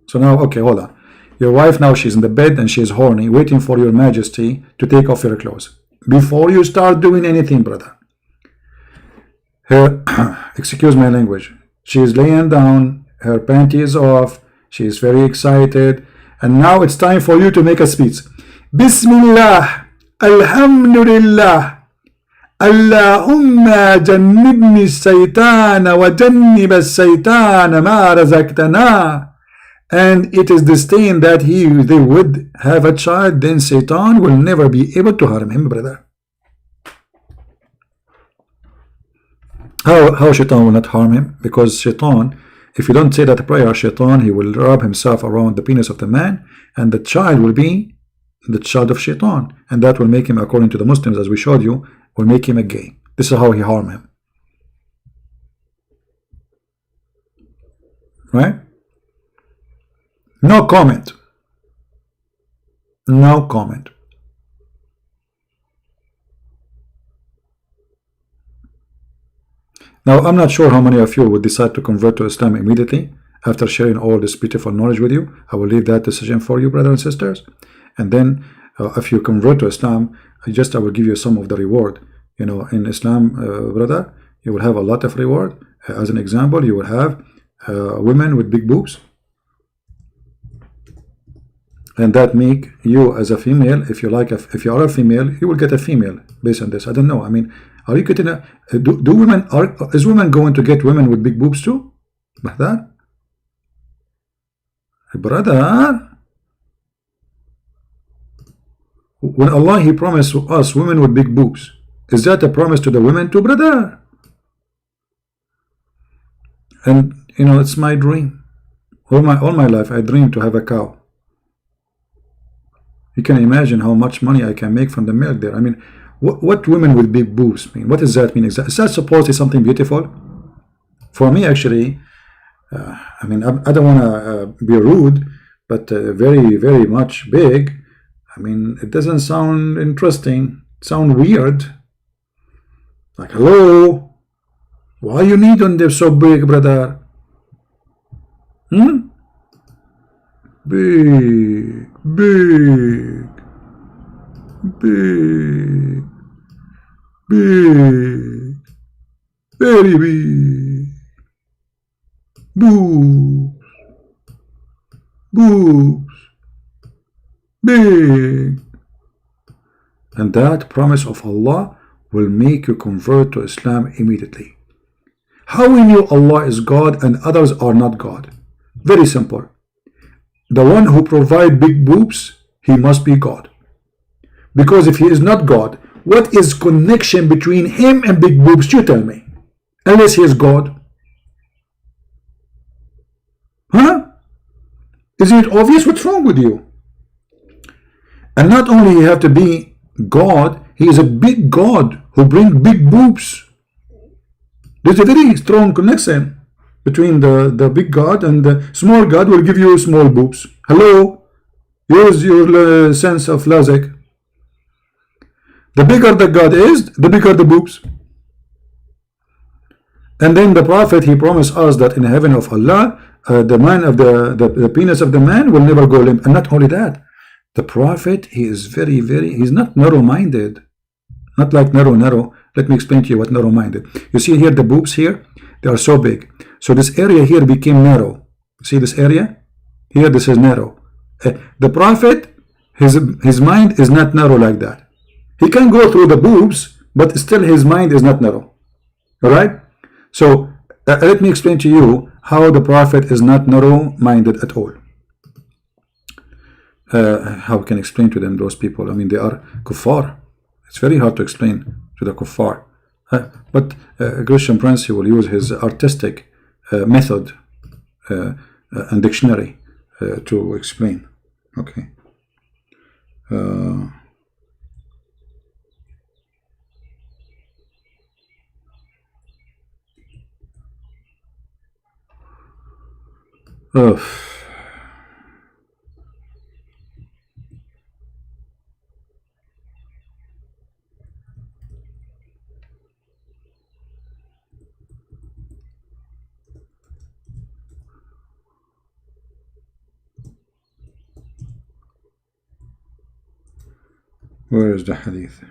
So now, okay, hold on. Your wife now, she's in the bed and she's horny, waiting for your majesty to take off your clothes. Before you start doing anything, brother, her, excuse my language, she is laying down, her panty is off, she is very excited, and now it's time for you to make a speech. Bismillah, Alhamdulillah, Allahumma jannibni shaytana wa jannib shaytana ma razaqtana. And it is disdained that they would have a child, then Satan will never be able to harm him, brother. How Shaitan will not harm him? Because Shaitan, if you don't say that prayer, Shaitan, he will wrap himself around the penis of the man, and the child will be the child of Shaitan, and that will make him, according to the Muslims, as we showed you, will make him a gay. This is how he harm him. Right? No comment. No comment. Now, I'm not sure how many of you would decide to convert to Islam immediately after sharing all this beautiful knowledge with you. I will leave that decision for you, brothers and sisters. And then, if you convert to Islam, I will give you some of the reward. You know, in Islam, brother, you will have a lot of reward. As an example, you will have women with big boobs. And that make you as a female, if you are a female, you will get a female based on this. I don't know. I mean, are you getting a is women going to get women with big boobs too? Brother, when Allah He promised us women with big boobs, is that a promise to the women too, brother? And you know, it's my dream. All my life I dream to have a cow. You can imagine how much money I can make from the milk there. I mean, what women with big boobs mean? What does that mean exactly? Is that supposed to be something beautiful? For me, actually, I mean, I don't want to be rude, but very, very much big. I mean, it doesn't sound interesting. It sounds weird. Like, hello? Why you need on them so big, brother? Big, big, big, big, very big, boobs, boobs, big. And that promise of Allah will make you convert to Islam immediately. How we knew Allah is God and others are not God? Very simple. The one who provides big boobs, he must be God. Because if he is not God, what is connection between him and big boobs? You tell me. Unless he is God. Huh? Isn't it obvious? What's wrong with you? And not only you have to be God, he is a big God who brings big boobs. There's a very strong connection. between the big God, and the small God will give you small boobs. Hello? Use your sense of logic. The bigger the God is, the bigger the boobs. And then the Prophet, he promised us that in heaven of Allah, the man of the penis of the man will never go limp. And not only that, the Prophet, he is he's not narrow-minded. Not like narrow. Let me explain to you what narrow-minded. You see here the boobs here, they are so big. So this area here became narrow. See this area? Here this is narrow. The Prophet, his mind is not narrow like that. He can go through the boobs, but still his mind is not narrow. Alright? So let me explain to you how the Prophet is not narrow-minded at all. How can I explain to them, those people? I mean, they are kuffar. It's very hard to explain to the kuffar. But a Christian Prince, he will use his artistic method and dictionary to explain. Okay. Where is the hadith?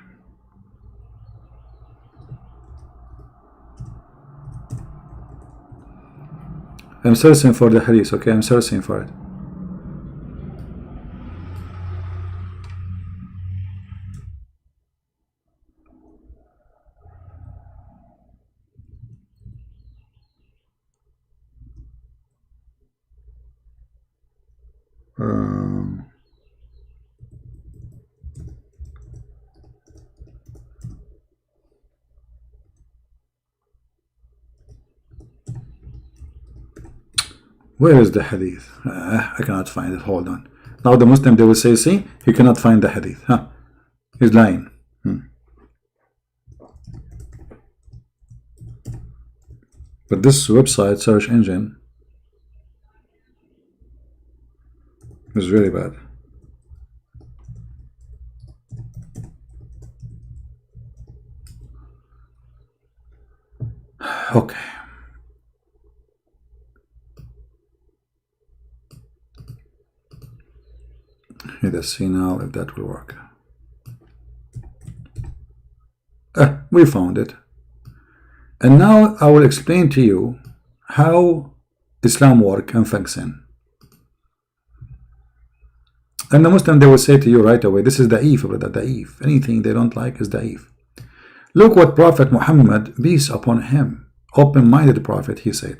I'm searching for the hadith, okay? I'm searching for it. Where is the hadith? I cannot find it. Hold on. Now the Muslim, they will say, see, he cannot find the hadith. Huh? He's lying. But this website search engine is really bad. Okay. Let's see now if that will work. We found it. And now I will explain to you how Islam works and function. And the Muslim, they will say to you right away, this is da'if, brother, da'if. Anything they don't like is da'if. Look what Prophet Muhammad, peace upon him, open-minded prophet, he said.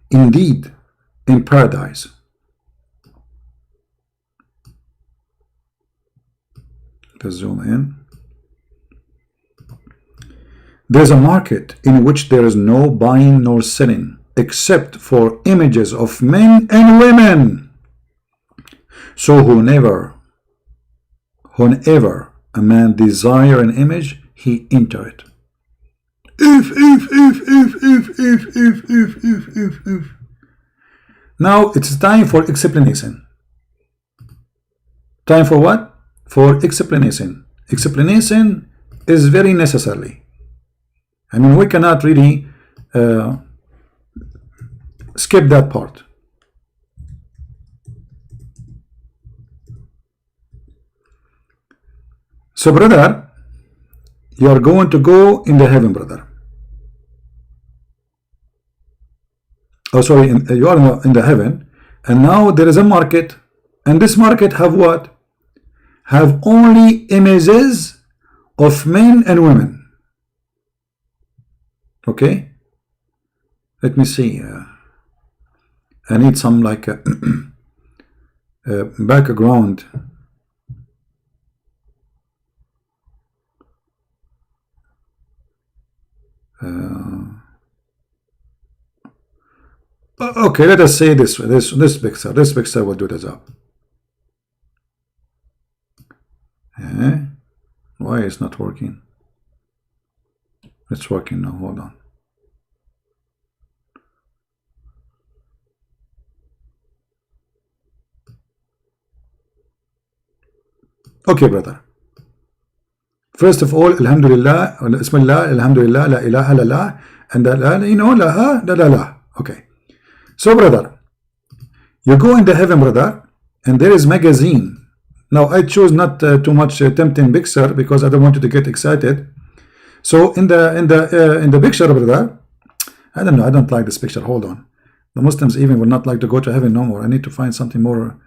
Indeed, in paradise, let's zoom in. There's a market in which there is no buying nor selling except for images of men and women. So whenever a man desire an image, he enter it. If. Now it's time for explanation. Time for what? For explanation. Explanation is very necessary. I mean, we cannot really skip that part. So, brother, you are going to go in the heaven, brother. Oh, sorry, you are in the heaven, and now there is a market, and this market have what? Have only images of men and women. Okay, let me see. I need some like background. Okay, let us say this picture. This picture will do the job. Why is not working? It's working now. Hold on. Okay, brother. First of all, Alhamdulillah, Bismillah, Alhamdulillah, La ilaha illallah, and la, you know, la, la, la, la. Okay. So, brother, you go in the heaven, brother, and there is magazine. Now, I choose not too much tempting picture because I don't want you to get excited. So, in the picture, brother, I don't know. I don't like this picture. Hold on. The Muslims even will not like to go to heaven no more. I need to find something more.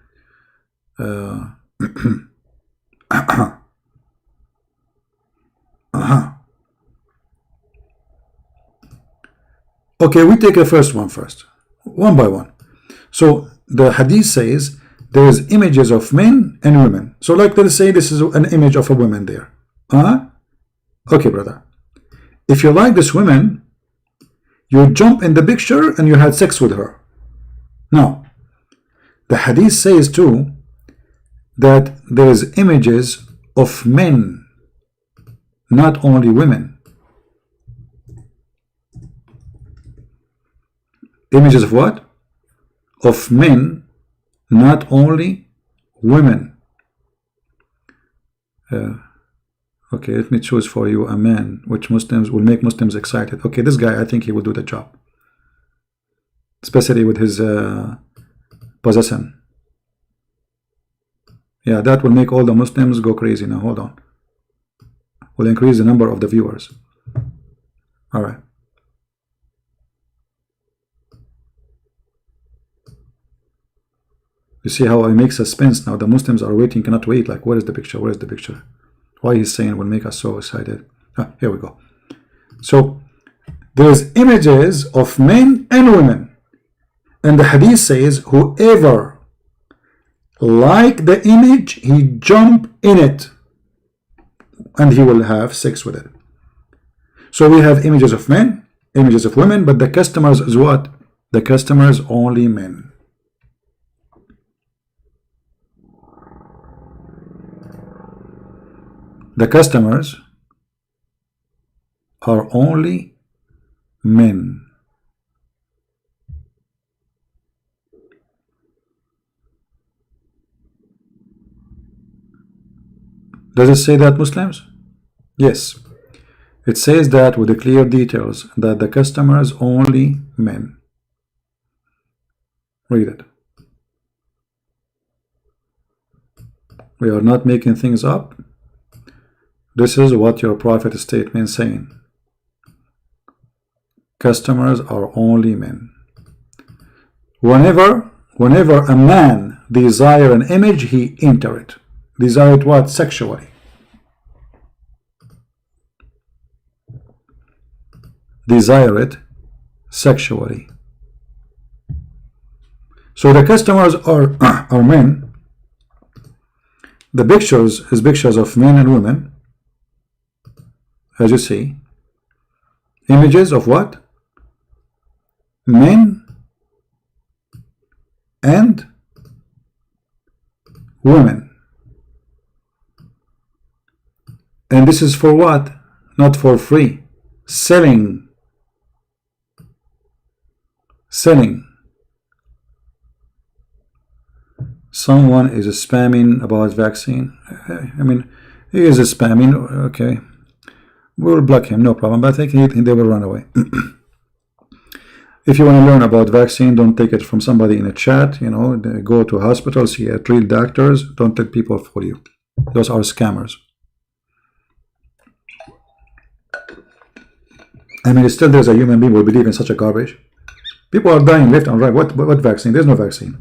Okay, we take the first one first, one by one. So the hadith says there is images of men and women. So like let's say this is an image of a woman there. Okay, brother. If you like this woman, you jump in the picture and you had sex with her. Now, the hadith says too that there is images of men, not only women. Images of what? Of men, not only women. Okay, let me choose for you a man which Muslims will make Muslims excited. Okay, this guy, I think he will do the job, especially with his possession. Yeah, that will make all the Muslims go crazy. Now hold on, will increase the number of the viewers. All right. You see how I make suspense now? The Muslims are waiting, cannot wait. Like, where is the picture? Where is the picture? Why he's saying will make us so excited. Here we go. So there's images of men and women, and the hadith says whoever like the image, he jump in it and he will have sex with it. So we have images of men, images of women, but the customers is what? The customers only men. The customers are only men. Does it say that, Muslims? Yes. It says that with the clear details that the customers only men. Read it. We are not making things up. This is what your prophet statement saying. Customers are only men. Whenever a man desire an image, he enter it. Desire it what? Sexually. Desire it sexually. So the customers are men. The pictures is pictures of men and women. As you see, images of what? Men and women. And this is for what? Not for free. Selling. Selling. Someone is spamming about vaccine. I mean, he is spamming. Okay. We will block him, no problem, but I think they will run away. If you want to learn about vaccine, don't take it from somebody in a chat. You know, go to hospitals, see real doctors. Don't let people fool you. Those are scammers. I mean, still there's a human being who will believe in such a garbage. People are dying left and right. What vaccine? There's no vaccine.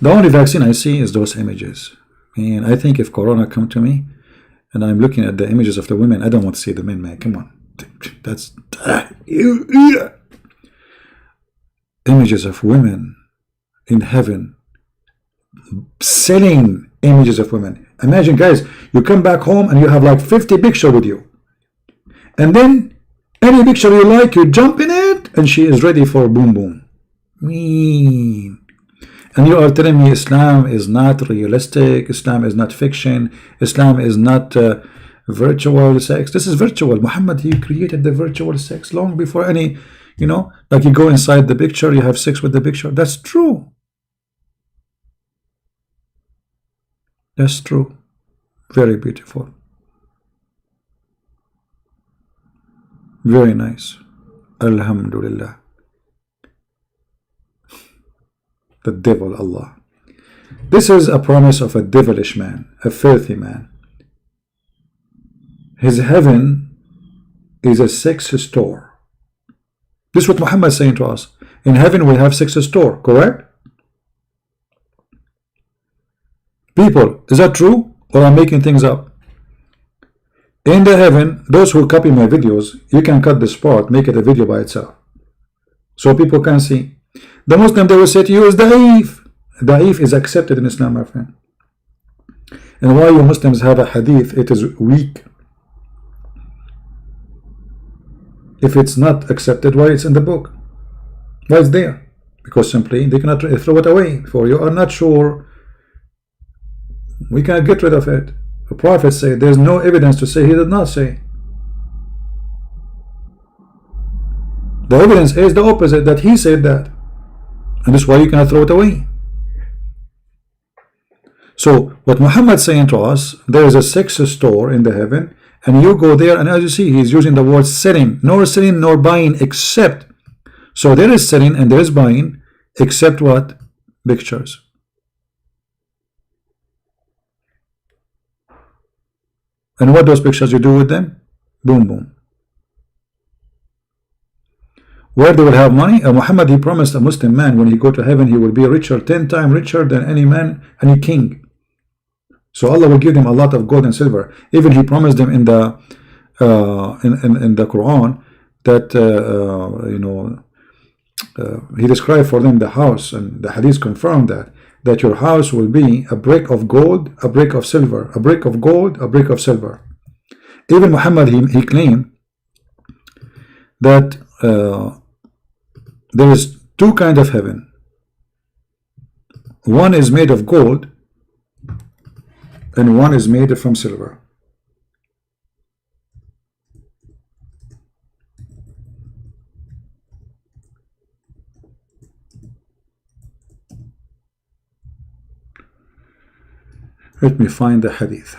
The only vaccine I see is those images. And I think if Corona come to me, and I'm looking at the images of the women, I don't want to see the men, man. Come on. That's images of women in heaven, selling images of women. Imagine, guys, you come back home and you have like 50 pictures with you, and then any picture you like, you jump in it, and she is ready for boom boom. Mean. And you are telling me Islam is not realistic, Islam is not fiction, Islam is not virtual sex. This is virtual. Muhammad, he created the virtual sex long before any, you know, like you go inside the picture, you have sex with the picture. That's true. That's true. Very beautiful. Very nice. Alhamdulillah. The devil, Allah. This is a promise of a devilish man, a filthy man. His heaven is a sex store. This is what Muhammad is saying to us. In heaven we have sex store, correct? People, is that true? Or I'm making things up? In the heaven, those who copy my videos, you can cut this part, make it a video by itself, so people can see. The Muslim, they will say to you, is da'if. Da'if is accepted in Islam, my friend. And why you Muslims have a hadith, it is weak. If it's not accepted, why it's in the book? Why it's there? Because simply they cannot throw it away. For you are not sure, we cannot get rid of it. The Prophet said there's no evidence to say he did not say. The evidence is the opposite, that he said that. And this is why you cannot throw it away. So what Muhammad is saying to us, there is a sex store in the heaven, and you go there, and as you see, he's using the word selling, nor selling nor buying, except. So there is selling and there is buying, except what? Pictures. And what those pictures you do with them? Boom, boom. Where they will have money? Muhammad, he promised a Muslim man when he go to heaven, he will be richer, 10 times richer than any man, any king. So Allah will give them a lot of gold and silver. Even he promised them in the Quran that he described for them the house, and the hadith confirmed that your house will be a brick of gold, a brick of silver, a brick of gold, a brick of silver. Even Muhammad, he claimed that there is two kinds of heaven. One is made of gold and one is made from silver. Let me find the hadith.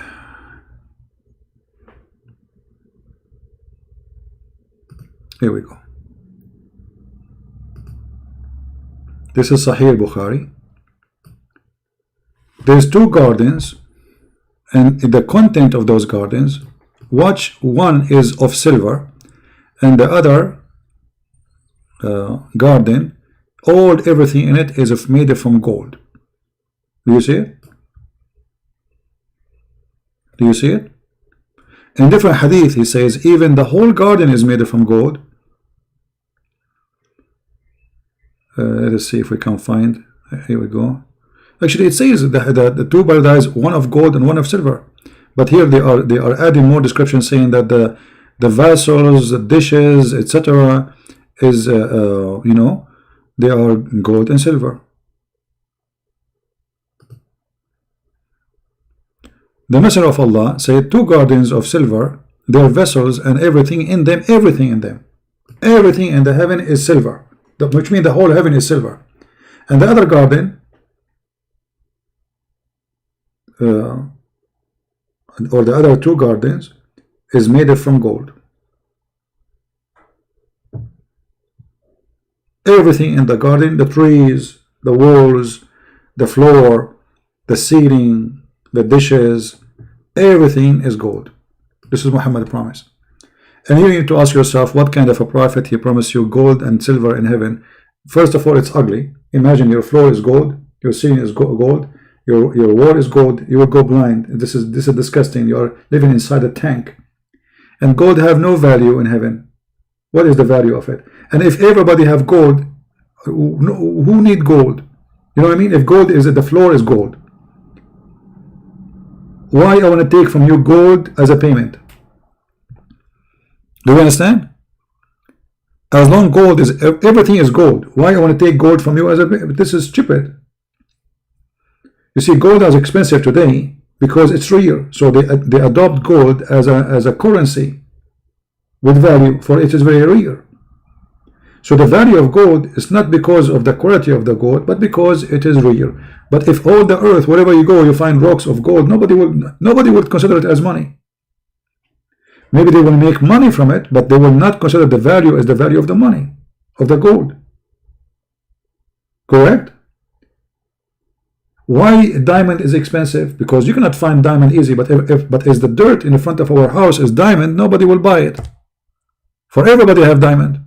Here we go. This is Sahih Bukhari. There's two gardens, and the content of those gardens, watch, one is of silver, and the other garden, everything in it is made from gold. Do you see it? Do you see it? In different hadith, he says even the whole garden is made from gold. Let's see if we can find. Here we go. Actually, it says that the two paradises, one of gold and one of silver. But here they are adding more description, saying that the vessels, the dishes, etc., is they are gold and silver. The Messenger of Allah said, two gardens of silver, their vessels and everything in them, everything in the heaven is silver, which means the whole heaven is silver. And the other garden, or the other two gardens, is made from gold. Everything in the garden, the trees, the walls, the floor, the ceiling, the dishes, everything is gold. This is Muhammad's promise. And you need to ask yourself, what kind of a prophet he promised you gold and silver in heaven? First of all, it's ugly. Imagine your floor is gold, your ceiling is gold, your wall is gold. You will go blind. This is disgusting. You are living inside a tank. And gold have no value in heaven. What is the value of it? And if everybody have gold, who need gold? You know what I mean? If gold is the floor is gold, why I want to take from you gold as a payment? Do you understand? As long gold is, everything is gold, why I want to take gold from you as a payment? This is stupid. You see, gold is expensive today because it's rare, so they adopt gold as a currency with value, for it is very rare. So the value of gold is not because of the quality of the gold, but because it is real. But if all the earth, wherever you go, you find rocks of gold, nobody would consider it as money. Maybe they will make money from it, but they will not consider the value as the value of the money, of the gold. Correct? Why diamond is expensive? Because you cannot find diamond easy, but but if the dirt in the front of our house is diamond, nobody will buy it. For everybody have diamond.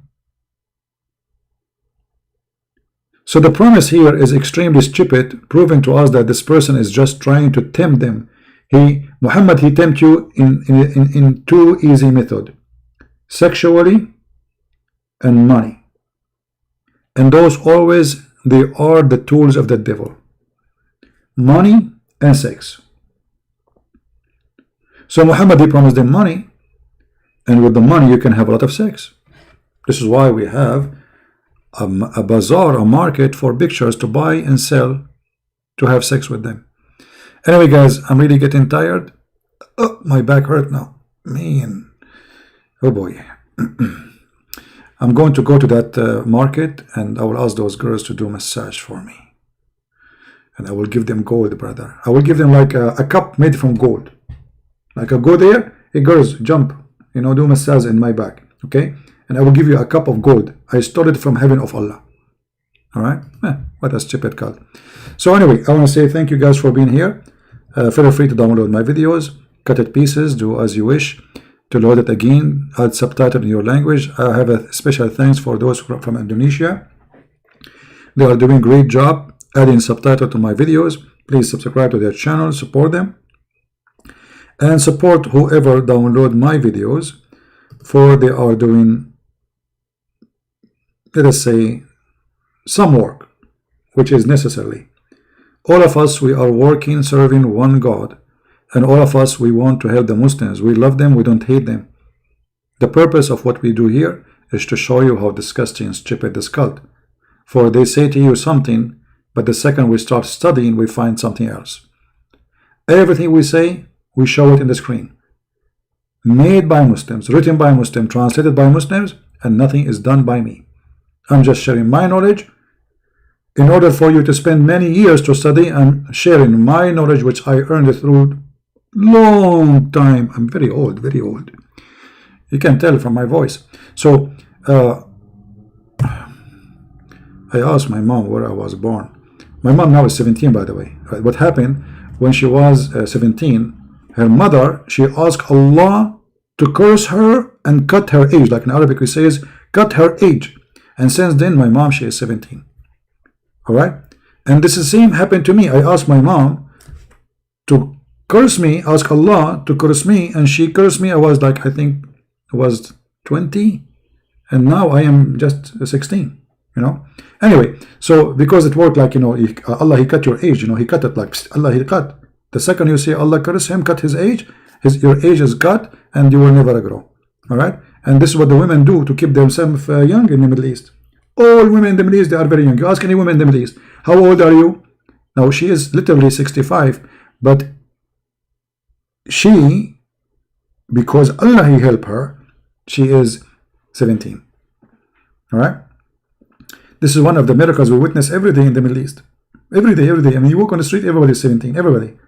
So the promise here is extremely stupid, proving to us that this person is just trying to tempt them. Muhammad, he tempt you in two easy method: sexually and money. And those always, they are the tools of the devil. Money and sex. So Muhammad, he promised them money, and with the money you can have a lot of sex. This is why we have a bazaar, a market for pictures to buy and sell, to have sex with them. Anyway guys, I'm really getting tired. Oh, my back hurt now, man. Oh boy. I'm going to go to that market, and I will ask those girls to do a massage for me. And I will give them gold, brother. I will give them like a cup made from gold. Like I go there, hey girls, jump, you know, do massage in my back, okay? And I will give you a cup of gold. I stole it from heaven of Allah. All right? What a stupid cult. So anyway, I want to say thank you guys for being here. Feel free to download my videos, cut it pieces, do as you wish. To load it again, add subtitle in your language. I have a special thanks for those from Indonesia. They are doing a great job adding subtitle to my videos. Please subscribe to their channel, support them, and support whoever download my videos, for they are doing, let us say, some work which is necessary. All of us, we are working, serving one God, and all of us, we want to help the Muslims. We love them, we don't hate them. The purpose of what we do here is to show you how disgusting and stupid this cult. For they say to you something, but the second we start studying, we find something else. Everything we say, we show it in the screen. Made by Muslims, written by Muslims, translated by Muslims, and nothing is done by me. I'm just sharing my knowledge. In order for you to spend many years to study, I'm sharing my knowledge, which I earned through long time. I'm very old, very old. You can tell from my voice. So I asked my mom where I was born. My mom now is 17, by the way. What happened when she was 17? Her mother, she asked Allah to curse her and cut her age. Like in Arabic, we say, cut her age. And since then, my mom, she is 17. All right? And this is the same happened to me. I asked my mom to curse me, ask Allah to curse me, and she cursed me. I was like, I think I was 20, and now I am just 16, you know. Anyway, so because it worked like, you know, Allah, he cut your age, you know, he cut it like, Allah, he cut. The second you say Allah curse him, cut his age, your age is cut, and you will never grow. All right? And this is what the women do to keep themselves young in the Middle East. All women in the Middle East, they are very young. You ask any woman in the Middle East, how old are you? Now, she is literally 65, but she, because Allah, he helped her, she is 17. All right? This is one of the miracles we witness every day in the Middle East. Every day, every day. I mean, you walk on the street, everybody is 17, everybody.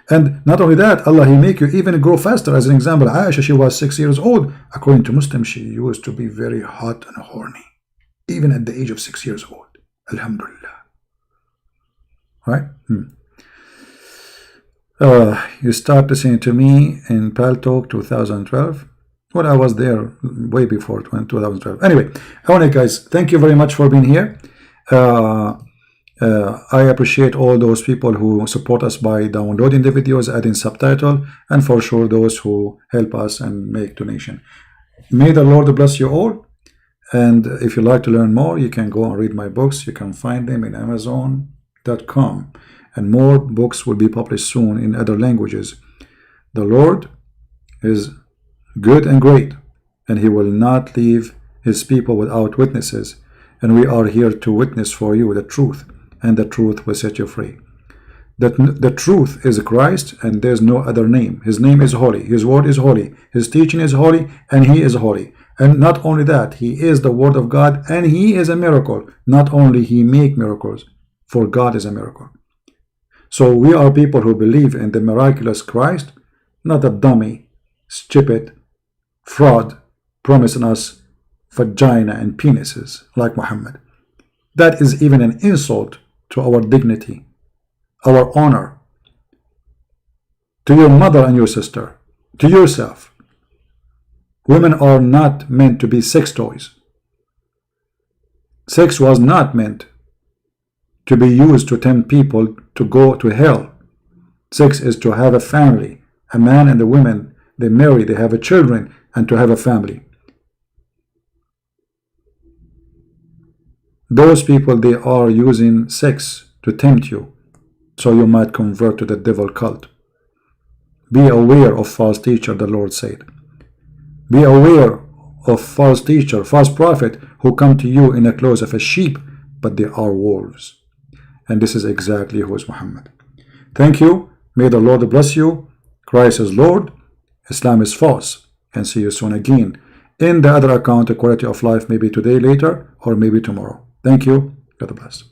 And not only that, Allah, he make you even grow faster. As an example, Aisha, she was 6 years old. According to Muslims, she used to be very hot and horny, even at the age of 6 years old. Alhamdulillah. Right? You start listening to me in Pal Talk 2012. Well, I was there way before 2012. Anyway, I want to, guys, thank you very much for being here. I appreciate all those people who support us by downloading the videos, adding subtitle, and for sure those who help us and make donation. May the Lord bless you all. And if you like to learn more, you can go and read my books. You can find them in Amazon.com. And more books will be published soon in other languages. The Lord is good and great, and he will not leave his people without witnesses. And we are here to witness for you the truth, and the truth will set you free. The truth is Christ, and there's no other name. His name is holy. His word is holy. His teaching is holy, and he is holy. And not only that, he is the word of God, and he is a miracle. Not only he make miracles, for God is a miracle. So we are people who believe in the miraculous Christ, not a dummy, stupid, fraud, promising us vagina and penises like Muhammad. That is even an insult to our dignity, our honor, to your mother and your sister, to yourself. Women are not meant to be sex toys. Sex was not meant to be used to tempt people to go to hell. Sex is to have a family. A man and a woman, they marry, they have a children, and to have a family. Those people, they are using sex to tempt you, so you might convert to the devil cult. Be aware of false teacher, the Lord said. Be aware of false teacher, false prophet, who come to you in the clothes of a sheep, but they are wolves. And this is exactly who is Muhammad. Thank you. May the Lord bless you. Christ is Lord. Islam is false. And see you soon again. In the other account, the quality of life, maybe today, later, or maybe tomorrow. Thank you. God bless.